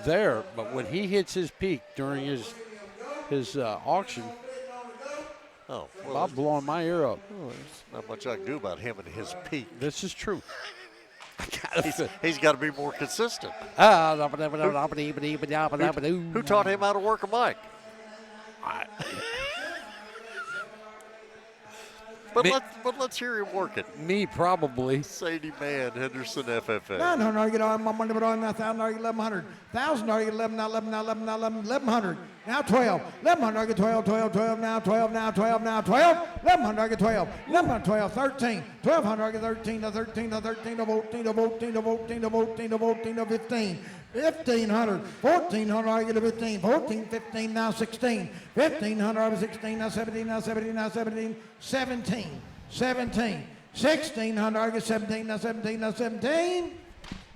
there, but when he hits his peak during his auction, well, about blowing my ear up. Well, there's not much I can do about him and his peak. This is true. He's got to be more consistent. Who taught him how to work a mic? But let's hear him work it. Me, probably. Sadie Mann, Henderson FFA. 900, I get all my money, but on now 1,000, I get 1,100. 1,000, I get 11, now 11, now 11, now 11, 1,100. Now 12. 1,100, I get 12, 12, 12, now 12, now 12, now 12. 1,100, I get 12. 1,100, 12, 13. 1,200, I get 13, to 13, to 13, to 14, to 14, to 14, to 14, to 14, to 15. 1,500, 1,400, I get a 15. 14, 15, now 16. 1,500, I was 16, now 17, now 17, now 17. 17, 17. 1,600, I get 17, now 17, now 17.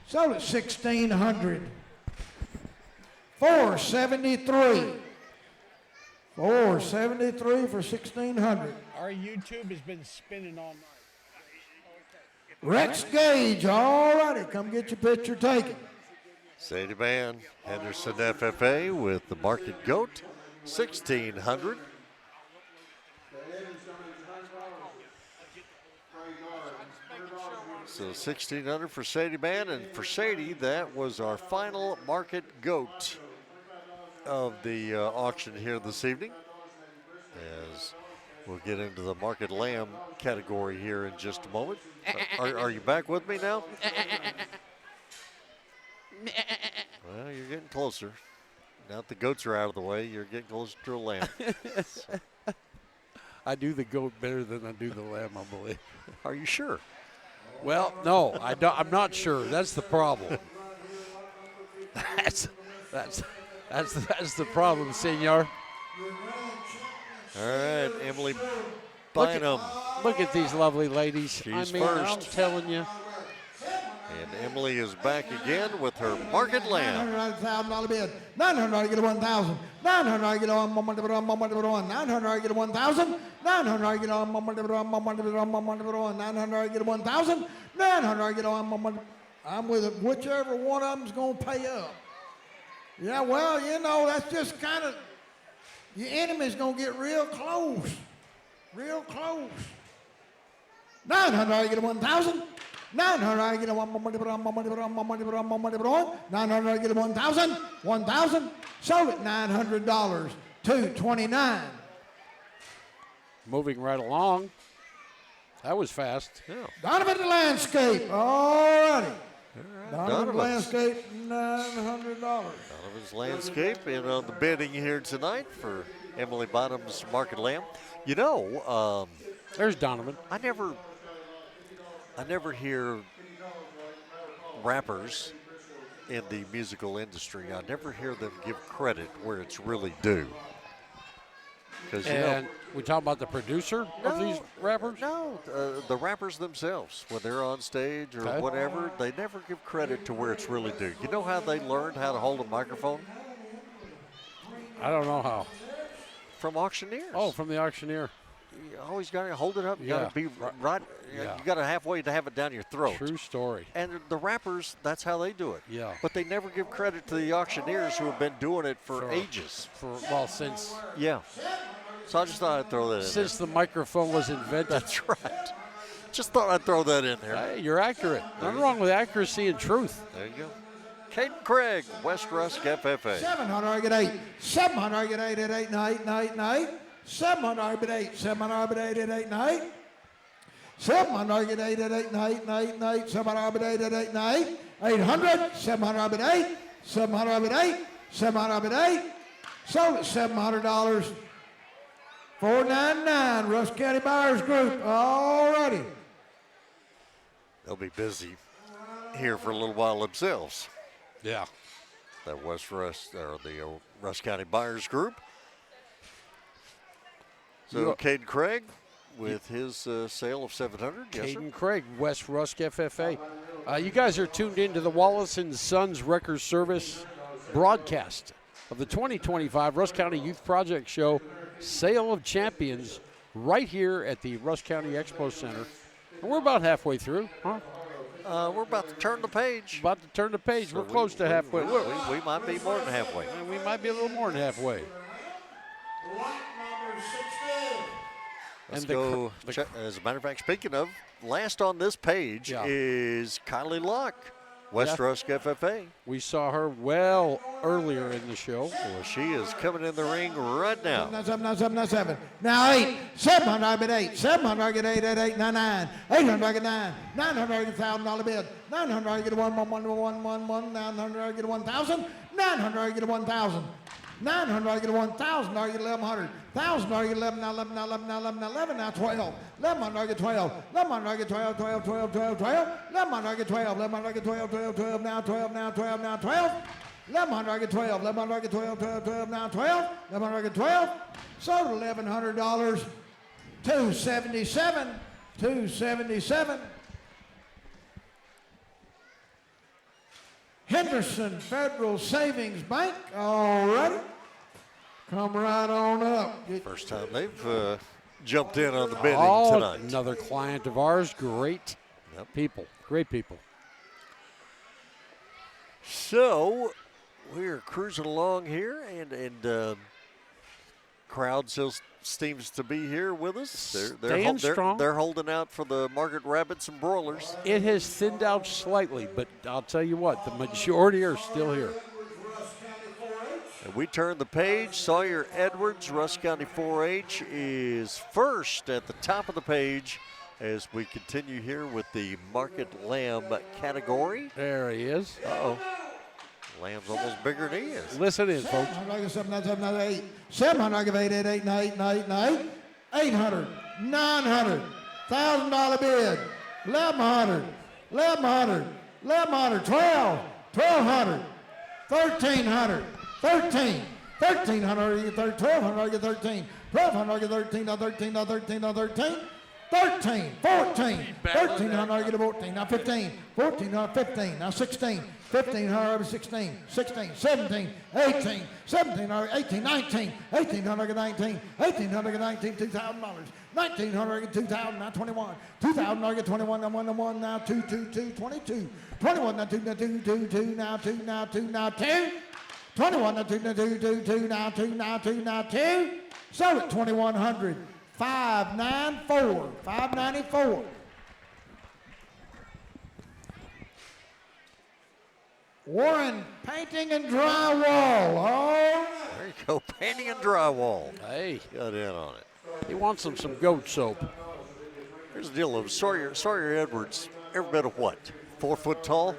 Sold at 1,600. 473. 473 for 1,600. Our YouTube has been spinning all night. Rex Gage, all righty, come get your picture taken. Sadie Mann, Henderson FFA with the market goat, 1,600. So 1,600 for Sadie Mann, and for Sadie, that was our final market goat of the auction here this evening. As we'll get into the market lamb category here in just a moment. Are you back with me now? Well, you're getting closer. Now that the goats are out of the way, you're getting closer to a lamb. So. I do the goat better than I do the lamb, I believe. Are you sure? Well, no, I'm not sure. That's the problem. That's the problem, senor. All right, Emily Bynum. Look at these lovely ladies. She's I'm first. telling you. And Emily is back again with her market lamb. $900,000 bid. 900 get a 1,000. 900 get a 1, 900 get a 1,000. 900 get a 1, 900 get a 1,000. 900 get a 1. I'm with it. Whichever one of them's gonna pay up. Yeah, well, you know, that's just kind of, your enemy's gonna get real close. Real close. 900 get a 1,000. 900 get a 1, 900 get a 1,000. 1,000. Sold it $900. 229. Moving right along. That was fast. Yeah. Donovan the landscape. All righty. Donovan Donovan's. landscape, $900. Donovan's landscape and on the bidding here tonight for Emily Bottom's market lamb. You know, There's Donovan. I never hear rappers in the musical industry. I never hear them give credit where it's really due. Because And we talk about the producer of these rappers? No, the rappers themselves, when they're on stage or Okay. whatever, they never give credit to where it's really due. You know how they learned how to hold a microphone? I don't know how. From auctioneers. Oh, from the auctioneer. You always got to hold it up. You got Yeah. to be right. Yeah. You got to halfway to have it down your throat. True story. And the rappers, that's how they do it. Yeah. But they never give credit to the auctioneers who have been doing it for ages. Since Yeah. So I just thought I'd throw that in since the microphone was invented. That's right. Just thought I'd throw that in there. Hey, you're accurate. Nothing wrong with accuracy and truth. There you go. Caden Craig, West Rusk FFA. 700 get 8. 700 get 8 at 8 night, night, night. 700 get 8. 700 get 8 at 8 night. 700 get 8 at 8 night, night, night. 700 get 8 at 8 night. 800. 700 get 8. 700 get 8. 700 get 8. Sold at $700. 499, Rusk County Buyers Group. All righty. They'll be busy here for a little while themselves. Yeah. That West Rusk, or the Rusk County Buyers Group. So Caden Craig with his sale of 700. Yes, sir. Caden Craig, West Rusk FFA. You guys are tuned into the Wallace and Sons Record Service broadcast of the 2025 Rusk County Youth Project Show Sale of Champions right here at the Rusk County Expo Center. And we're about halfway through, huh? We're about to turn the page. About to turn the page. So we're close to halfway. We might be more than halfway. We might be a little more than halfway. Let's And go. As a matter of fact, speaking of, last on this page is Kylie Locke, West Rusk FFA. We saw her well earlier in the show. Well, she is coming in the ring right now. 7. Now 8. 700 get 8. 700 get 8 at 899. 800 get 9. 900 get $1,000 bid. 900 get 1. 900 get 1,000. 900 get 1,000. 900 get 1,000. Get 1,100. 1,000 get 11. Now 11. Now 11. Now 11. Now 11. Now 12. 1,100 get 12. 1,100 get 12. 12. 12. 12. 12. 1,100 get 12. 1,100 get 12. 12. 12. Now 12. Now 12. Now 12. 1,100 get 12. 1,100 get 12. 12. 12. Now 12. 1,100 get 12. Sold $1,100. 277. 277. Henderson Federal Savings Bank. All right. Come right on up. First time they've jumped in on the bidding tonight. Another client of ours. Great people. Great people. So we're cruising along here, and crowd still seems to be here with us. Staying strong. They're holding out for the market rabbits and broilers. It has thinned out slightly, but I'll tell you what, the majority are still here. And we turn the page. Sawyer Edwards, Rusk County 4-H, is first at the top of the page as we continue here with the market lamb category. There he is. Uh-oh. Lamb's almost bigger than he is. Listen in, folks. 700 get 8 at 8 night. 800. 900. $1,000 bid. 1,100. 1,100. 1,100. 12. 1,200. 1,300. 13. 1,300 get 13. 1,200 get 13. 1,200 get 13. 13. 13. 13. 13, 14, 13 hundred, get a 14, now 15, 14, 15, now 16, 1500, 16, 16, 17, 18, 1700, 18, 19, 1800, 19, 1800, 19, $2,000, 1900, 2000, now 21, 2000, 21, now 1, now 2, 22, 21, now 2, now 2, 2, now 2, now 2, now 2, 21, now 2, now 2, 2, now 2, now 2, now 2, sold at 2100. 594, 594. Warren Painting and Drywall. Oh, There you go, painting and drywall. Hey, Got in on it. he wants some goat soap. Here's the deal of Sawyer Edwards, every bit of what? 4 foot tall?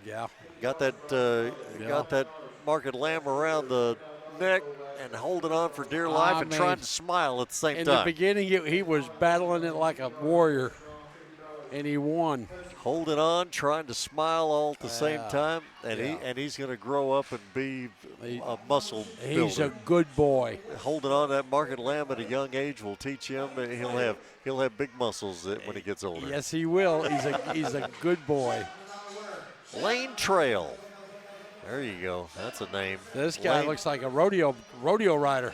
Yeah. Got that market lamb around the neck and holding on for dear life and trying to smile at the same in time. In the beginning, he was battling it like a warrior, and he won. Holding on, trying to smile all at the same time, and he's going to grow up and be a muscle builder. He's a good boy. Holding on to that market lamb at a young age will teach him. He'll have big muscles when he gets older. Yes, he will. He's a good boy. Lane Trail. There you go. That's a name. This guy looks like a rodeo rider.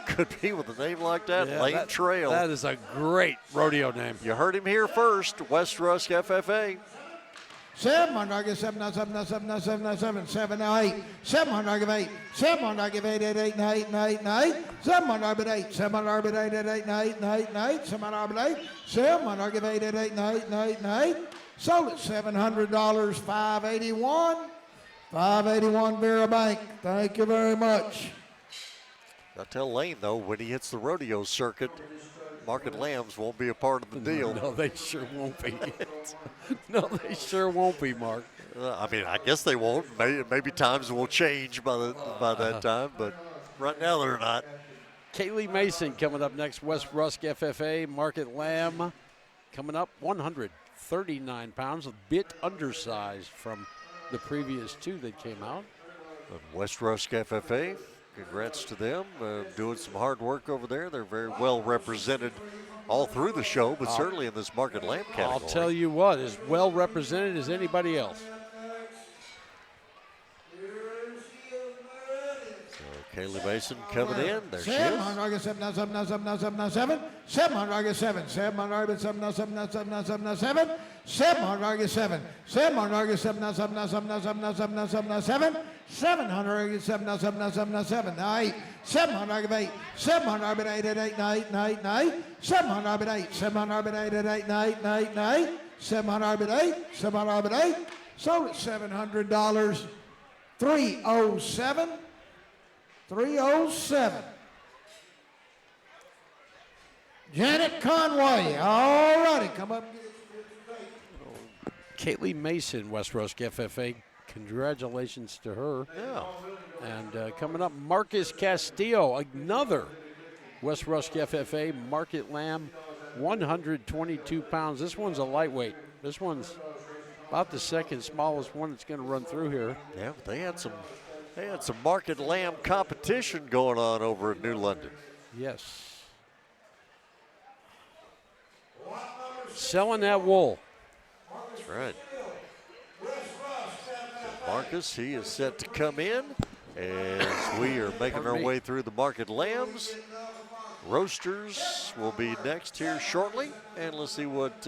Could be with a name like that. Yeah, Lane Trail. That is a great rodeo name. You heard him here first. West Rusk FFA. 700, 7, 7, 8, 700, 8, 700, 8, 8, 8, 8, 8, 8, 700, 8, 700, 8, 8, 8, 8, 8, 8, 700, 8, 700, 8, 8, 8, 8, 8, 8, sold at $700, 581. 581 Vera Bank. Thank you very much. I'll tell Lane, though, when he hits the rodeo circuit, market lambs won't be a part of the deal. No, they sure won't be. No, they sure won't be, Mark. I mean, I guess they won't. Maybe times will change by that time, but right now they're not. Kaylee Mason coming up next. West Rusk FFA Market Lamb coming up 139 pounds, a bit undersized from the previous two that came out. West Rusk FFA, congrats to them. Doing some hard work over there. They're very well represented all through the show, but certainly in this market lamb category. I'll tell you what, as well represented as anybody else. So Kaylee Mason coming in. There she is. 700, 7, 7, 7, 7, 7, 700, 7, 700, 7, 7, 7, 7, 7, 700, 7, 700, 7, 7, 7, 7, 7, 7, 7, 700, 7, 7, 7, 7, 8, 700, 8, 700, 8, 8, 8, 8, 8, 8, 700, 8, 700, 8, 8, 8, 8, 8, 8, 700, 8, 700, 8, sold at $700, 307. 307. Janet Conway. All righty, come up. Kaylee Mason, West Rusk FFA. Congratulations to her. Yeah. And coming up, Marcus Castillo, another West Rusk FFA Market Lamb, 122 pounds. This one's a lightweight. This one's about the second smallest one that's going to run through here. Yeah, but they had some market lamb competition going on over in New London. Yes. Selling that wool. That's right. Marcus, he is set to come in as we are making our way through the market lambs. Roasters will be next here shortly, and let's see what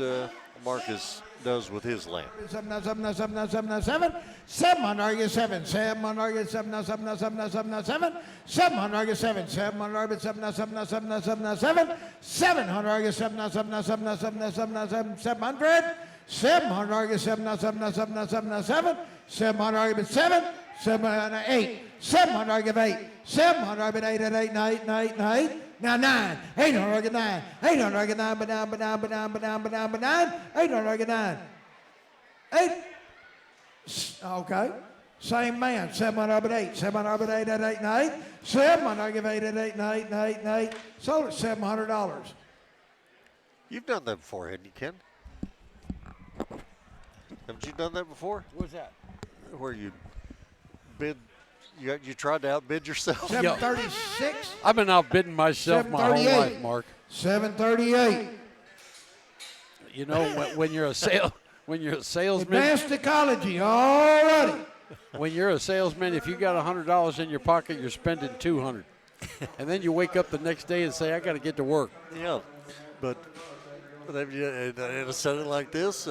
Marcus does with his lamb. 7, 7, 7, 7, 7, 700, 7, 700, 7, 7, 7, 7, 7, 700, 7, 700, 7, 7, 7, 7, 7, 700, 7, 7, 7, 7, 7, 700, 700, 7, 7, 7, 7, 7, 700, 7, 7, 8, 700, 8, 700, 8, 8, 8, 8, 8, now 9, 800, 9, 800, 9, but down, 800, 9, 8. Okay. Same man, 700, 8, 700, 8, 8, 8, 8, 700, 8, 8, 8, 8, 8, 8, sold at $700. You've done that before, haven't you, Ken? Haven't you done that before? What's that? Where you bid, you tried to outbid yourself? 736. I've been outbidding myself my whole life, Mark. 738. You know, when you're a salesman, Advanced ecology, all righty. when you're a salesman, if you got $100 in your pocket, you're spending $200, and then you wake up the next day and say, "I got to get to work." Yeah, but in a setting like this,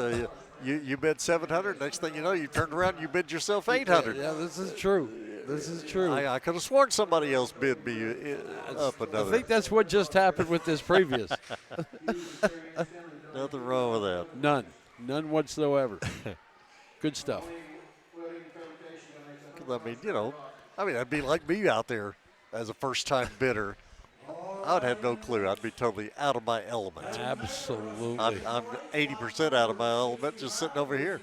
you bid 700. Next thing you know, you turned around and you bid yourself 800. Yeah, this is true. This is true. I could have sworn somebody else bid me up another. I think that's what just happened with this previous. Nothing wrong with that. None whatsoever. Good stuff. I mean, that'd be like me out there as a first-time bidder. I would have no clue. I'd be totally out of my element. Absolutely. I'm 80% out of my element just sitting over here.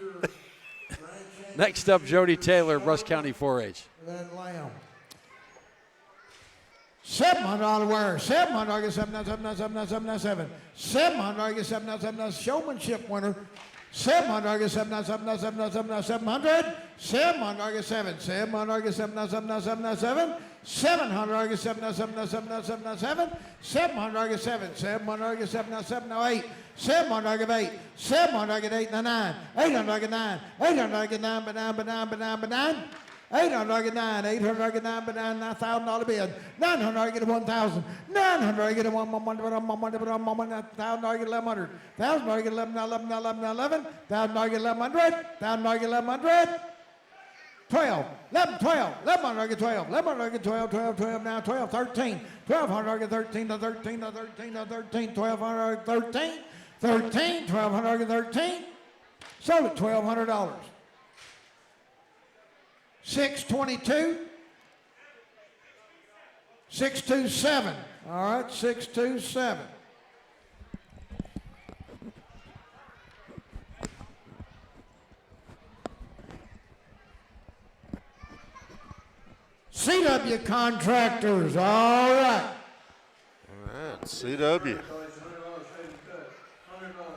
Next up, Jody Taylor, Rusk County 4-H. Lamb. $700 winner. $700 get $797. $700 get $797. Showmanship winner. $700 get $797. $700 get $7. $700 get $797. $700 get $797. $700 get $7. $700 get $797. $700 get $8. $700 get $899. $800 get $9. $800 get $9 but $9. $800 get $9. $800 get $9 but $9,000 bid. $900 get $1,000. $900 get $1,000 get $1,100. $1,000 get $11. $1,000 get $1,100. $1,000 get $1,100. 12, 11, 12, 1100 get 12, 1100 get 12, 12, 12, now 12, 13, 1200 get 13, 13, 13, 13, 1200 get 13, 13, 1200 get 13, sold at $1,200. 622, 627, all right, 627. CW Contractors, all right. All right, CW.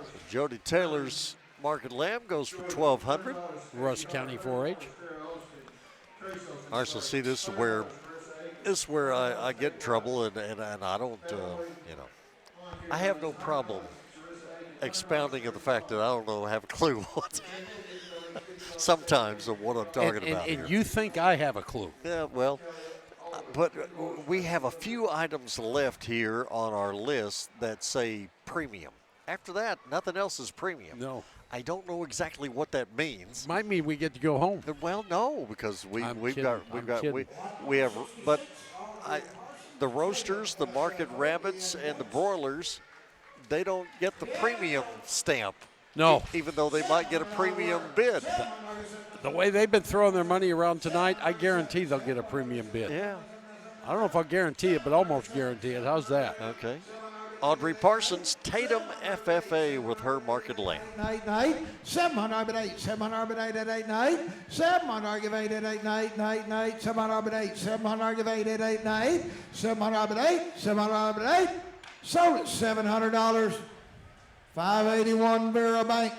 So Jody Taylor's Market Lamb goes for $1,200. Rusk County 4-H. All right, so see, this is where I get in trouble, and I don't, I have no problem expounding of the fact that I don't have a clue what. Sometimes of what I'm talking about here. And you think I have a clue. Yeah, well, but we have a few items left here on our list that say premium. After that, nothing else is premium. No. I don't know exactly what that means. Might mean we get to go home. Well, no, because we have, but the roasters, the market rabbits, and the broilers, they don't get the premium stamp. No. Even though they might get a premium bid. The way they've been throwing their money around tonight, I guarantee they'll get a premium bid. Yeah. I don't know if I'll guarantee it, but almost guarantee it. How's that? Okay. Audrey Parsons, Tatum FFA with her Market Lamb. 8, 700 bid 8, 700 bid 8 at 8 and 8, 700 give 8 at 8 and 8 and 8 and 8, 700 bid 8, 700 give 8 at 8 and 8, 700 bid 8, 700 bid 8, sold at $700. 581 Vera Bank.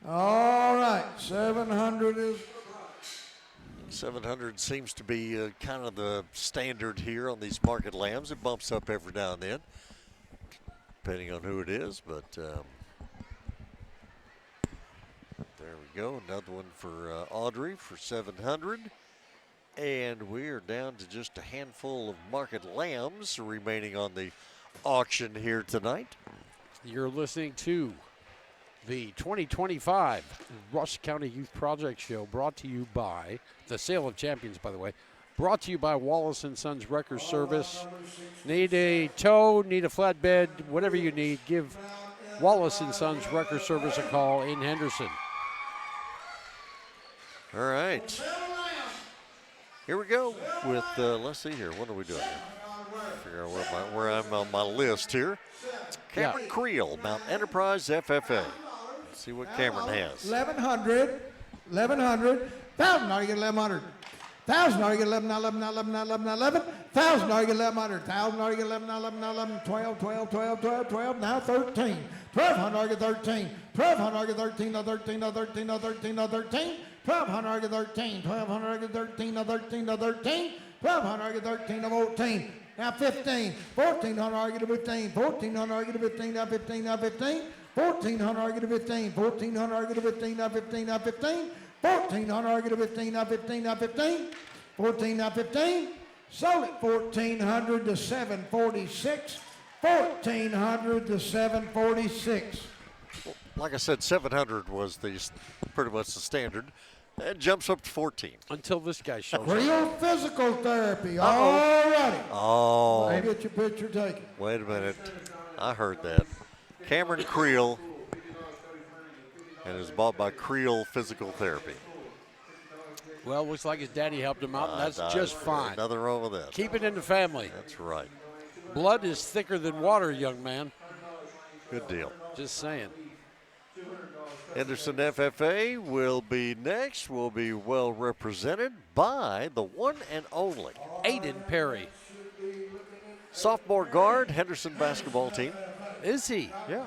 All right, 700 is. 700 seems to be kind of the standard here on these Market Lambs. It bumps up every now and then, depending on who it is. But there we go. Another one for Audrey for 700. And we are down to just a handful of Market Lambs remaining on the auction here tonight. You're listening to the 2025 Rusk County Youth Project Show, brought to you by the Sale of Champions, by the way, brought to you by Wallace & Sons Wrecker Service. Need a tow, need a flatbed, whatever you need, give Wallace & Sons Wrecker Service a call in Henderson. All right. Here we go with, let's see here, what are we doing here? Figure out where I'm on my list here. Cameron Creel, Mount Enterprise FFA. Let's see what Cameron has. 1100, 1100, $1,000 get 1100. $1,000 get 11, 11, 11, 11, 11, $1,000 get 1100, $1,000 get 11, 11, 11, 12, 12, 12, 12, 12, now 13. $1,200 get 13. $1,200 get 13, 13, 13, 13, 13. $1,200 get 13. $1,200 get 13, 13, 13. $1,200 get 13, 14. Now 15, $1,400 get a 15, $1,400 get a 15, now 15, now 15, 1,400, I get a 15. 1,400, I get a 15, now 15, now 15. 1,400, I get a 15, now 15, now 15. 14, now 15. Sold it 1,400 to 746. 1,400 to 746. Like I said, 700 was pretty much the standard. It jumps up to 14. Until this guy shows up. Real physical therapy. All righty. Oh, Let me get your picture taken. wait a minute. I heard that. Cameron Creel, and is bought by Creel Physical Therapy. Well, looks like his daddy helped him out, and that's just fine. Nothing wrong with that. Keep it in the family. That's right. Blood is thicker than water, young man. Good deal. Just saying. Henderson FFA will be next. Will be well represented by the one and only Aiden Perry. sophomore guard, Henderson basketball team. Is he? Yeah.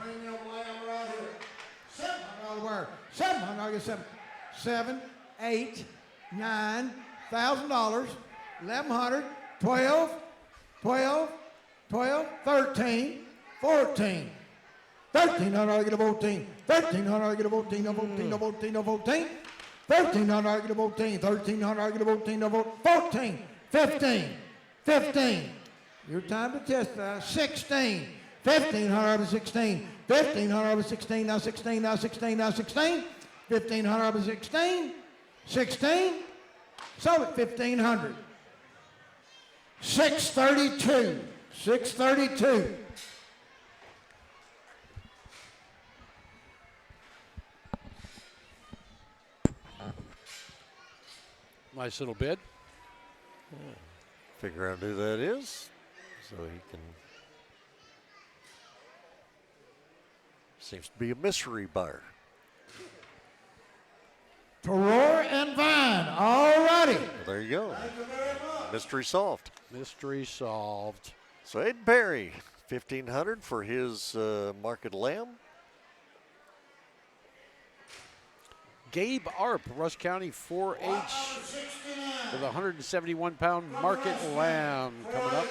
$700, $7, $8, $9,000, $1,100, $12, $12, $12, $13, $14. 1,300, I get a 14. 1,300, I get a 14, a 14, a 14, a 14. 1,300, I get a 14. 1,300, I get a 14, a 14. 15, 15. Your time to test that. 16. 1,500 over 16. 1,500 over 16. Now 16. Now 16. Now 16. 1,500 over 16. 16. Sold it 1,500. 632. 632. Nice little bid. Figure out who that is so he can. Seems to be a mystery buyer. Terroir and Vine. All righty. Well, there you go. Mystery solved. Mystery solved. So Aiden Perry, 1,500 for his market lamb. Gabe Arp, Rusk County 4-H with a 171-pound market lamb coming up.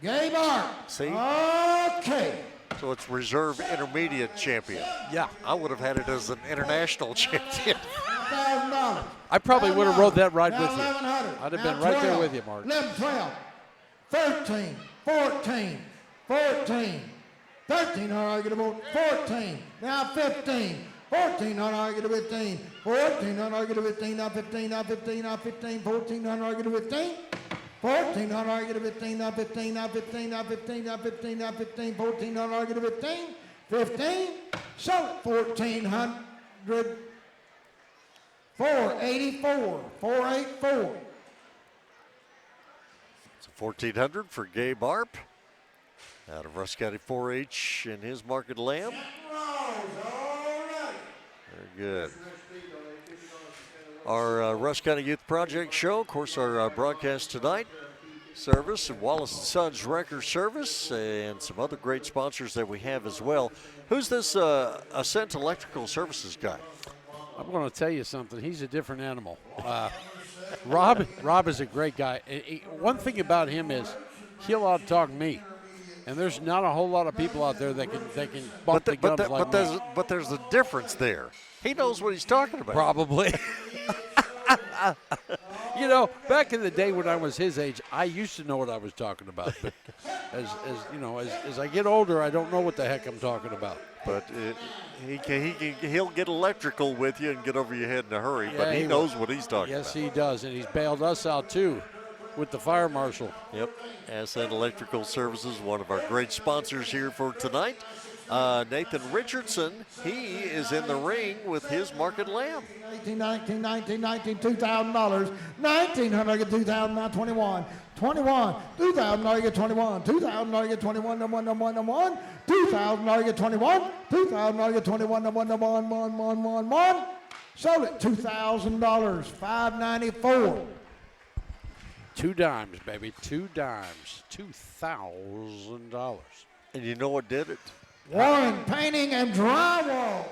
Gabe Arp. See? Okay. So it's reserve intermediate champion. Yeah. I would have had it as an international champion. $1,000. I probably would have rode that ride Now with you. 1,100. I'd have Now been right there 12. with you, Mark. 11, 12, 13, 14, 14. 1,300, I get about 14. Now 15. 1,400, I get a 15. 1,400, I get a 15. Now 15, now 15, now 15. 1,400, I get a 15. 1,400, I get a 15. Now 15, now 15, now 15, now 15, now 15. 1,400, I get a 15. 15. Sell it 1,400. 484. 484. So 1,400 for Gabe Arp out of Rusk County 4-H in his market lamb. Very good. Our Rusk County Youth Project show, of course, our broadcast tonight service and Wallace & Sons Wrecker Service and some other great sponsors that we have as well. Who's this Ascent Electrical Services guy? I'm going to tell you something. He's a different animal. Rob is a great guy. One thing about him is he'll out-talk me. And there's not a whole lot of people out there that can bump the gums like me. But there's a difference there. He knows what he's talking about. Probably. You know, back in the day when I was his age, I used to know what I was talking about. But as I get older, I don't know what the heck I'm talking about. But he'll get electrical with you and get over your head in a hurry. Yeah, but he knows what he's talking yes, about. he does, and he's bailed us out too, with the fire marshal. Yep, Ascent Electrical Services, one of our great sponsors here for tonight. Nathan Richardson, he is in the ring with his market lamb. 18, 19, 19, 19, $2,000. 1,900, I get 2,000, now 21. 21, 2,000, I get 21. 2,000, I get 21, number 1. 2,000, I get 21. 2,000, I get 21, number 1. Sold it, $2,000, $594. 2 dimes, baby, 2 dimes, $2,000. And you know what did it? Warren Painting and Drywall.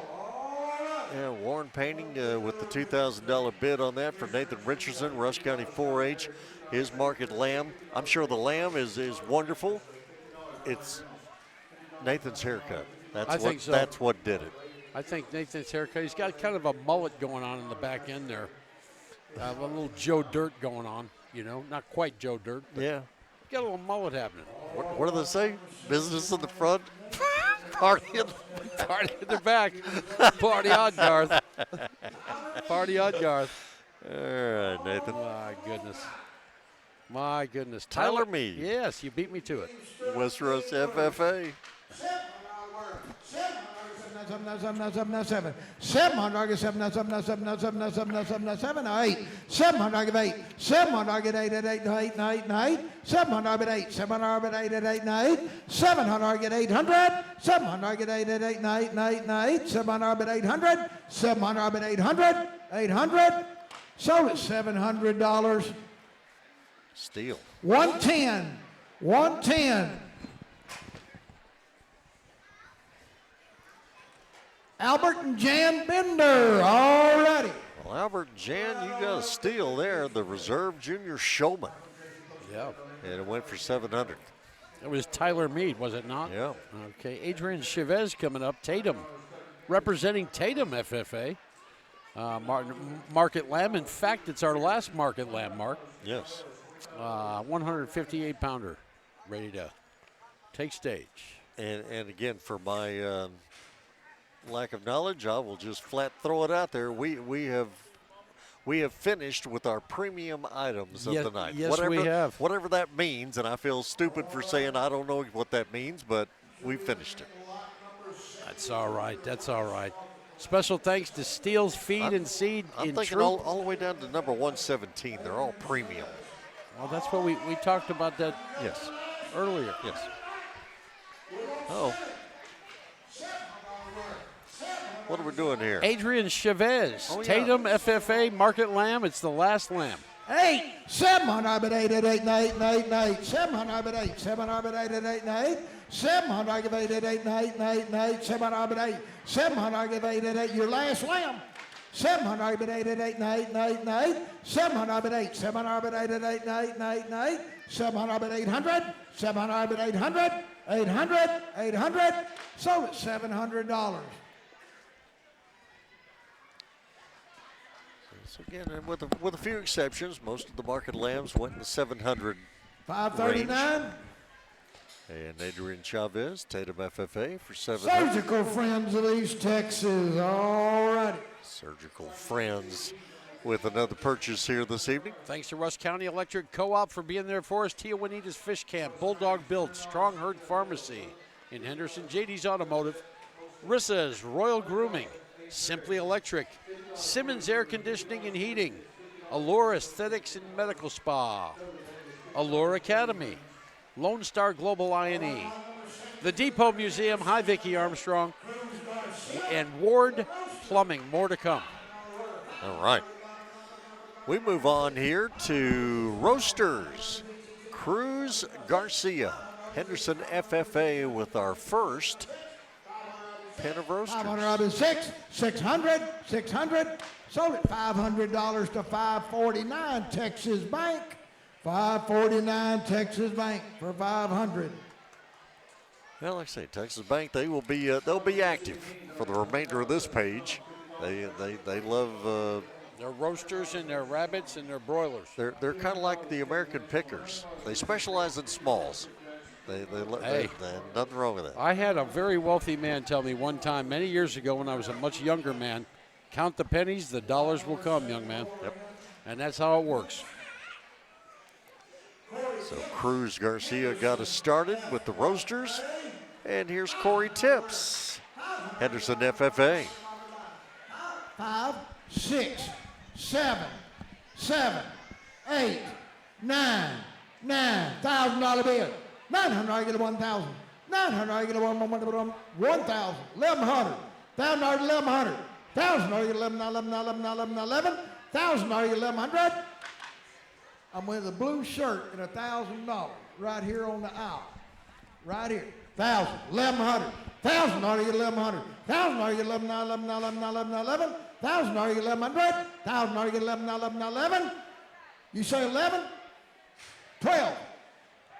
Yeah, Warren Painting with the $2,000 bid on that for Nathan Richardson, Rusk County 4-H, his market lamb. I'm sure the lamb is wonderful. It's Nathan's haircut. I think so. That's what did it. I think Nathan's haircut, he's got kind of a mullet going on in the back end there. A little Joe Dirt going on, not quite Joe Dirt. But Yeah. got a little mullet happening. What do they say? Business in the front, party in the Party in the back. Party on, Garth. Party on, Garth. All right, Nathan. My goodness. My goodness. Tyler Meade. Yes, you beat me to it. West Rusk FFA. 700, 700, 700, 8, 700, 8, 700, 8, 8, 8, 8, 8, 700, 8, 700, 8, 8, 8, 700, 800, 700, 8, 8, 8, 8, 8, 700, 800, 700, 800, 800, sold at $700. Steal. 110, 110. Albert and Jan Bender, all righty. Well, Albert and Jan, you got a steal there. The reserve junior showman. Yeah. And it went for 700. It was Tyler Meade, was it not? Yeah. Okay, Adrian Chavez coming up. Tatum, representing Tatum FFA. Market Lamb. In fact, it's our last Market Lamb, Mark. Yes. 158-pounder, ready to take stage. And again, for my lack of knowledge, I will just flat throw it out there. We have finished with our premium items of the night. Yes, we have. Whatever that means, and I feel stupid for saying I don't know what that means, but we finished it. That's all right. That's all right. Special thanks to Steele's Feed and Seed I'm in thinking Troop. all the way down to number 117. They're all premium. Well, that's what we talked about that Yes. earlier. Yes. Oh. What are we doing here? Adrian Chavez, Oh, yeah. Tatum FFA, Market Lamb. It's the last lamb. 8, 700, 8, 8, 8, 8, 8, 8, 700, 8, 700, 8, 8, 8, 8, 700, 8, 8, 8, 8, 8, 8, 700, 8, 700, 8, 8, 8, your last lamb. 700, 8, 8, 8, 8, 8, 8, 700, 8, 700, 8, 8, 8, 8, 8, 8, 700, 800, 700, 800, 800, 800, sold at $700. So again, and with a few exceptions, most of the market lambs went in the 700 $539. range. And Adrian Chavez, Tatum FFA for 700. Surgical Friends of East Texas, all righty. Surgical Friends with another purchase here this evening. Thanks to Rusk County Electric Co-op for being there for us. Tia Juanita's Fish Camp, Bulldog Build, Strong Herd Pharmacy in Henderson, JD's Automotive, Rissa's Royal Grooming, Simply Electric, Simmons Air Conditioning and Heating, Allure Aesthetics and Medical Spa, Allure Academy, Lone Star Global INE, the Depot Museum, hi Vicki Armstrong, and Ward Plumbing. More to come. All right. We move on here to Roasters. Cruz Garcia, Henderson FFA with our first pen of Roasters. 506, 600, 600, sold at $500 to 549 Texas Bank. 549 Texas Bank for 500. Well, like I say, Texas Bank, they'll be active for the remainder of this page. They love Their roasters and their rabbits and their broilers. they're kind of like the American Pickers. They specialize in smalls. They nothing wrong with that. I had a very wealthy man tell me one time many years ago when I was a much younger man, count the pennies, the dollars will come, young man. Yep. And that's how it works. So Cruz Garcia got us started with the Roasters. And here's Corey Tips, Henderson FFA. 5, 6, 7, 7, 8, 9, $1,000 bid. 900, I get a 1,000. 900, I get a 1,000. 1,100. $1,000, 1,100. 1,000, I get 11, 1,000, I get 1,100. I'm with a blue shirt and $1,000 right here on the aisle. Right here. 1,000, 1,100. 1,000, I get 1,100. 1,000, I get 11, 1,000, I get 1,100. 1,000, I get 11. You say 11? 12,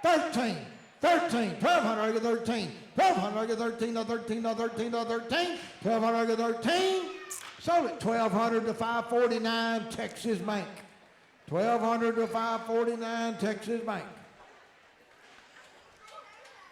13, 13, 1,200 get 13, 1,200 get 13, 13, 13, 13, 1,200 get 13. Sold it 1,200 to 549 Texas Bank. 1,200 to 549 Texas Bank.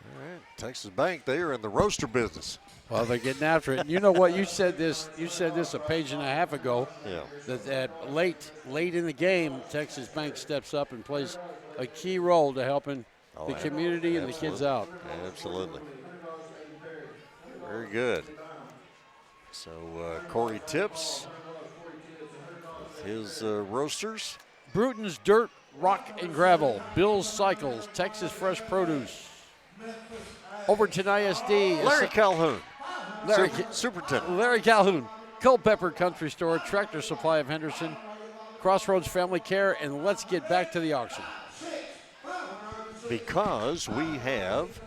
All right, Texas Bank, they are in the roaster business. Well, they're getting after it. And you know what? You said this a page and a half ago. Yeah. That late in the game, Texas Bank steps up and plays a key role to helping the community and the kids out. Absolutely. Very good. So Corey Tips with his roasters. Bruton's Dirt, Rock, and Gravel. Bill's Cycles. Texas Fresh Produce. Overton ISD. Larry Calhoun. Superintendent. Larry Calhoun. Culpeper Country Store. Tractor Supply of Henderson. Crossroads Family Care. And let's get back to the auction. Because we have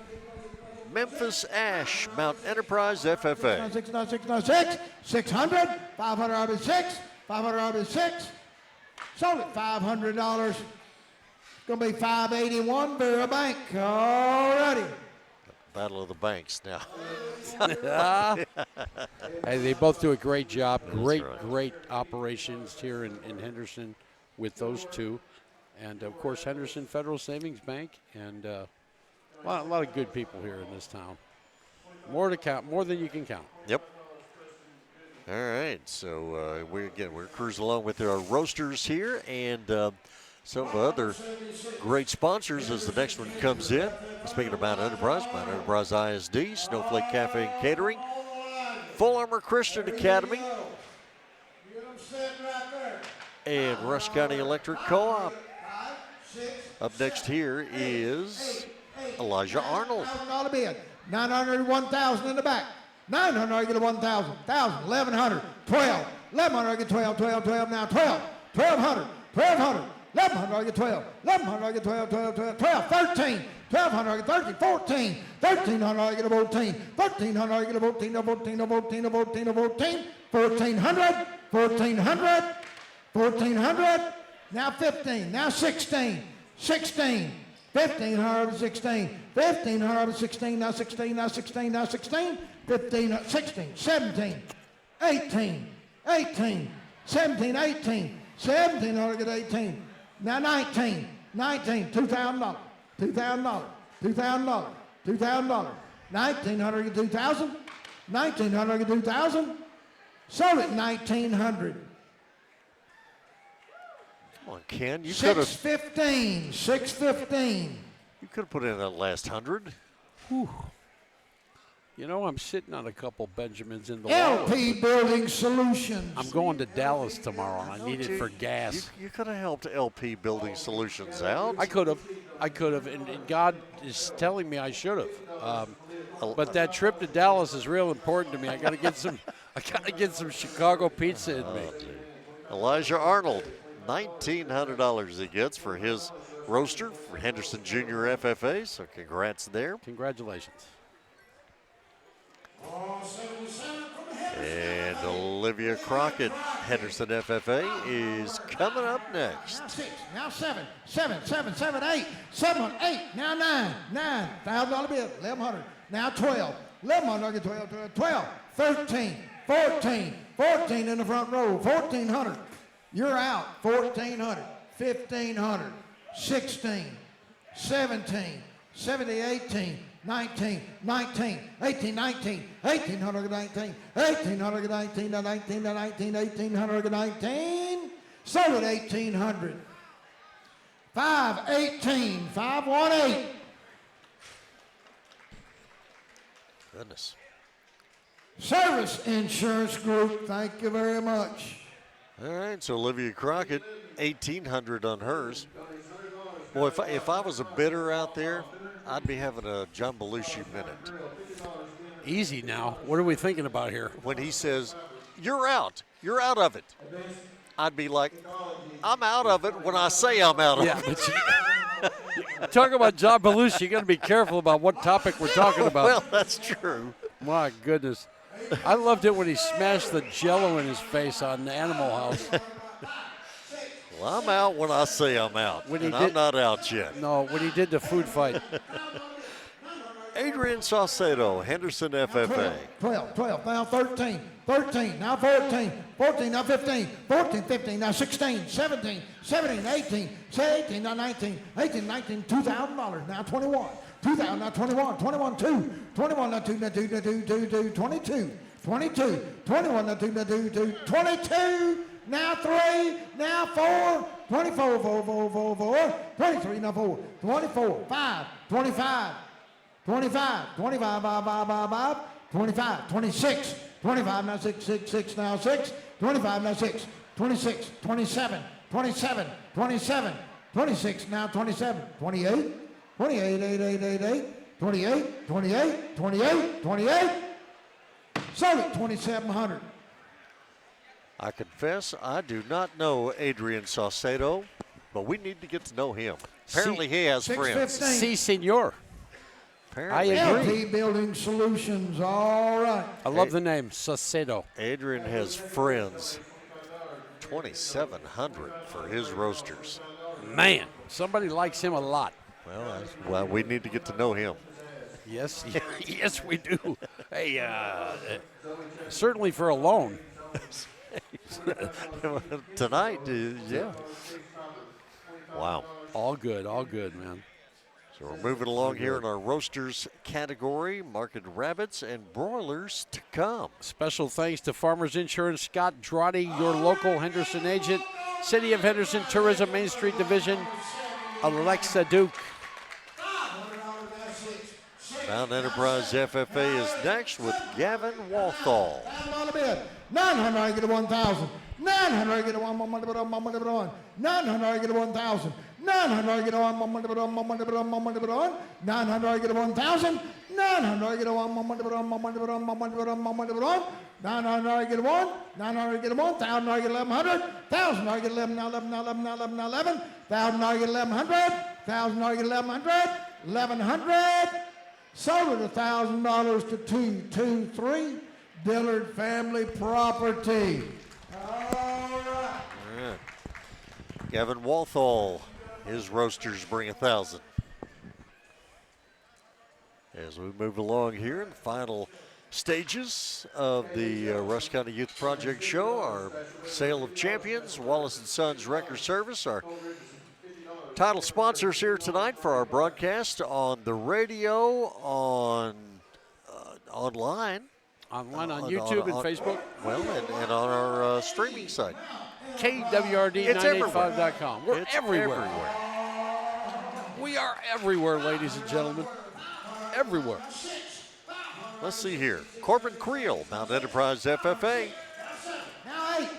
Memphis Ash, Mount Enterprise FFA. 696, 600, 500 RB6, 500 RB6. Sold it $500. It's going to be $581 Vera Bank. Alrighty. Battle of the Banks now. Hey, they both do a great job. Right. Great operations here in Henderson with those two. And, of course, Henderson Federal Savings Bank. And a lot of good people here in this town. More to count, more than you can count. Yep. All right, so we're cruising along with our roasters here and some other great sponsors as the next one comes in. Speaking of Mount Enterprise ISD, Snowflake Cafe and Catering, Full Armor Christian Academy, and Rusk County Electric Co-op. Up next here is Elijah Arnold. $1,000 bid. 900, 1,000 in the back. 900, get a 1,000, 1,000, 1,100, 12, 1,100, get 12, 12, 12, now 12, 1,200, 1,200, 1,100, get 12, 1,100, get 12, 12, 12, 12, 13, 1,200, get 13, 14, 1,300, get a 14, 1,300, get a 14, a 14, a 14, a 14, a 14, 1,400, 1,400, 1,400, now 15, now 16, 16, 1,500, 16, 1,500, 16, now 16, now 16, now 16, 15, 16, 17, 18, 18, 17, 18, 1,700 get 18, now 19, 19, $2,000, $2,000, $2,000, $2,000, 1,900 get 2,000, 1,900 get 2,000, sold it 1,900. Come on, Ken, you could have. 615, 615. You could have put in that last 100. Whew. You know, I'm sitting on a couple Benjamins in the LP Building Solutions. I'm going to Dallas tomorrow, and I need it for gas. You could have helped LP Building Solutions out. I could have, and God is telling me I should have. But that trip to Dallas is real important to me. I got to get some Chicago pizza in me. Elijah Arnold, $1,900 he gets for his roaster for Henderson Junior FFA. So congrats there. Congratulations. And Olivia Crockett, Henderson FFA, is coming up next. Now 6, now 7, 7, 7, 7, 8, 7, 8, now 9, 9, $1,000 bid, 1,100, now 12, 1,100 get 12, 12, 12, 13, 14, 14 in the front row, 1,400, you're out, 1,400, 1,500, 16, 17, 17, 18, 19, 19, 18, 19, 1,800 19, 1,800 19, 19, 19, 1,800 19, sold at 1,800. 518, 518. Goodness. Service Insurance Group, thank you very much. All right, so Olivia Crockett, 1,800 on hers. Boy, if I was a bidder out there, I'd be having a John Belushi minute. Easy now. What are we thinking about here? When he says, you're out of it. I'd be like, I'm out of it when I say I'm out of it. But talk about John Belushi, you got to be careful about what topic we're talking about. Well, that's true. My goodness. I loved it when he smashed the Jell-O in his face on Animal House. Well, I'm out when I say I'm out, I'm not out yet. No, when he did the food fight. Adrian Saucedo, Henderson FFA. 12, now 13, now 14, now 15, 15, now 16, 17, 18, now 19, $2,000, now 21, 2,000, now 21, 22, now 22, 21, now 22, now 3, now 4, 24, 4, 23, now 4, 24, 5, 25, 25, 26, 25, now 6, now 6, 25, now 6, 26, 27, 26, now 27, 28, 28, sold it, 2,700. I confess I do not know Adrian Saucedo, but we need to get to know him. Apparently he has friends. Si, senor. Apparently. I agree. LT Building Solutions, all right. I love the name, Saucedo. Adrian has friends. 2,700 for his roasters. Man, somebody likes him a lot. Well, we need to get to know him. Yes, yes, we do. Hey, certainly for a loan. Tonight, yeah. Wow. All good, man. So we're moving along here in our roasters category, market rabbits and broilers to come. Special thanks to Farmers Insurance, Scott Droddy, your local Henderson agent, City of Henderson Tourism Main Street Division, Alexa Duke. Mount Enterprise FFA is next with Gavin Walthall. $900, I get a 1,000. $900, I get a 1, $900, I get a 1,000. $900, I get a 1, $900, I get a 1,000. $900, I get a 1, $900, I get a 1, $900, I get a 1, $1,000, I get 1,100, $1,000, I get 11, now 11, $1,000, I get 1,100, $1,000, I get 1,100, sold it $1,000 to 223 Dillard Family Property. All right. Gavin Walthall, his roasters bring 1,000. As we move along here in the final stages of the Rusk County Youth Project Show, our sale of champions, Wallace & Sons Wrecker Service, our title sponsors here tonight for our broadcast on the radio, on online. Online on YouTube and Facebook. Well, and on our streaming site. KWRD985.com. We're everywhere. We are everywhere, ladies and gentlemen. Everywhere. Let's see here. Corbin Creel, Mount Enterprise FFA. Now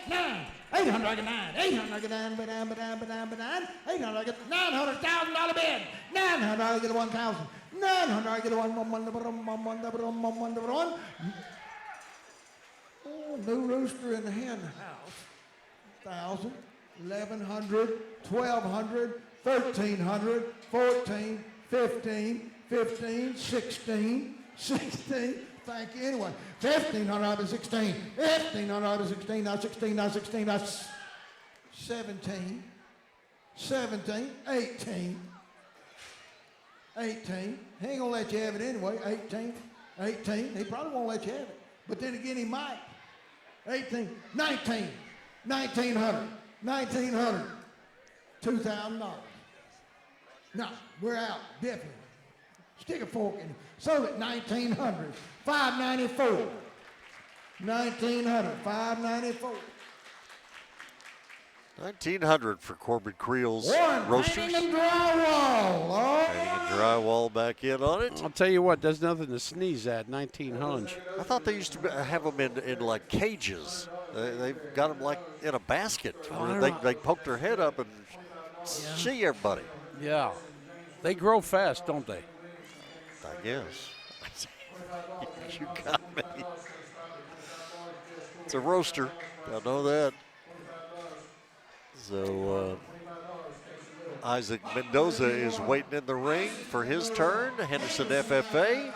9. 800, I get 9. 800, I get 9, $800, I get $900,000 bid. 900, I get 1,000. 900, I get 1. Oh, new rooster in the hen house. 1,000, 1,100, 1,200, 1,300, 14, 15, 16. Thank you. Anyway, 1,500 out of 16. 1,500 out of 16. Now 16. Now 16. Now 17. 18. He ain't gonna let you have it anyway. 18. He probably won't let you have it. But then again, he might. 18. 19. 1,900. $2,000. No, we're out. Definitely. Stick a fork in it. Sold it 1,900. 594. 1,900. 594. 1,900 for Corbin Creel's roasters. Painting and drywall. Painting and drywall back in on it. I'll tell you what, there's nothing to sneeze at. 1,900. I thought they used to have them in like cages. They've got them like in a basket. Where they poke their head up and see everybody. Yeah. They grow fast, don't they? I guess. You got me. It's a roaster. I know that. So Isaac Mendoza is waiting in the ring for his turn. Henderson FFA.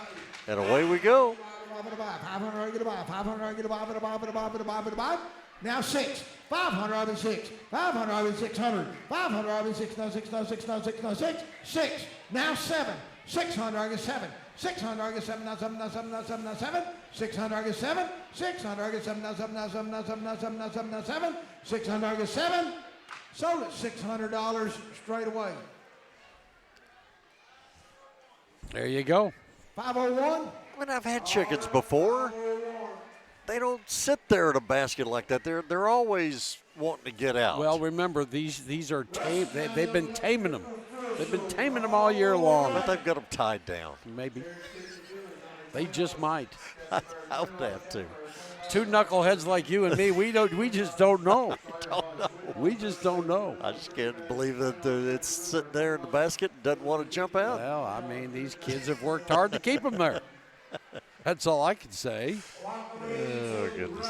And away we go. 500, get a buy. 500, get a buy. Now 6. 500, I've been 6. 500, I've been 600. 500, I've been 6. Now 6. Now 6. Now 6. Now 6. 6. Now 7. 600, I get 7. 600, I get 7, now 7, now 7, now 7, now 7. 600, I get 7. 600, I get 7, now 7, now 7, now 7, now 7, now 7, now 7. 600, I get 7. Sold it $600 straight away. There you go. 501. When I've had chickens before, they don't sit there in a basket like that. They're always wanting to get out. Well, remember, these are tame. They've been taming them. They've been taming them all year long. But they've got them tied down. Maybe. They just might. I would have to. Two knuckleheads like you and me, we just don't know. Don't know. We just don't know. I just can't believe that it's sitting there in the basket and doesn't want to jump out. Well, I mean, these kids have worked hard to keep them there. That's all I can say. Oh, goodness.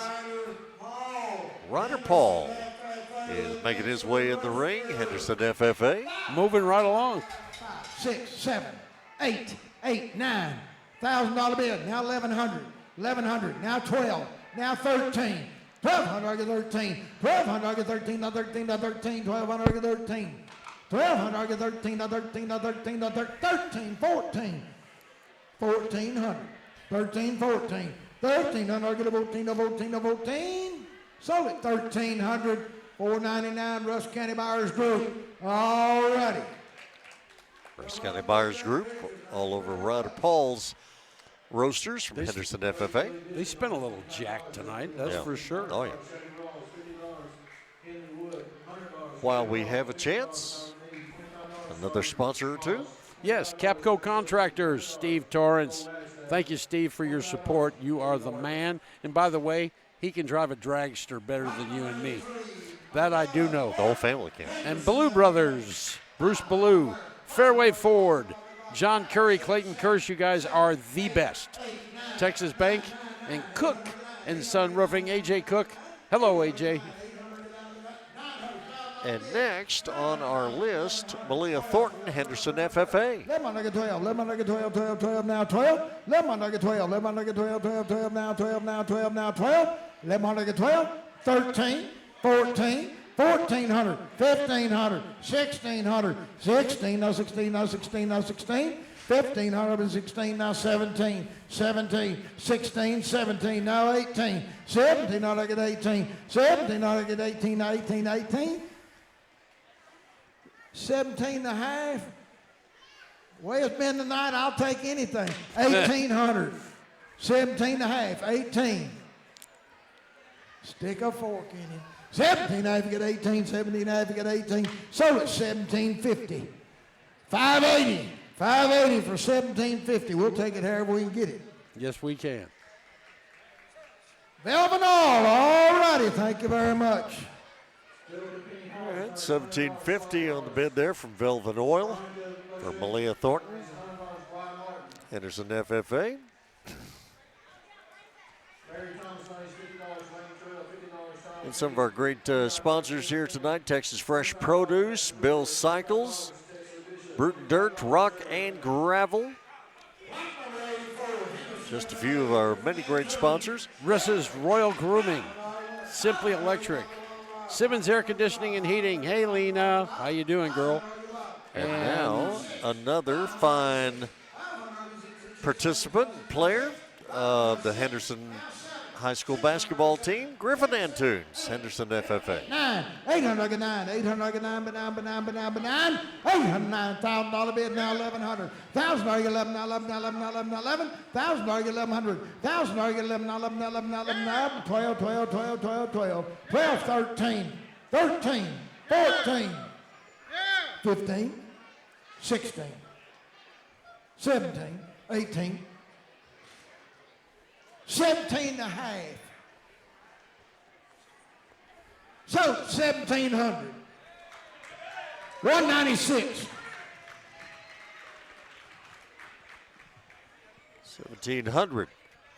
Ryder Paul is making his way in the ring. Henderson FFA. Moving right along. 6, 7, 8, 8, 9. $1,000 bid. Now 1100. 1100. Now 12. Now 13. 1200. I get 13. 1200. I get 13. Now 13. Now 13. 1200. I get 13. 1200. I get 13. Now 13. Now 13. Now 13. 14. 1400. 13. 14. 1300. I get a 14. A 14. A 14. Sold it 1300. 499. Rusk County Buyers Group. All righty. Rusk County Buyers Group all over Ryder Paul's roasters from Henderson FFA. They spent a little jack tonight, that's for sure. Oh, yeah. While we have a chance, another sponsor or two. Yes, Capco Contractors, Steve Torrance. Thank you, Steve, for your support. You are the man. And by the way, he can drive a dragster better than you and me. That I do know. The whole family can. And Ballou Brothers, Bruce Ballou, Fairway Ford, John Curry, Clayton Kirsch, you guys are the best. Texas Bank and Cook and Son Roofing, AJ Cook. Hello, AJ. And next on our list, Malia Thornton, Henderson FFA. 1100, 12, 1100, 12, 12, 12, now 12. 1100, 12, 1100, 12, 12, 12, now 12, now 12, now 12. 1100, 12, 13, 14, 1400, 1500, 1600, 16, now 16, now 16, now 16, 1500 and 16, now 17, 17, 16, 17, now 18, 17, now I get 18, 17, now I get 18, now 18, 18, 17 and a half. Way it's been tonight, I'll take anything. 1800, 17 and a half, 18. Stick a fork in it. 17 and a half, you get 18, 17 and a half, you get 18. Sold it 1750. 580. 580 for 1750. We'll take it however we can get it. Yes, we can. Velvet all righty. Thank you very much. All right, 1750 on the bid there from Velvet Oil for Malia Thornton, Henderson FFA. And some of our great sponsors here tonight: Texas Fresh Produce, Bill Cycles, Bruton Dirt, Rock and Gravel. Just a few of our many great sponsors. Rissa's Royal Grooming, Simply Electric, Simmons Air Conditioning and Heating. Hey, Lena, how you doing, girl? And now another fine participant, player of the Henderson High School basketball team, Griffin Antunes, Henderson FFA. 9, 800, 9, 800, 9, but 9, but 9, but 9, but 9, 809, $1,000 bid now 1100, $1,000 11, now 11, now 11, now 11, now 11, $1,000 1100, $1,000 11, now 11, now 11, now 11, now 11, 12, 12, 12, 12, 12, 12, 13, 13, 14, 15, 16, 17, 18, 17 and a half. So 1700. 196. 1700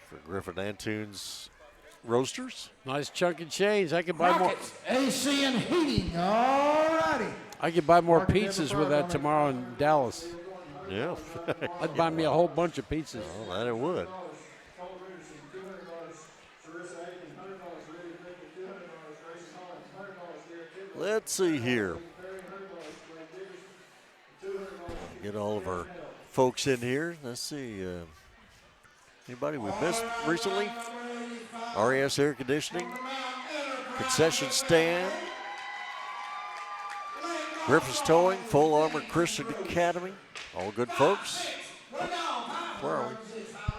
for Griffin Antunes Roasters. Nice chunk of change. I could buy more. Rockets, AC and heating. All righty. I could buy more pizzas with that tomorrow in Dallas. Yeah. I'd buy me a whole bunch of pizzas. Well, that it would. Let's see here. Get all of our folks in here. Let's see. Anybody we missed recently? RES Air Conditioning, concession stand, Griffiths Towing, Full Armor Christian Academy. All good folks. Where are we?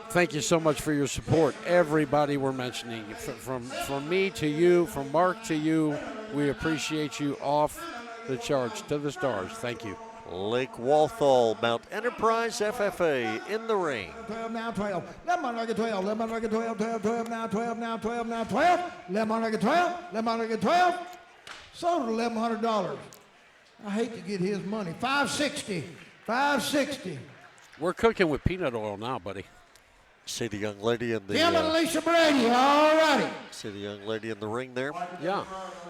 Thank you so much for your support. Everybody we're mentioning, from me to you, from Mark to you, we appreciate you off the charts to the stars. Thank you. Lake Walthall, Mount Enterprise FFA in the ring. 12 now, 12. Lemon Nugget 12. Lemon Nugget 12, 12, 12 now, 12 now, 12 now, 12. Lemon Nugget 12. Lemon Nugget 12. Sold at $1,100. I hate to get his money. $560. $560. We're cooking with peanut oil now, buddy. See the young lady in the. Tim and Alicia Brady. All righty. See the young lady in the ring there. Yeah.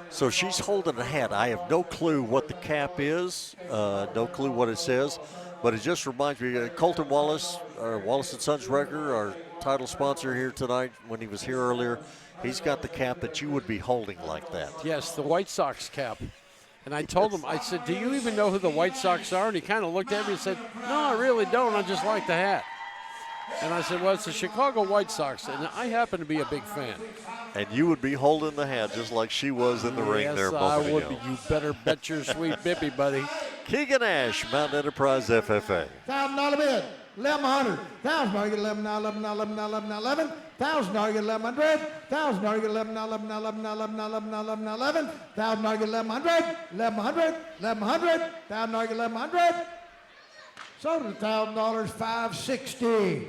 So she's holding a hat. I have no clue what the cap is, no clue what it says, but it just reminds me of Colton Wallace, our Wallace and Sons wrecker, our title sponsor here tonight. When he was here earlier, he's got the cap that you would be holding like that. Yes, the White Sox cap. And I told him, I said, do you even know who the White Sox are? And he kind of looked at me and said, no, I really don't. I just like the hat. And I said, well, it's the Chicago White Sox, and I happen to be a big fan. And you would be holding the hat just like she was in the ring there a moment Yes, I would ago. be. You better bet your sweet bippy, buddy. Keegan Ash, Mount Enterprise FFA. $1,000 bid. 1,100. $1,000 get 11 now, 11 now, 11 now, 11 now, 11. $1,000 get 1,100. $1,000 get 11 now, 11 now, 11 now, 11 now, 11 now, 11 now, 11. $1,000 get 1,100. 1,100. 1,100. $1,000 get 1,100. Sold at $1,000, $560.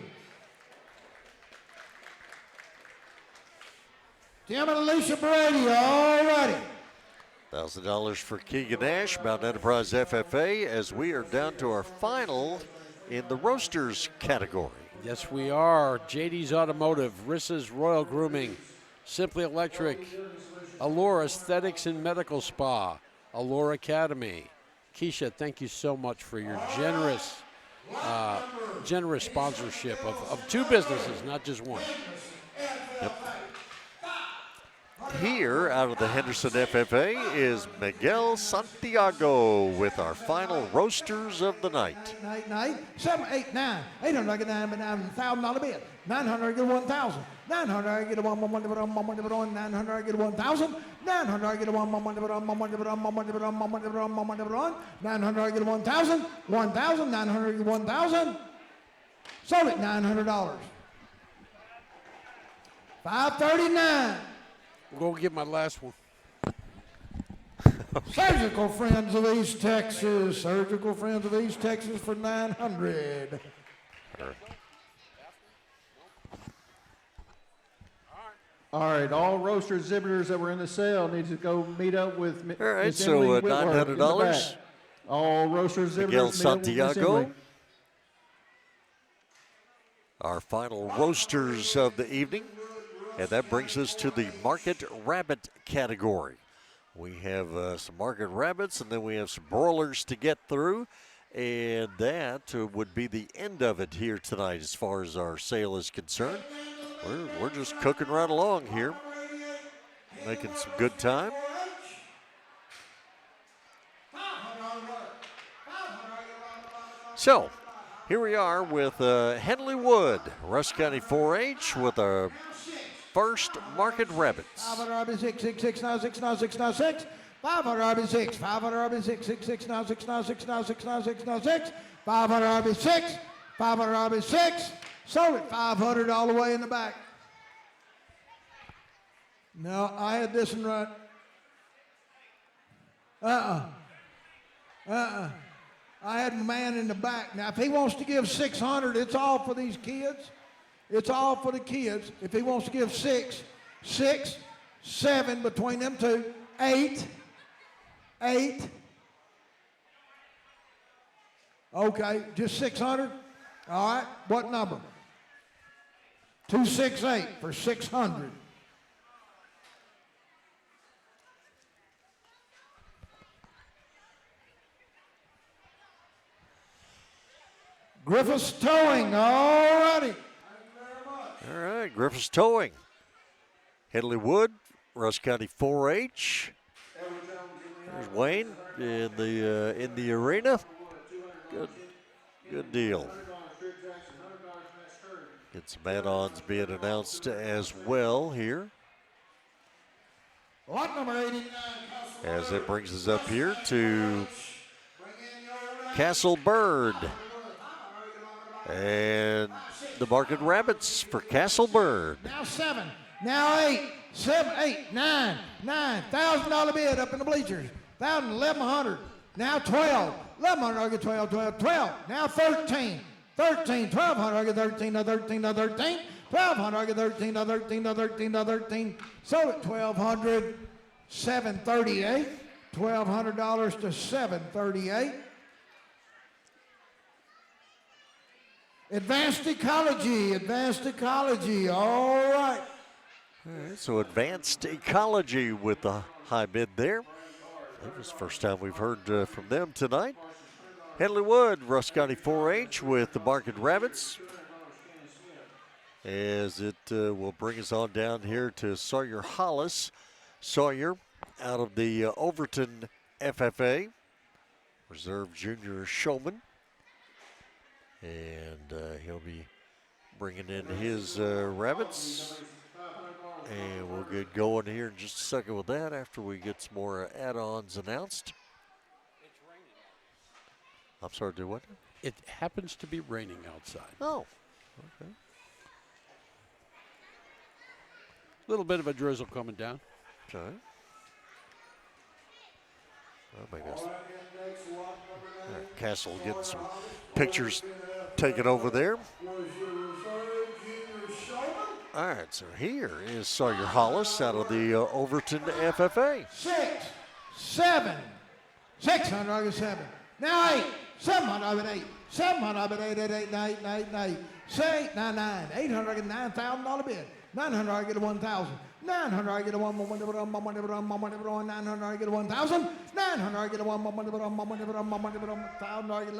Tim and Alicia Brady, all righty. $1,000 for Keegan Ash, Mount Enterprise FFA, as we are down to our final in the Roasters category. Yes, we are. JD's Automotive, Rissa's Royal Grooming, Simply Electric, Allure Aesthetics and Medical Spa, Allure Academy. Keisha, thank you so much for your generous sponsorship of two businesses, not just one. Here, out of the Henderson FFA, is Miguel Santiago with our final Roasters of the night. Night. 7, 8, 9. $800 get $1,000 bid. $900 get 1,000. $900 get 1 money but on $900 get 1,000. $900 get 1 money but on $900 get 1,000. 1,000. $900 get 1,000. Sold it $900. $539. We'll go get my last one. Surgical Friends of East Texas. Surgical Friends of East Texas for $900. All right, all roaster exhibitors that were in the sale need to go meet up with All right, Miss so Emily Whitworth in the $900. back. All roaster exhibitors Miguel meet up with Miss Santiago. Emily. Our final Roasters of the evening. And that brings us to the Market Rabbit category. We have some Market Rabbits, and then we have some broilers to get through. And that would be the end of it here tonight as far as our sale is concerned. We're just cooking right along here, making some good time. So, here we are with Henley Wood, Rusk County 4-H with our first Market Rabbits. 500 RB6, 6, 6, now, 6, now, 6, now, 6. 500 RB6, 500 RB6, 6, 6, now, 6, now, 6, now, 6, now, 6, now, 6. 500 RB6, 500 RB6. Sold it 500 all the way in the back. No, I had this one right. I had a man in the back. Now, if he wants to give 600, it's all for these kids. It's all for the kids. If he wants to give 6, 7 between them two, 8. Okay, just 600? All right, what number? 268 for 600. Griffiths Towing, all righty. All right, Griffiths Towing. Henley Wood, Rusk County 4-H. There's Wayne in the arena. Good deal. Get some add-ons being announced as well here. Lot number 89. As it brings us up here to Castle Bird. And the Market Rabbits for Castle Bird. Now 7. Now 8. 7, 8, 9, $1,000 bid up in the bleachers. 1,000, 1,100. Now 12. 1,100, I get 12, 12, 12. Now 13. 13, 1,200, I get 13, 13, 13. 1,200, I get 13, 13, 13, 13. Sold at 1,200, 738. $1,200 to 738. Advanced ecology, all right. All right, so Advanced Ecology with the high bid there. That was the first time we've heard from them tonight. Henley Wood, Rusk County 4-H with the Market Rabbits. As it will bring us on down here to Sawyer Hollis. Sawyer out of the Overton FFA, reserve junior showman. And he'll be bringing in his rabbits. And we'll get going here in just a second with that after we get some more add-ons announced. It's raining. I'm sorry, do what? It happens to be raining outside. Oh, okay. A little bit of a drizzle coming down. Okay. Oh, my gosh. Castle getting some pictures taken over there. All right, so here is Sawyer Hollis out of the Overton FFA. 6, 7, 600, I get 7. Now 8, 700, I get 8. 700, I get 8, 8, 8, 9, 8, 9, 8, 9, 9. 800, I get $9,000 bid. 900, I get a 1,000. 900, I get a 1, 900, I get a 1,000. 900, I get a 1, 1,000, I get 1,100. 1,000, I get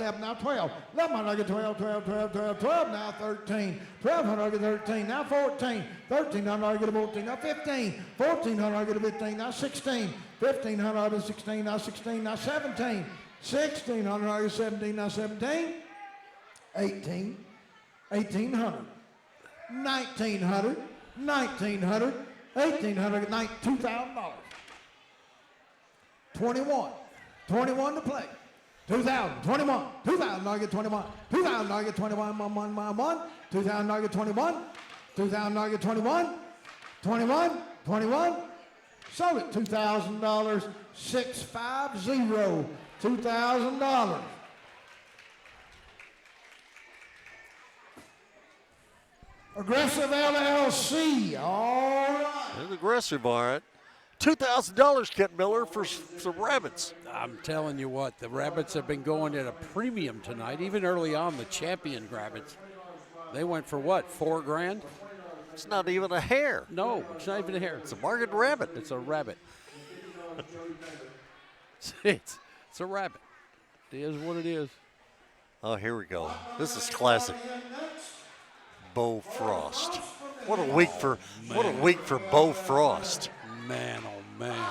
11, now 12. 1,100, I get 12, 12, 12, 12, 12, now 13. 1,200, I get 13, now 14. 1,300, I get a 14, now 15. 1,400, I get a 15, now 16. 1,500, I get 16, now 16, now 17. 1,600, I get 17, now 17. 18. 1,800. 1,900. 1,900, 1,800, $2,000. 21 to play. 2,000, 21, 2,000, I get 21. 2,000, I get 21, 1, 1, 1, 1. 2,000, I get 21. 2,000, I get 21. 21, 21. Sold it, $2,000, 650, $2,000. Aggressive LLC, all right. There's Aggressive, all right. $2,000, Kent Miller, for some rabbits. I'm telling you what, the rabbits have been going at a premium tonight. Even early on, the champion rabbits, they went for what, $4,000? It's not even a hare. No, it's not even a hare. It's a market rabbit. It's a rabbit. it's a rabbit. It is what it is. Oh, here we go. This is classic. Bo Frost. What a week for Bo Frost. Man, oh man.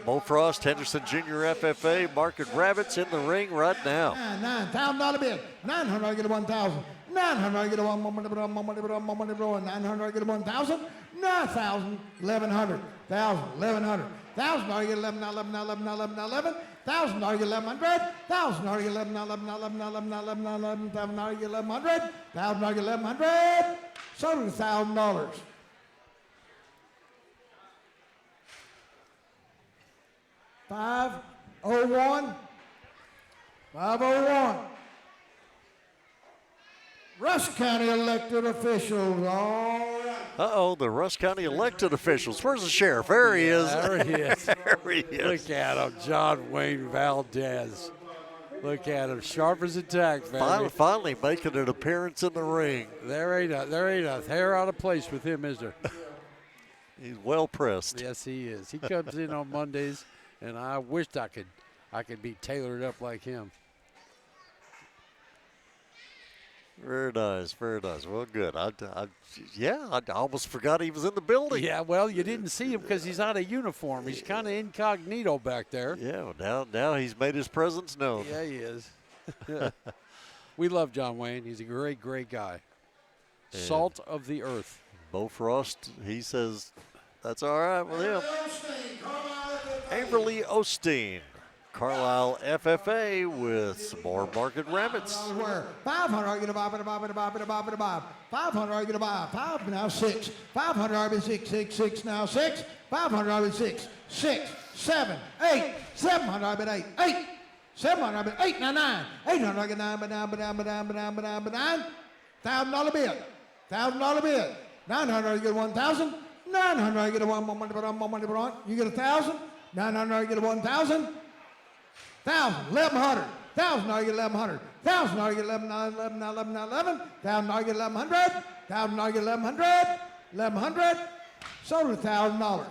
Bo Frost, Henderson Junior FFA, Market Rabbits in the ring right now. $9,000 bid. 900, I get a 1,000. 900, I get a 1,000. 900, I get a 1,000. 9,000, 1,100. 1,000, 1,100. 1,000, I get 11, 11, 11, 11, 11. 1,000, I get 1,100. 1,000, I get 11, 11, 11, 11, 11, 11. 1,000, I get 1,100. 1,000, I get 1,100. Sold it $1,000. $501. Rusk County elected officials, all right. Uh-oh, the Rusk County elected officials. Where's the sheriff? There he is. There he is. There he is. Look at him, John Wayne Valdez. Look at him, sharp as a tack, baby. Finally making an appearance in the ring. There ain't a hair out of place with him, is there? He's well pressed. Yes, he is. He comes in on Mondays, and I wished I could be tailored up like him. Very nice, very nice. Well, good. I almost forgot he was in the building. Yeah, well, you didn't see him because he's out of uniform. He's kind of incognito back there. Yeah, now he's made his presence known. Yeah, he is. We love John Wayne. He's a great, great guy. Salt of the earth. Bo Frost, he says that's all right with him. Averly Osteen, Carlisle FFA with some more market rabbits. 500, I get a bob and a bob and a bob and a bob and a bob. 500, I get a bob. 5 now 6. 500, I get 6, 6, 6 now 6. 500, I get 6, 6, 7, 8. 700, I get 8, 8. 700, I get 8 now 9. 800, I get 9, but 9, but 9, but 9, but 9, but 9, but 9. $1,000 bill. $1,000 bill. 900, I get 1,000. 900, I get a one more money, but more money, but you get 1,000. 900, I get 1,000. 1,000, 1,100. 1,000, I get 1,100. 1,000, I get 11, 11, 11, 11. 1,000, I get 1,100. 1,000, I get 1,100. 1,100. Sold $1,000.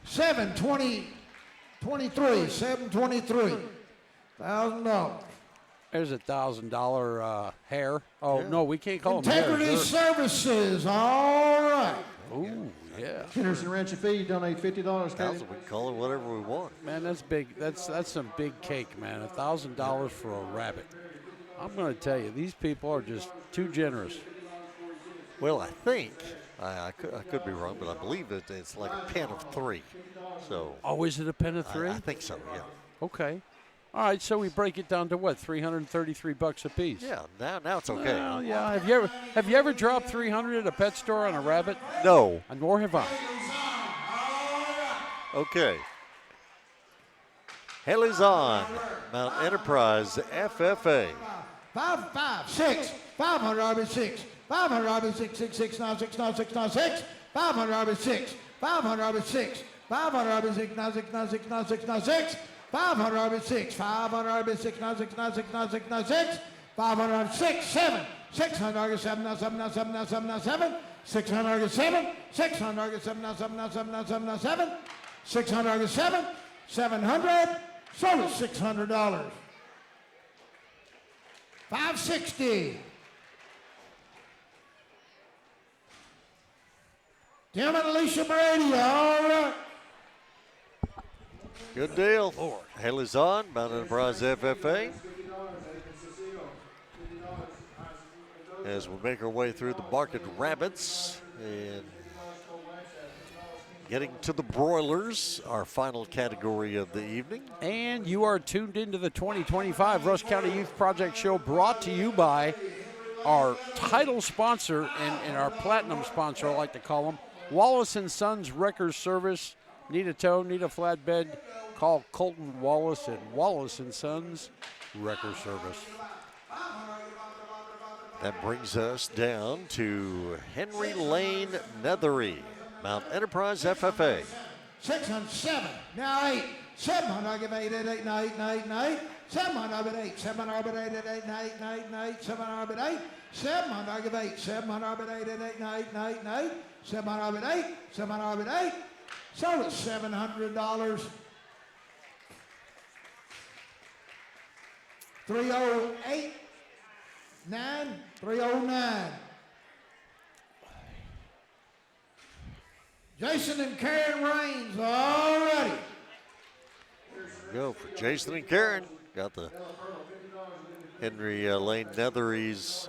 720, 23, 723. $1,000. There's $1,000 hair. Oh, no, we can't call them Integrity hair. Services, all right. Ooh, yeah. Henderson Ranch and Feed donate $50. Katie. We can call it whatever we want. Man, that's big. That's some big cake, man. $1,000 for a rabbit. I'm going to tell you, these people are just too generous. Well, I think, I could be wrong, but I believe that it's like a pen of 3. So. Oh, is it a pen of 3? I think so, yeah. Okay. All right, so we break it down to what, $333 a piece? Yeah, now it's okay. Well, yeah. Have you ever dropped $300 at a pet store on a rabbit? No. And nor have I. Okay. Haley's on. Mount Enterprise FFA. 5, 5, 6. 500 RB6. 500 RB6, 6, 6, 9, 6, 9, 6, 9, 6. 500 RB6. 500 RB6. 500 RB6, 9, 6, 9, 6, 9, 6, 9, 6. 500 RB6. 500 RB6, 9, 6, 9, 6, 9, 6, 9, 6. 500 6, 7. 600 RB 7, 9, 7, 9, 7, 9, 7, 9, 7. 600 RB 7. 600 RB 7, 9, 7, 9, 7, 9, 7, 9, 7. 600 RB 7. 700. Sold at $600. 560. Tim and Alicia Brady, all right. Good deal. Haley's on. Mount Enterprise FFA. As we make our way through the market rabbits and getting to the broilers, our final category of the evening. And you are tuned into the 2025 Rusk County Youth Project Show, brought to you by our title sponsor and our platinum sponsor, I like to call them, Wallace & Sons Wreckers Service. Need a tow, need a flatbed, call Colton Wallace at Wallace & Sons Wrecker Service. That brings us down to Henry Lane Nethery, Mount Enterprise FFA. 607, now 8. 700, I give 8, 8, 8, 9, 8, 9, 9. 700, I give 8. 700, I give 8, 8, 8, 9, 9, 9. 700, I give 8. 700, I give 8. 700, I give 8, 8, 8, 9, 9, 9. 700, I give 8. 700, I give 8. Sold at $700. 308, 9, 309. Jason and Karen Raines, all righty. Go for Jason and Karen. Got the Henry Lane Nethery's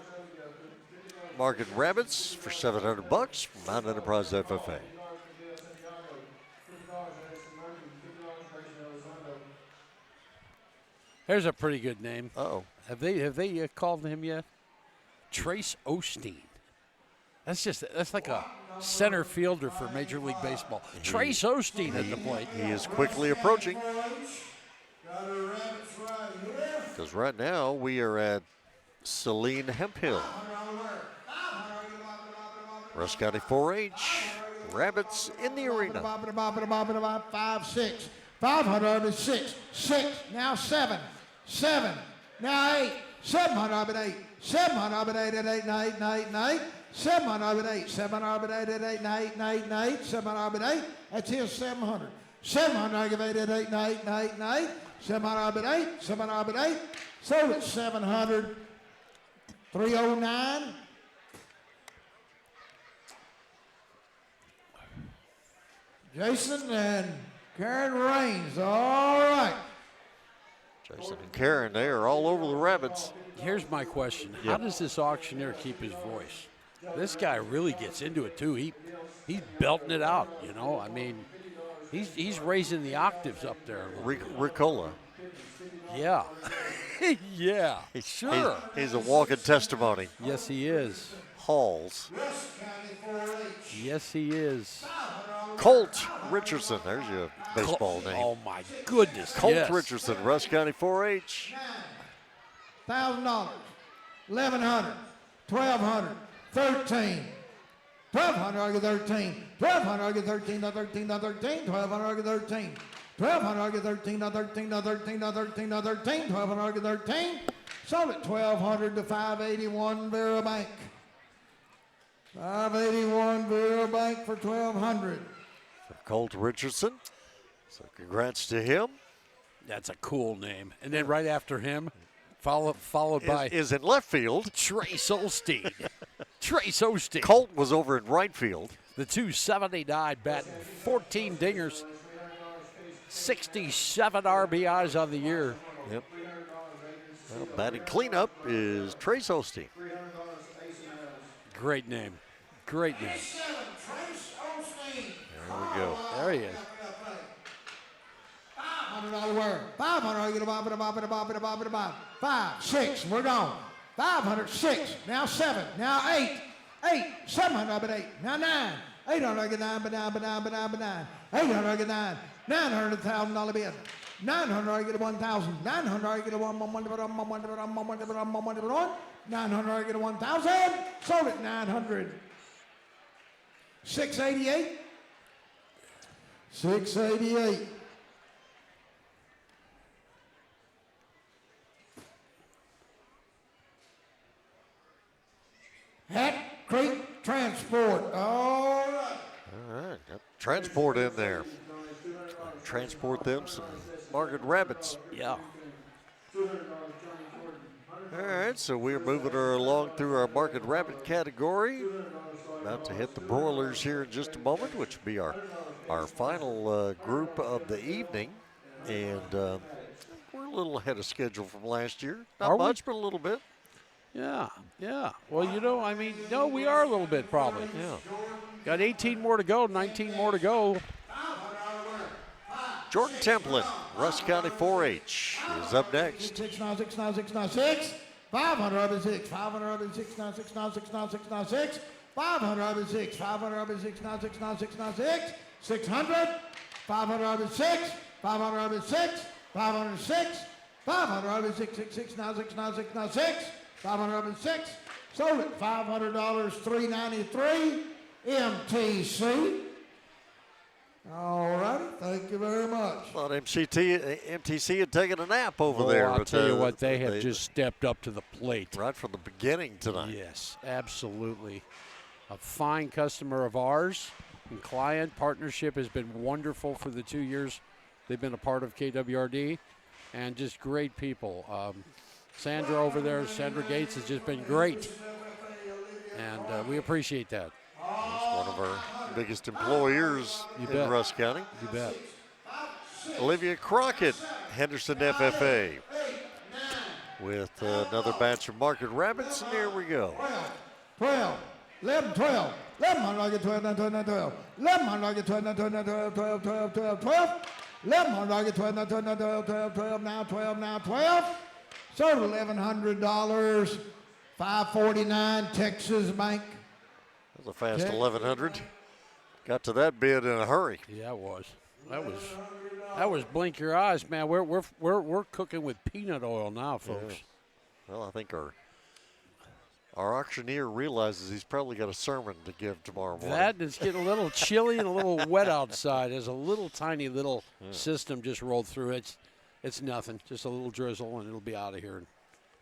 Market Rabbits for $700 from Mount Enterprise FFA. There's a pretty good name. Uh-oh. Have they called him yet? Trace Osteen. That's like a center fielder for Major League Baseball. Trace Osteen at the plate. He is quickly approaching. Because right now we are at Celine Hemphill. Rusk County 4-H. Rabbits in the arena. 5, 6. 500 is 6. 6. Now 7. 7. Now 8. 700 8. 700 8 at 8 8 8 8. 700 8. 700 8 at 8 8 8 8. 700 8. That's his 700. 700 8 at 8 8 8 8. 700 8. 700 8. Sold at 700. 309. Jason and Karen Raines, all right. Jason and Karen, they are all over the rabbits. Here's my question. Yeah. How does this auctioneer keep his voice? This guy really gets into it, too. He's belting it out, you know. I mean, he's raising the octaves up there. Ricola. Yeah. Yeah, sure. He's a walking testimony. Yes, he is. Halls. Yes, he is. Colt Richardson. There's your baseball name. Oh, my goodness. Colt yes. Richardson, Rusk County 4-H. $1,000, $1,100, $1,200, $1,300, $1,200, I get 13, $1,200, I get 13, no 13, no 13, $1,200, I get 13, $1,200, I get 13, no 13, no 13, no 13, no 13, $1,200, I get 13. Sold it $1,200 to 581 Vera Bank. 581 Vera Bank for $1,200. For Colt Richardson. So congrats to him. That's a cool name. And then right after him, followed by Is in left field. Trace Osteen. Trace Osteen. Colt was over in right field. The 279 batting 14 dingers, 67 RBIs on the year. Yep. Well, batting cleanup is Trace Osteen. Great name. Great name. There we go. There he is. $500 word. $500, get a bob, a bob, a bob, a bob, a bob. 5, 6, we're gone. 500, 6, now 7, now 8, 700, but 8, now 9, 800, get 9, but 9, but 9, but 9, but 9, 800, get 9, $900,000 bid. 900, get a 1,000, 900, get a 1, 900, get a 1,000, sold it 900. 688. 688. Hat Creek Transport. All right. All right. Got transport in there. Transport them some market rabbits. Yeah. All right, so we're moving her along through our market rabbit category. About to hit the broilers here in just a moment, which will be our final group of the evening. And we're a little ahead of schedule from last year. Not much, but a little bit. Yeah, yeah. Well, you know, I mean, no, we are a little bit probably. Yeah. Got 18 more to go, 19 more to go. Jordan Templin, Rusk County 4-H, is up next. 6 now, 6 now, 6 now, 6. 500 up at 6. 500 up at 6 now, 6 now, 6 now, 6 now, 6. 500 up at 6. 500 up at 6 now, 6 now, 6 now, 6. 600. 500 up at 6. 500 up at 6. 506. 500 up at 6, 6, 6 now, 6 now, 6 now, 6. 500 up at 6. Sold it $500, $393. MTC. All righty, thank you very much. Thought MTC had taken a nap over there. I'll tell you what, they have just stepped up to the plate. Right from the beginning tonight. Yes, absolutely. A fine customer of ours and client partnership has been wonderful for the 2 years they've been a part of KWRD, and just great people. Sandra over there, Sandra Gates, has just been great, and we appreciate that. He's one of our biggest employers in Rusk County. You bet. Olivia Crockett, Henderson FFA, with another batch of market rabbits, and here we go. 12, 11, 12, 1100, I get 12, 9, 12, 9, 12, 1100, I get 12, 9, 12, 9, 12, 12, 12, 12, 12, 1100, I get 12, 9, 12, 9, 12, 12, 12, now 12, now 12, sold $1,100, 549 Texas Bank. That was a fast 1,100. Got to that bid in a hurry. Yeah, it was. That was blink your eyes, man. We're cooking with peanut oil now, folks. Yeah. Well, I think our auctioneer realizes he's probably got a sermon to give tomorrow morning. That is getting a little chilly and a little wet outside. There's a little tiny little system just rolled through. It's nothing, just a little drizzle, and it'll be out of here.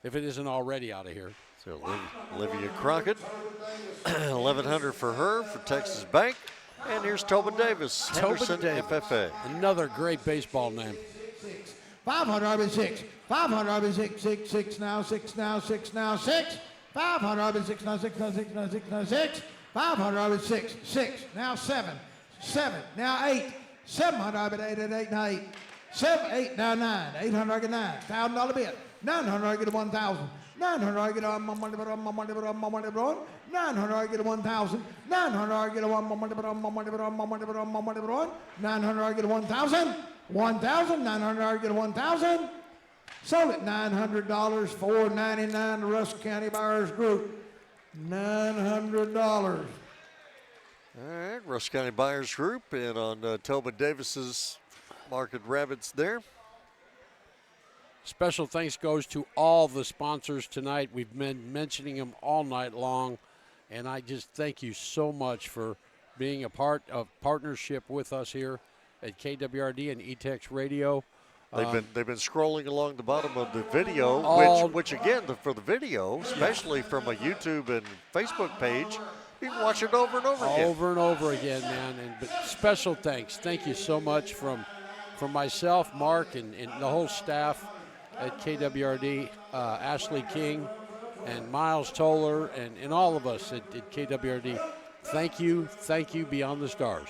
If it isn't already out of here. So Olivia Crockett, 1,100 for her for Texas Bank. And here's Tobin Davis, Henderson FFA. Another great baseball name. 500 RB6, 500 RB6, 6, 6 now, 6 now, 6 now, 6. 500 RB6 now, 6 now, 6 now, 6 now, 6. 500 RB6, 6 now, 7, 7 now, 8. 700 RB8 at 8 now, 8. 7, 8, now 9. 800, I get 9. $1,000 bid. 900, I get a 1,000. 900, I get a my money, but my money, but my money, but 900, I get a 1,000. 900, I get a my money, but my money, but my money, but my money, but 900, I get a 1,000. 1,000, 900, I get a 1,000. Sold it $900, $4.99 to Rusk County Buyers Group. $900. All right, Rusk County Buyers Group, and on Tobin Davis's Market Rabbits there. Special thanks goes to all the sponsors tonight. We've been mentioning them all night long, and I just thank you so much for being a part of partnership with us here at KWRD and E-Tex Radio. They've been scrolling along the bottom of the video, which again, for the video, especially from a YouTube and Facebook page, you can watch it over and over again. Over and over again, man. But special thanks. Thank you so much from myself, Mark, and the whole staff at KWRD, Ashley King and Miles Toller, and all of us at KWRD. Thank you beyond the stars.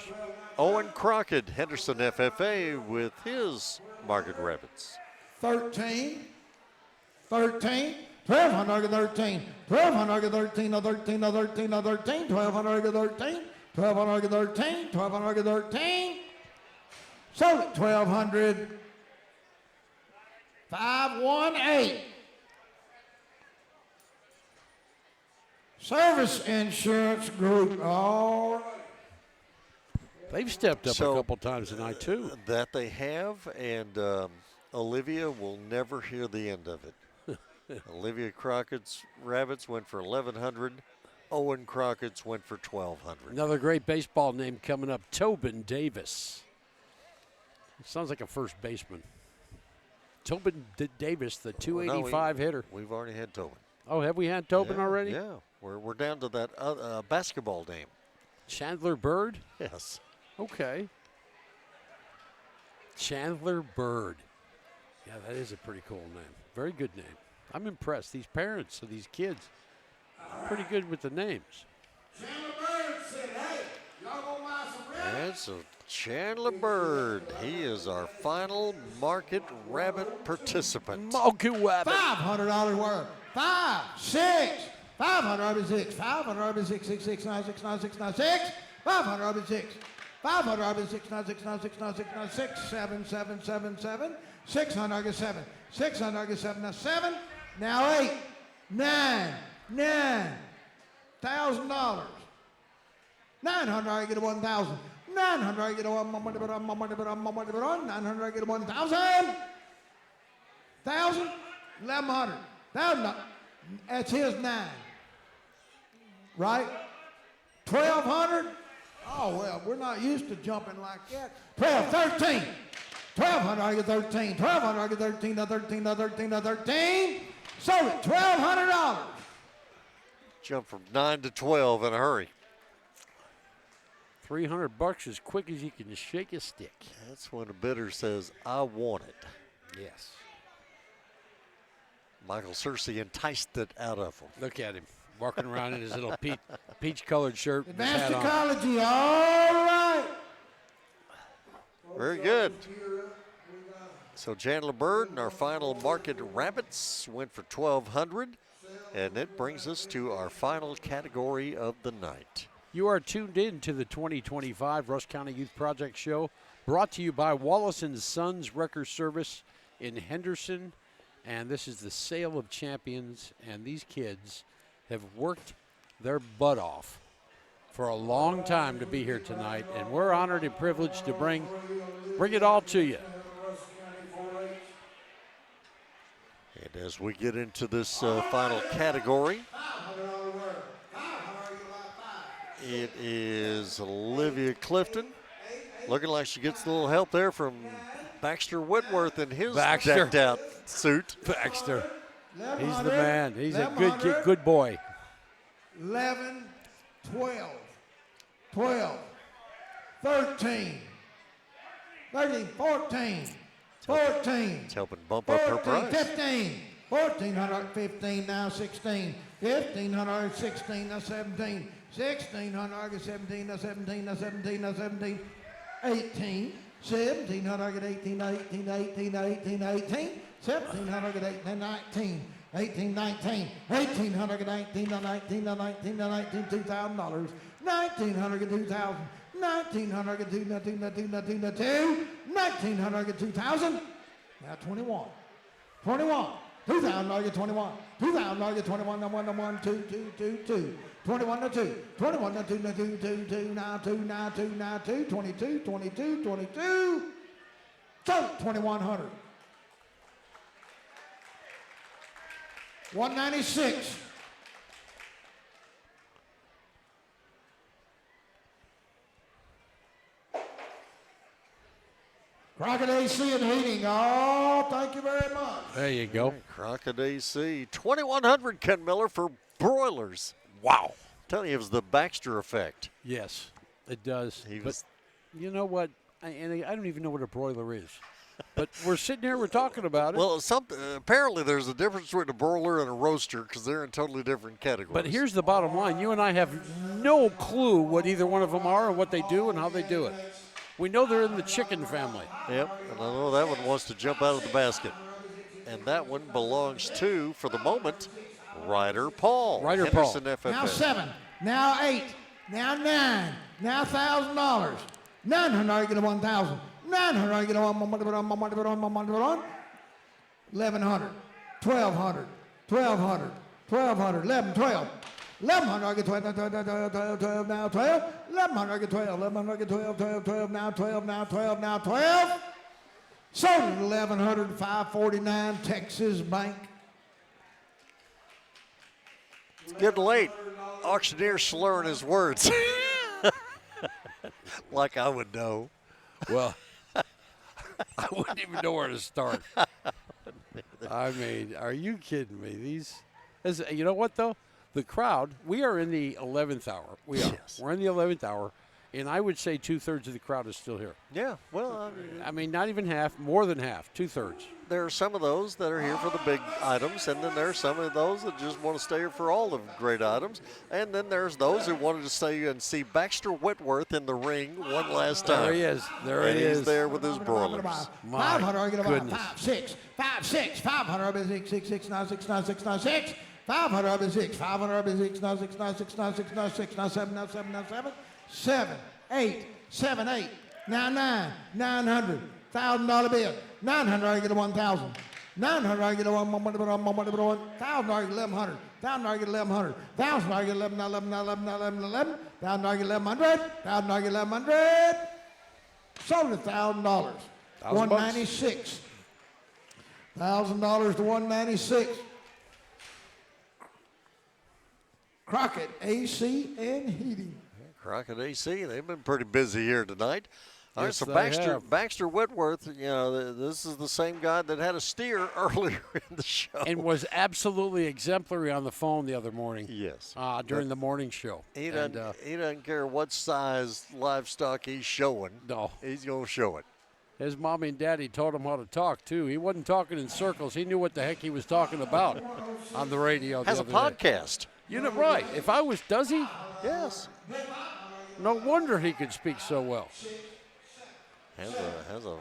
Owen Crockett, Henderson FFA, with his Market Rabbits. 13, 13, 1,213, 1,213, 13, 13, 13, 1,213, 1,213, 1,213. Sold it 1,200. 518. Service Insurance Group. All right. They've stepped up a couple times tonight, too. That they have, and Olivia will never hear the end of it. Olivia Crockett's Rabbits went for 1,100. Owen Crockett's went for 1,200. Another great baseball name coming up, Tobin Davis. It sounds like a first baseman. Tobin Davis, the 285 hitter. We've already had Tobin. Oh, have we had Tobin already? Yeah, we're down to that basketball name. Chandler Bird? Yes. Okay. Chandler Bird. Yeah, that is a pretty cool name. Very good name. I'm impressed. These parents of these kids, pretty good with the names. Chandler Bird said, hey, y'all gonna buy some rabbits? That's a Chandler Bird. He is our final Market Rabbit participant. Market Rabbit. $500 worth. 5, 6, 500 6, 500 6, 6, 6, 9, 6, 9, 6, 9, 6, 500 6, 500 6, 9, 6, 9, 6, 9, 6, 9, 6, 7, 7, 7, 7, 600 7, 600 7, now 7, now 8, 9, $1,000. 900, I get a 1,000. 900, I get a 1, 900, I get a 1,000. 1,000, 1,100. 1,000, that's his 9. Right? 1,200? Oh, well, we're not used to jumping like that. 12, 13. 1,200, I get 13. 1,200, I get 13, 13, 13, 13. Sold it, $1,200. Jump from 9 to 12 in a hurry. $300 as quick as you can shake a stick. That's when a bidder says, I want it. Yes. Michael Cersei enticed it out of him. Look at him, walking around in his little peach-colored shirt. Advanced Ecology, all right. Very good. So Chandler Bird and our final Market Rabbits went for 1,200, and it brings us to our final category of the night. You are tuned in to the 2025 Rusk County Youth Project Show, brought to you by Wallace & Sons Wrecker Service in Henderson. And this is the Sale of Champions, and these kids have worked their butt off for a long time to be here tonight, and we're honored and privileged to bring it all to you. And as we get into this final category, it is Olivia Clifton, looking like she gets a little help there from Baxter Whitworth in his decked out suit. Baxter, he's the man. He's a good kid, good boy. 11, 12, 12, 13, 13, 14, 14. It's helping bump up her 14, price. 15, 1,400, 15, now 16, 1,500, 16, now 17, 1,600, 17, now 17, now 17, now 17, 18, 1700, 18, 18, 18, 18, 18, 1700, 18, 19, 18, 19, 1800, 19, 19, 19, 19, $2,000, 1900, 2000, 1900, 1900, 2000, now 21, 21, $2,000, 21, $2,000, 21, no 1, no 1, 2, 2, 2, 2. 21 to 2, 21 to 2, no 2, 2, 2, now 2, now 2, now 2, 22, 22, 22, so 2100. 196. Crockett AC and Heating. Oh, thank you very much. There you go. Crockett AC, 2,100, Ken Miller, for broilers. Wow. I'm telling you, it was the Baxter effect. Yes, it does. He But was. you know what? I don't even know what a broiler is. But we're sitting here, we're talking about it. Well, apparently there's a difference between a broiler and a roaster because they're in totally different categories. But here's the bottom line. You and I have no clue what either one of them are and what they do and how they do it. We know they're in the chicken family. Yep, and I know that one wants to jump out of the basket. And that one belongs to, for the moment, Ryder Paul. Ryder Henderson Paul. FFA. Now 7, now 8, now 9, now $1,000. 900, get a 1,000. 900, get a 1,100, 1,200, 1,200, 11, 12. 1,100, get 12, 12, now 12. 1,100, get 12, 1,100, get 12, 12, 12, now 12, now 12, now 12. Sold at 1,100, 549, Texas Bank. It's getting late. Auctioneer slurring his words. Like I would know. Well, I wouldn't even know where to start. I mean, are you kidding me? You know what, though? The crowd, we are in the 11th hour. We are. Yes. We're in the 11th hour, and I would say 2/3 of the crowd is still here. Yeah, well, I mean, not even half, more than half, 2/3. there are some of those that are here for the big items, and then there are some of those that just want to stay here for all the great items. And then there's those who wanted to stay and see Baxter Whitworth in the ring one last time. There he is. There and he he's is. there with his broilers. 500, get a goodness. 5, 6, 5, 6, 500, 6, 6, 6, 9, 6, 9, 6, 9, 6. 500, 6, 500, 6, 9, 6, 9, 6, 9, 6, 9, 6, 9, 7, 9, 7, 9, 7. 7, 8, 7, 8. Now 9, 900, $1,000 bid. 900, get a 1,000. 900, get a 1,000, 1,000, get 1,100. 1,000, get 1,100. 1,000, get 11, 11, 11, 11, 11. 1,000, get 1,100. 1,000, get 1,100. Sold at $1,000. 196. $1,000 to 196. Crockett AC and Heating. Crockett AC, they've been pretty busy here tonight. All right, Yes, so they have. Baxter Whitworth, you know, this is the same guy that had a steer earlier in the show. And was absolutely exemplary on the phone the other morning. Yes. During the morning show. He doesn't care what size livestock he's showing. No. He's going to show it. His mommy and daddy taught him how to talk, too. He wasn't talking in circles. He knew what the heck he was talking about on the radio. Has a podcast. You know, right. If I was, does he? Yes. No wonder he could speak so well. Has a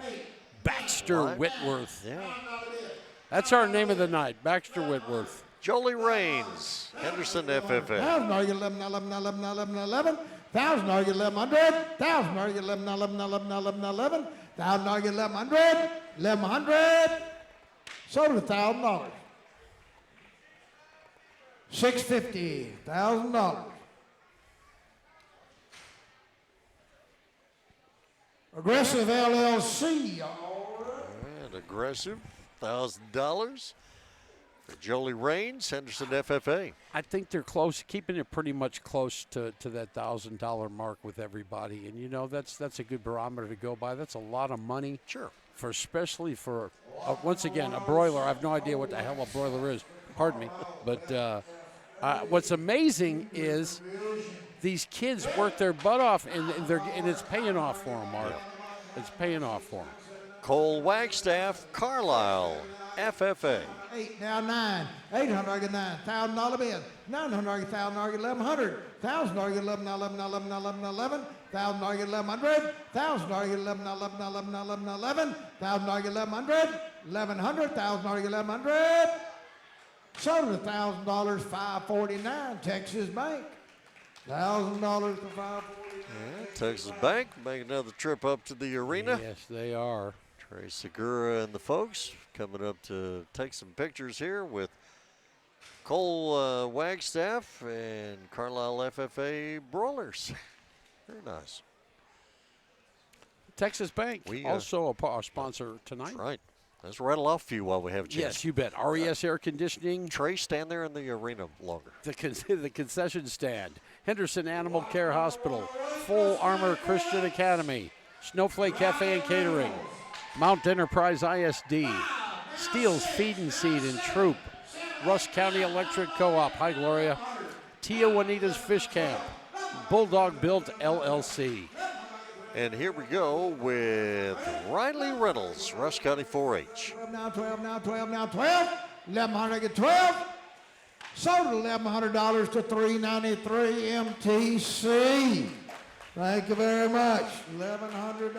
Baxter Whitworth. Yeah. That's our name of the night, Baxter Whitworth. Jolie Raines, Henderson FFA. 1,000, get 11, 11, 11, 11, 11. 1,000, get 1,100. 1,000, get 11, 11, 11, 11, 11. 1,000, get 1,100. 1,100. Sold at $1,000. 650, $1,000. Aggressive LLC. And Aggressive, $1,000 for Jolie Raines, Henderson FFA. I think they're close, keeping it pretty much close to that $1,000 mark with everybody. And, you know, that's a good barometer to go by. That's a lot of money. Sure. Especially for, once again, a broiler. I have no idea what the hell a broiler is. Pardon me. But what's amazing is these kids work their butt off, and it's paying off for them, Mark. It's paying off for them. Cole Wagstaff, Carlisle, FFA. 8, now 9. 800, get 9. $1,000 bid. 900, get 1,000, get 1,100. 1,000, get 11, now 11, now 11, now 11, now 11. 1,000, get 1,100. 1,000, get 11, now 11, now 11, now 11, now 11. 1,000, get 1,100. 1,100. 1,000, get 1,100. Sold at $1,000, 549. Texas Bank. $1,000 for 549. Yeah, Texas Bank make another trip up to the arena. Yes, they are. Trey Segura and the folks coming up to take some pictures here with Cole Wagstaff and Carlisle FFA Broilers. Very nice. Texas Bank, We, also a sponsor tonight. That's right. Let's rattle off a few while we have a chance. Yes, you bet. RES Air Conditioning. Trey, stand there in the arena longer. The concession stand. Henderson Animal Care Hospital. Full Armor Christian Academy. Snowflake Cafe and Catering. Mount Enterprise ISD. Steele's Feed and Seed and Troop. Rusk County Electric Co-op. Hi, Gloria. Tia Juanita's Fish Camp. Bulldog Built LLC. And here we go with Riley Reynolds, Rusk County 4-H. 12, now 12, now 12, now 12. 1,100, get 12. Sold $1,100 to 393 MTC. Thank you very much. $1,100.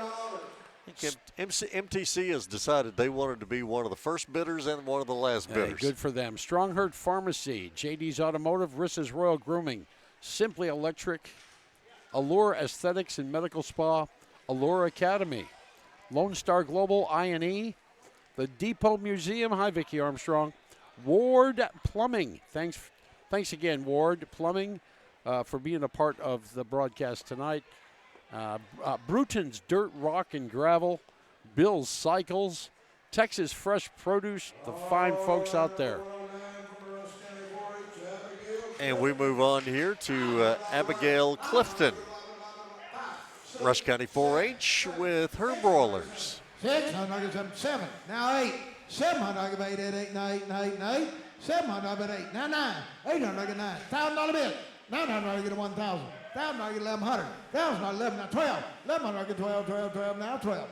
MTC has decided they wanted to be one of the first bidders and one of the last bidders. Good for them. Stronghurt Pharmacy, JD's Automotive, Rissa's Royal Grooming, Simply Electric, Allure Aesthetics and Medical Spa, Allure Academy, Lone Star Global I&E, the Depot Museum, hi Vicki Armstrong, Ward Plumbing. Thanks again, Ward Plumbing, for being a part of the broadcast tonight. Bruton's Dirt, Rock, and Gravel, Bill's Cycles, Texas Fresh Produce, the fine folks out there. And we move on here to Abigail Clifton, Rusk County 4-H with her broilers. 600, 7. Now 8. 700, 8, 8, 8, 9, 8, 9, 8. 700, 8. Now 9. 800, get 9. $1,000 bid. 900, get 1,000. 1,000, get 1,100. 1,000, 11, now 12. 1,100, get 12, 12, 12, now 12.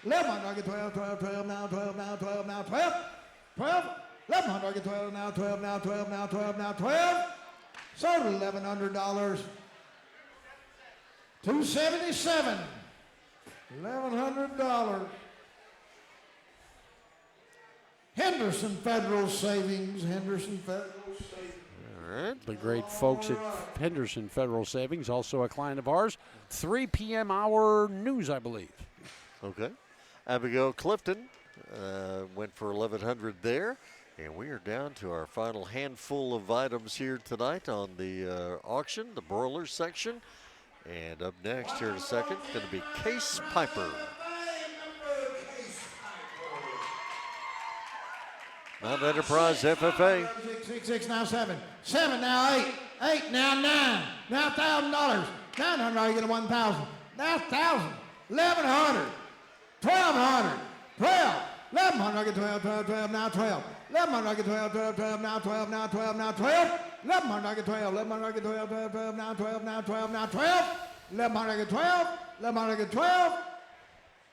1,100, get 12, 12, 12, now 12, now 12, now 12. 12. 1,100, get 12, now 12, now 12, now 12, now 12. Sold $1,100. 277. $1,100. Henderson Federal Savings. Henderson Federal Savings. All right. The great folks at Henderson Federal Savings, also a client of ours. 3 p.m. hour news, I believe. Okay. Abigail Clifton went for 1,100 there. And we are down to our final handful of items here tonight on the auction, the broilers section. And up next here in a second, going to be Case Piper. Mount Enterprise FFA. 6, now 7. 7, now 8. 8, now 9. Now $1,000. 900, get 1,000. Now 1,000. 1,100. 1,200. 12. 1,100, get 12, 12, 12, now 12. 1,100, get 12, 12, 12, now 12, now 12, now 12. 1,100, get 12, 1,100, get 12, 12, 12, now 12, now 12, now 12. 1,100, get 12, 1,100, get 12.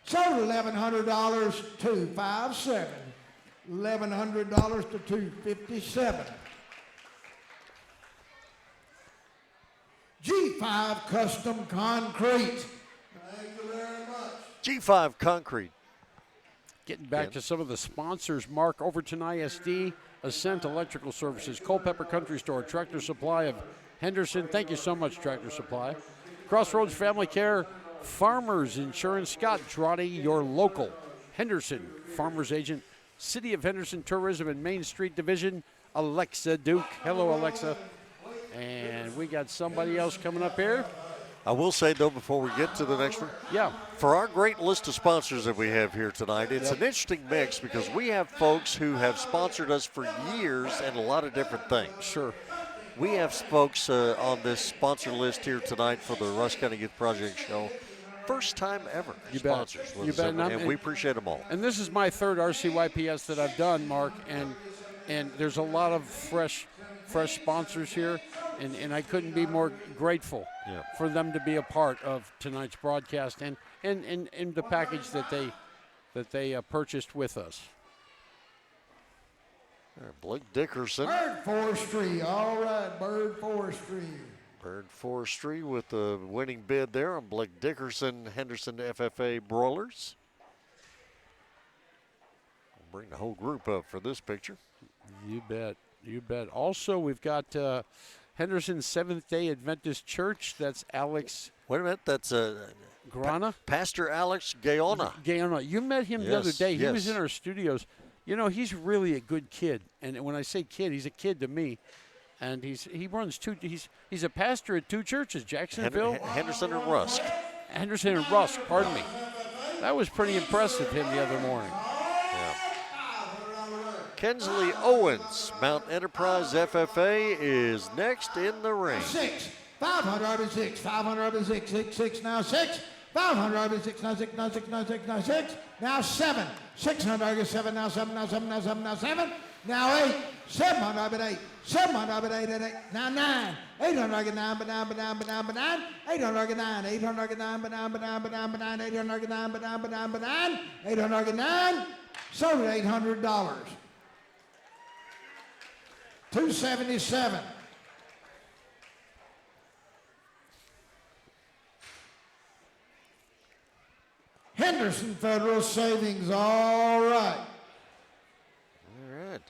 Sold $1,100, 257. $1,100 to 257. G5 Custom Concrete. Thank you very much. G5 Concrete. Getting back to some of the sponsors, Mark Overton ISD, Ascent Electrical Services, Culpeper Country Store, Tractor Supply of Henderson. Thank you so much, Tractor Supply. Crossroads Family Care, Farmers Insurance, Scott Drotty, your local Henderson Farmers Agent, City of Henderson Tourism and Main Street Division, Alexa Duke. Hello, Alexa. And we got somebody else coming up here. I will say, though, before we get to the next one, yeah, for our great list of sponsors that we have here tonight, it's an interesting mix because we have folks who have sponsored us for years and a lot of different things. Sure. We have folks on this sponsor list here tonight for the Rusk County Youth Project Show. First time ever sponsors with us, and we appreciate them all. And this is my third RCYPS that I've done, Mark, and there's a lot of fresh sponsors here, and I couldn't be more grateful for them to be a part of tonight's broadcast and the package that that they purchased with us. Blake Dickerson. Bird Forestry. All right, Bird Forestry. Bird Forestry with the winning bid there on Blake Dickerson, Henderson FFA Broilers. We'll bring the whole group up for this picture. You bet. You bet. Also, we've got Henderson Seventh-day Adventist Church. That's Alex. Wait a minute. That's Grana? Pastor Alex Gayona. Gayona. You met him the other day. He yes. was in our studios. You know, he's really a good kid. And when I say kid, he's a kid to me. And he runs he's a pastor at two churches, Jacksonville. Henderson and Rusk. Henderson and Rusk, pardon me. That was pretty impressive, him the other morning. Yeah. Kensley Owens, Mount Enterprise FFA, is next in the ring. 6, 500 6, 500 6, 6, 6, now 6, 500 6, now 6, now 6, now 6, now 6, now 7, 600 7, now 7, now 7, now 7, now 7, now 8, 700 8, 700 8, 8, now 9, 800 9, but 9, but 9, but 9, but 9, 800 9, 800 9, but 9, but 9, but 9, but 9, 800 9, but 9, but 9, but 9, 800 9, sold at $800. 277. Henderson Federal Savings, all right. All right.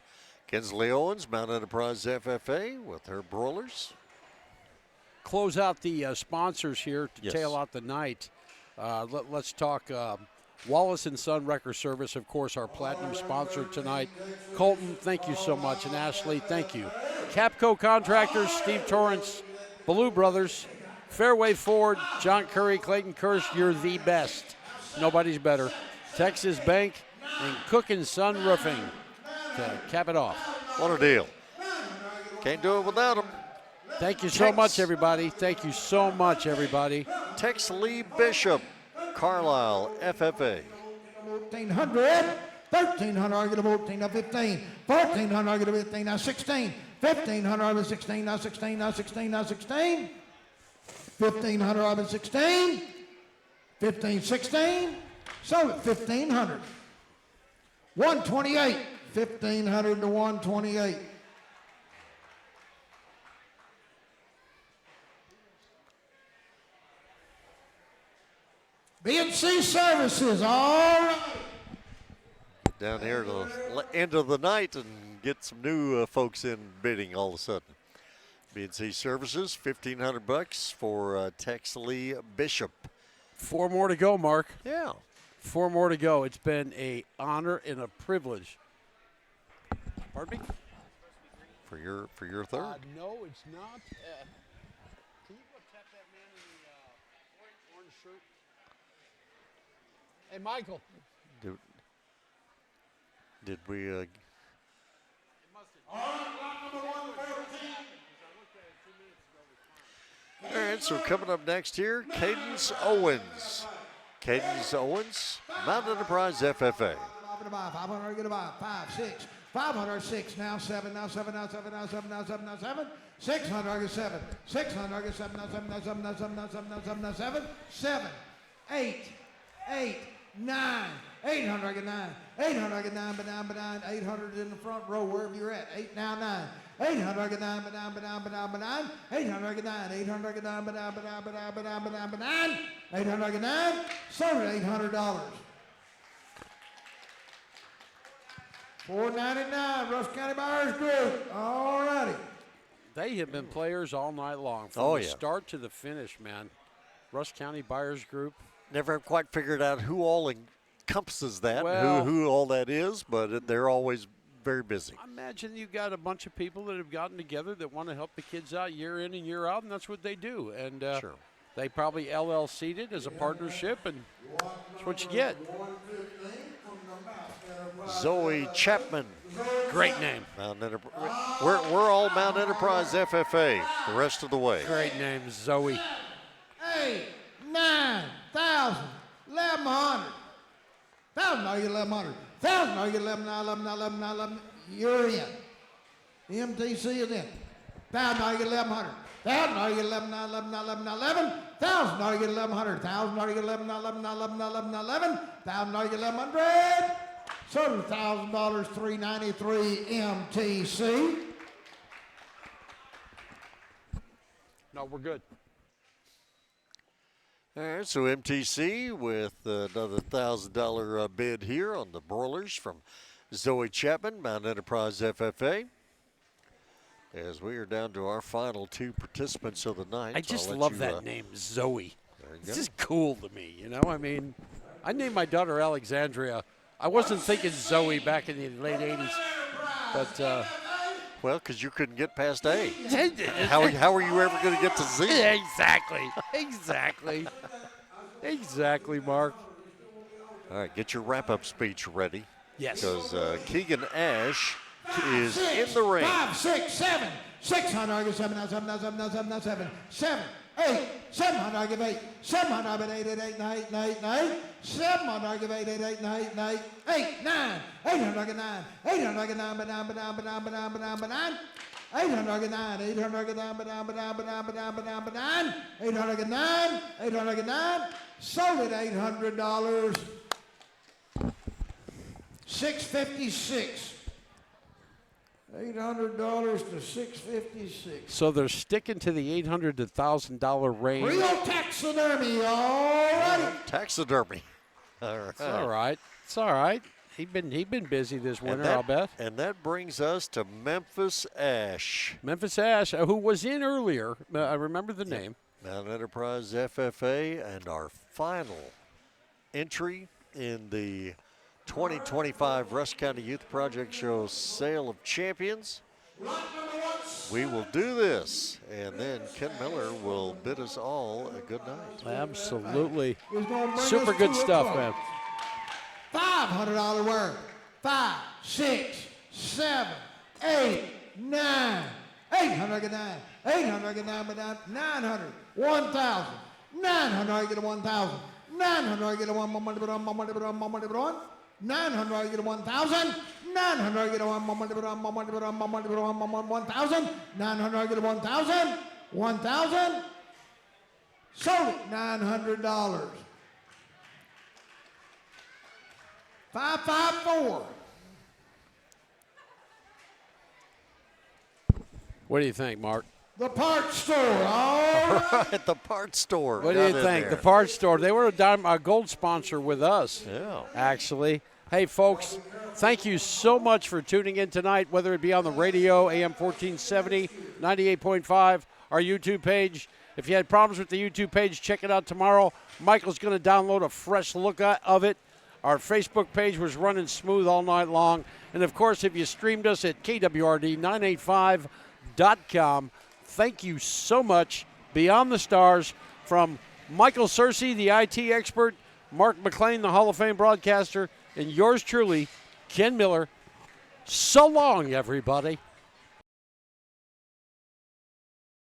Kensley Owens, Mount Enterprise FFA with her broilers. Close out the sponsors here to Yes. tail out the night. Let's talk Wallace & Son Wrecker Service, of course, our platinum sponsor tonight. Colton, thank you so much. And Ashley, thank you. Capco Contractors, Steve Torrance, Ballou Brothers, Fairway Ford, John Curry, Clayton Kirsch, you're the best. Nobody's better. Texas Bank and Cook & Son Roofing to cap it off. What a deal. Can't do it without them. Thank you so much, everybody. Thank you so much, everybody. Tex Lee Bishop, Carlisle FFA. 1,400, 1,300, get a 14, now 15, 1,400, get a 15, now 16, 1,500, 16, now 16, now 16, now 16, 1,500, 16, 15, 16, sold at 1,500. 128, 1,500 to 128. BNC Services, all right. Down here to the end of the night and get some new folks in bidding all of a sudden. BNC Services, $1,500 for Tex Lee Bishop. 4 more to go, Mark. Yeah. 4 more to go. It's been an honor and a privilege. Pardon me? For your third. No, it's not. Can you go tap that man in the orange shirt? Hey, Michael. Did we? All right, so coming up next here, Cadence Owens. Cadence Owens, Mount Enterprise FFA. 500, get a 5, 6, 506, now 7, now 7, now 7, now 7, now 7, now 7, 600, get 7, 600, get 7, now 7, now 7, now 7, now 7, now 7, now 7, 7, 8, 9, 800, get 9, 800, get 9, but 9, but 9, 800 in the front row, wherever you're at, 8, now 9, 800, get 9, but 9, but 9, but 9, but 9, 800, get 9, 800, get 9, but 9, but 9, but 9, but 9, but 9, but 9, 800, get 9, sold at $800. $4.99, Rusk County Buyers Group. All righty. They have been players all night long. From the start to the finish, man. Rusk County Buyers Group. Never have quite figured out who all encompasses that, Well, who all that is, but they're always very busy. I imagine you've got a bunch of people that have gotten together that want to help the kids out year in and year out, and that's what they do. And Sure. they probably LLC'd it as a partnership, and that's what you get. Zoe Chapman. Great name. Mount Enterprise. We're all Mount Enterprise FFA the rest of the way. Great name, Zoe. 8, 9,000, 1,100. $1,000, you get 1,100. $1,000, you get 11, 9, 11, 9, 11, 9, 11. You're in. The MTC is in. $1,000 get 1,100. $1,000 get 11, 11, 11, 11. $1,000 get 1,100. $1,000 get 11, 11, 11, 11, 11. $1,000 get 1,100. So $1,000, $393 MTC. No, we're good. All right, so MTC with another $1,000 bid here on the broilers from Zoe Chapman, Mount Enterprise FFA. As we are down to our final 2 participants of the night. I just love that name, Zoe. It's just cool to me, you know? I mean, I named my daughter Alexandria. I wasn't thinking Zoe back in the late 80s, but... well, because you couldn't get past A. How are you ever going to get to Z? Exactly, Mark. All right, get your wrap-up speech ready. Yes. Because Keegan Ash is in the ring. 5, 6, 7. 600, get 7, 7, 7, 7, 7, 7, 8, 700, give 8, 700, 8, 8, 8, 8, 8, 8, 700, give 8, 8, 8, 8, 8, 8, 9, 800, get 9, 800, get 9, 9, 9, 800, get 9, 800, get 9, 9, 800, get 9, 800, get 9, sold at $800, 656. $800 to $656. So they're sticking to the $800 to $1,000 range. Real taxidermy, all right. Taxidermy. All right. It's all right. It's all right. He been busy this winter, I'll bet. And that brings us to Memphis Ash. Memphis Ash, who was in earlier. I remember the name. Mount Enterprise FFA, and our final entry in the 2025 Rusk County Youth Project Show Sale of Champions. We will do this, and then Ken Miller will bid us all a good night. Absolutely. Super good stuff, man. $500 worth. 5, 6, 7, 8, 9. 800 get 9. 800 get 9, but 900. 1,000. 900 get a 1,000. 900 get a 1 more money, but on, more money, but on, more money, but on. 900 get a 1,000. 900 get a 1 more money, but on, more money, but on, more money, but on, more money, 1,000. 900 get a 1,000. 1,000. Sold it $900. 554. What do you think, Mark? The parts store. All right. At the parts store. What do you think? The parts store. They were a gold sponsor with us. Yeah. Actually. Hey, folks, thank you so much for tuning in tonight, whether it be on the radio, AM 1470, 98.5, our YouTube page. If you had problems with the YouTube page, check it out tomorrow. Michael's going to download a fresh look of it. Our Facebook page was running smooth all night long. And, of course, if you streamed us at KWRD985.com, thank you so much. Beyond the Stars, from Michael Searcy, the IT expert, Mark McLean, the Hall of Fame broadcaster, and yours truly, Ken Miller. So long, everybody.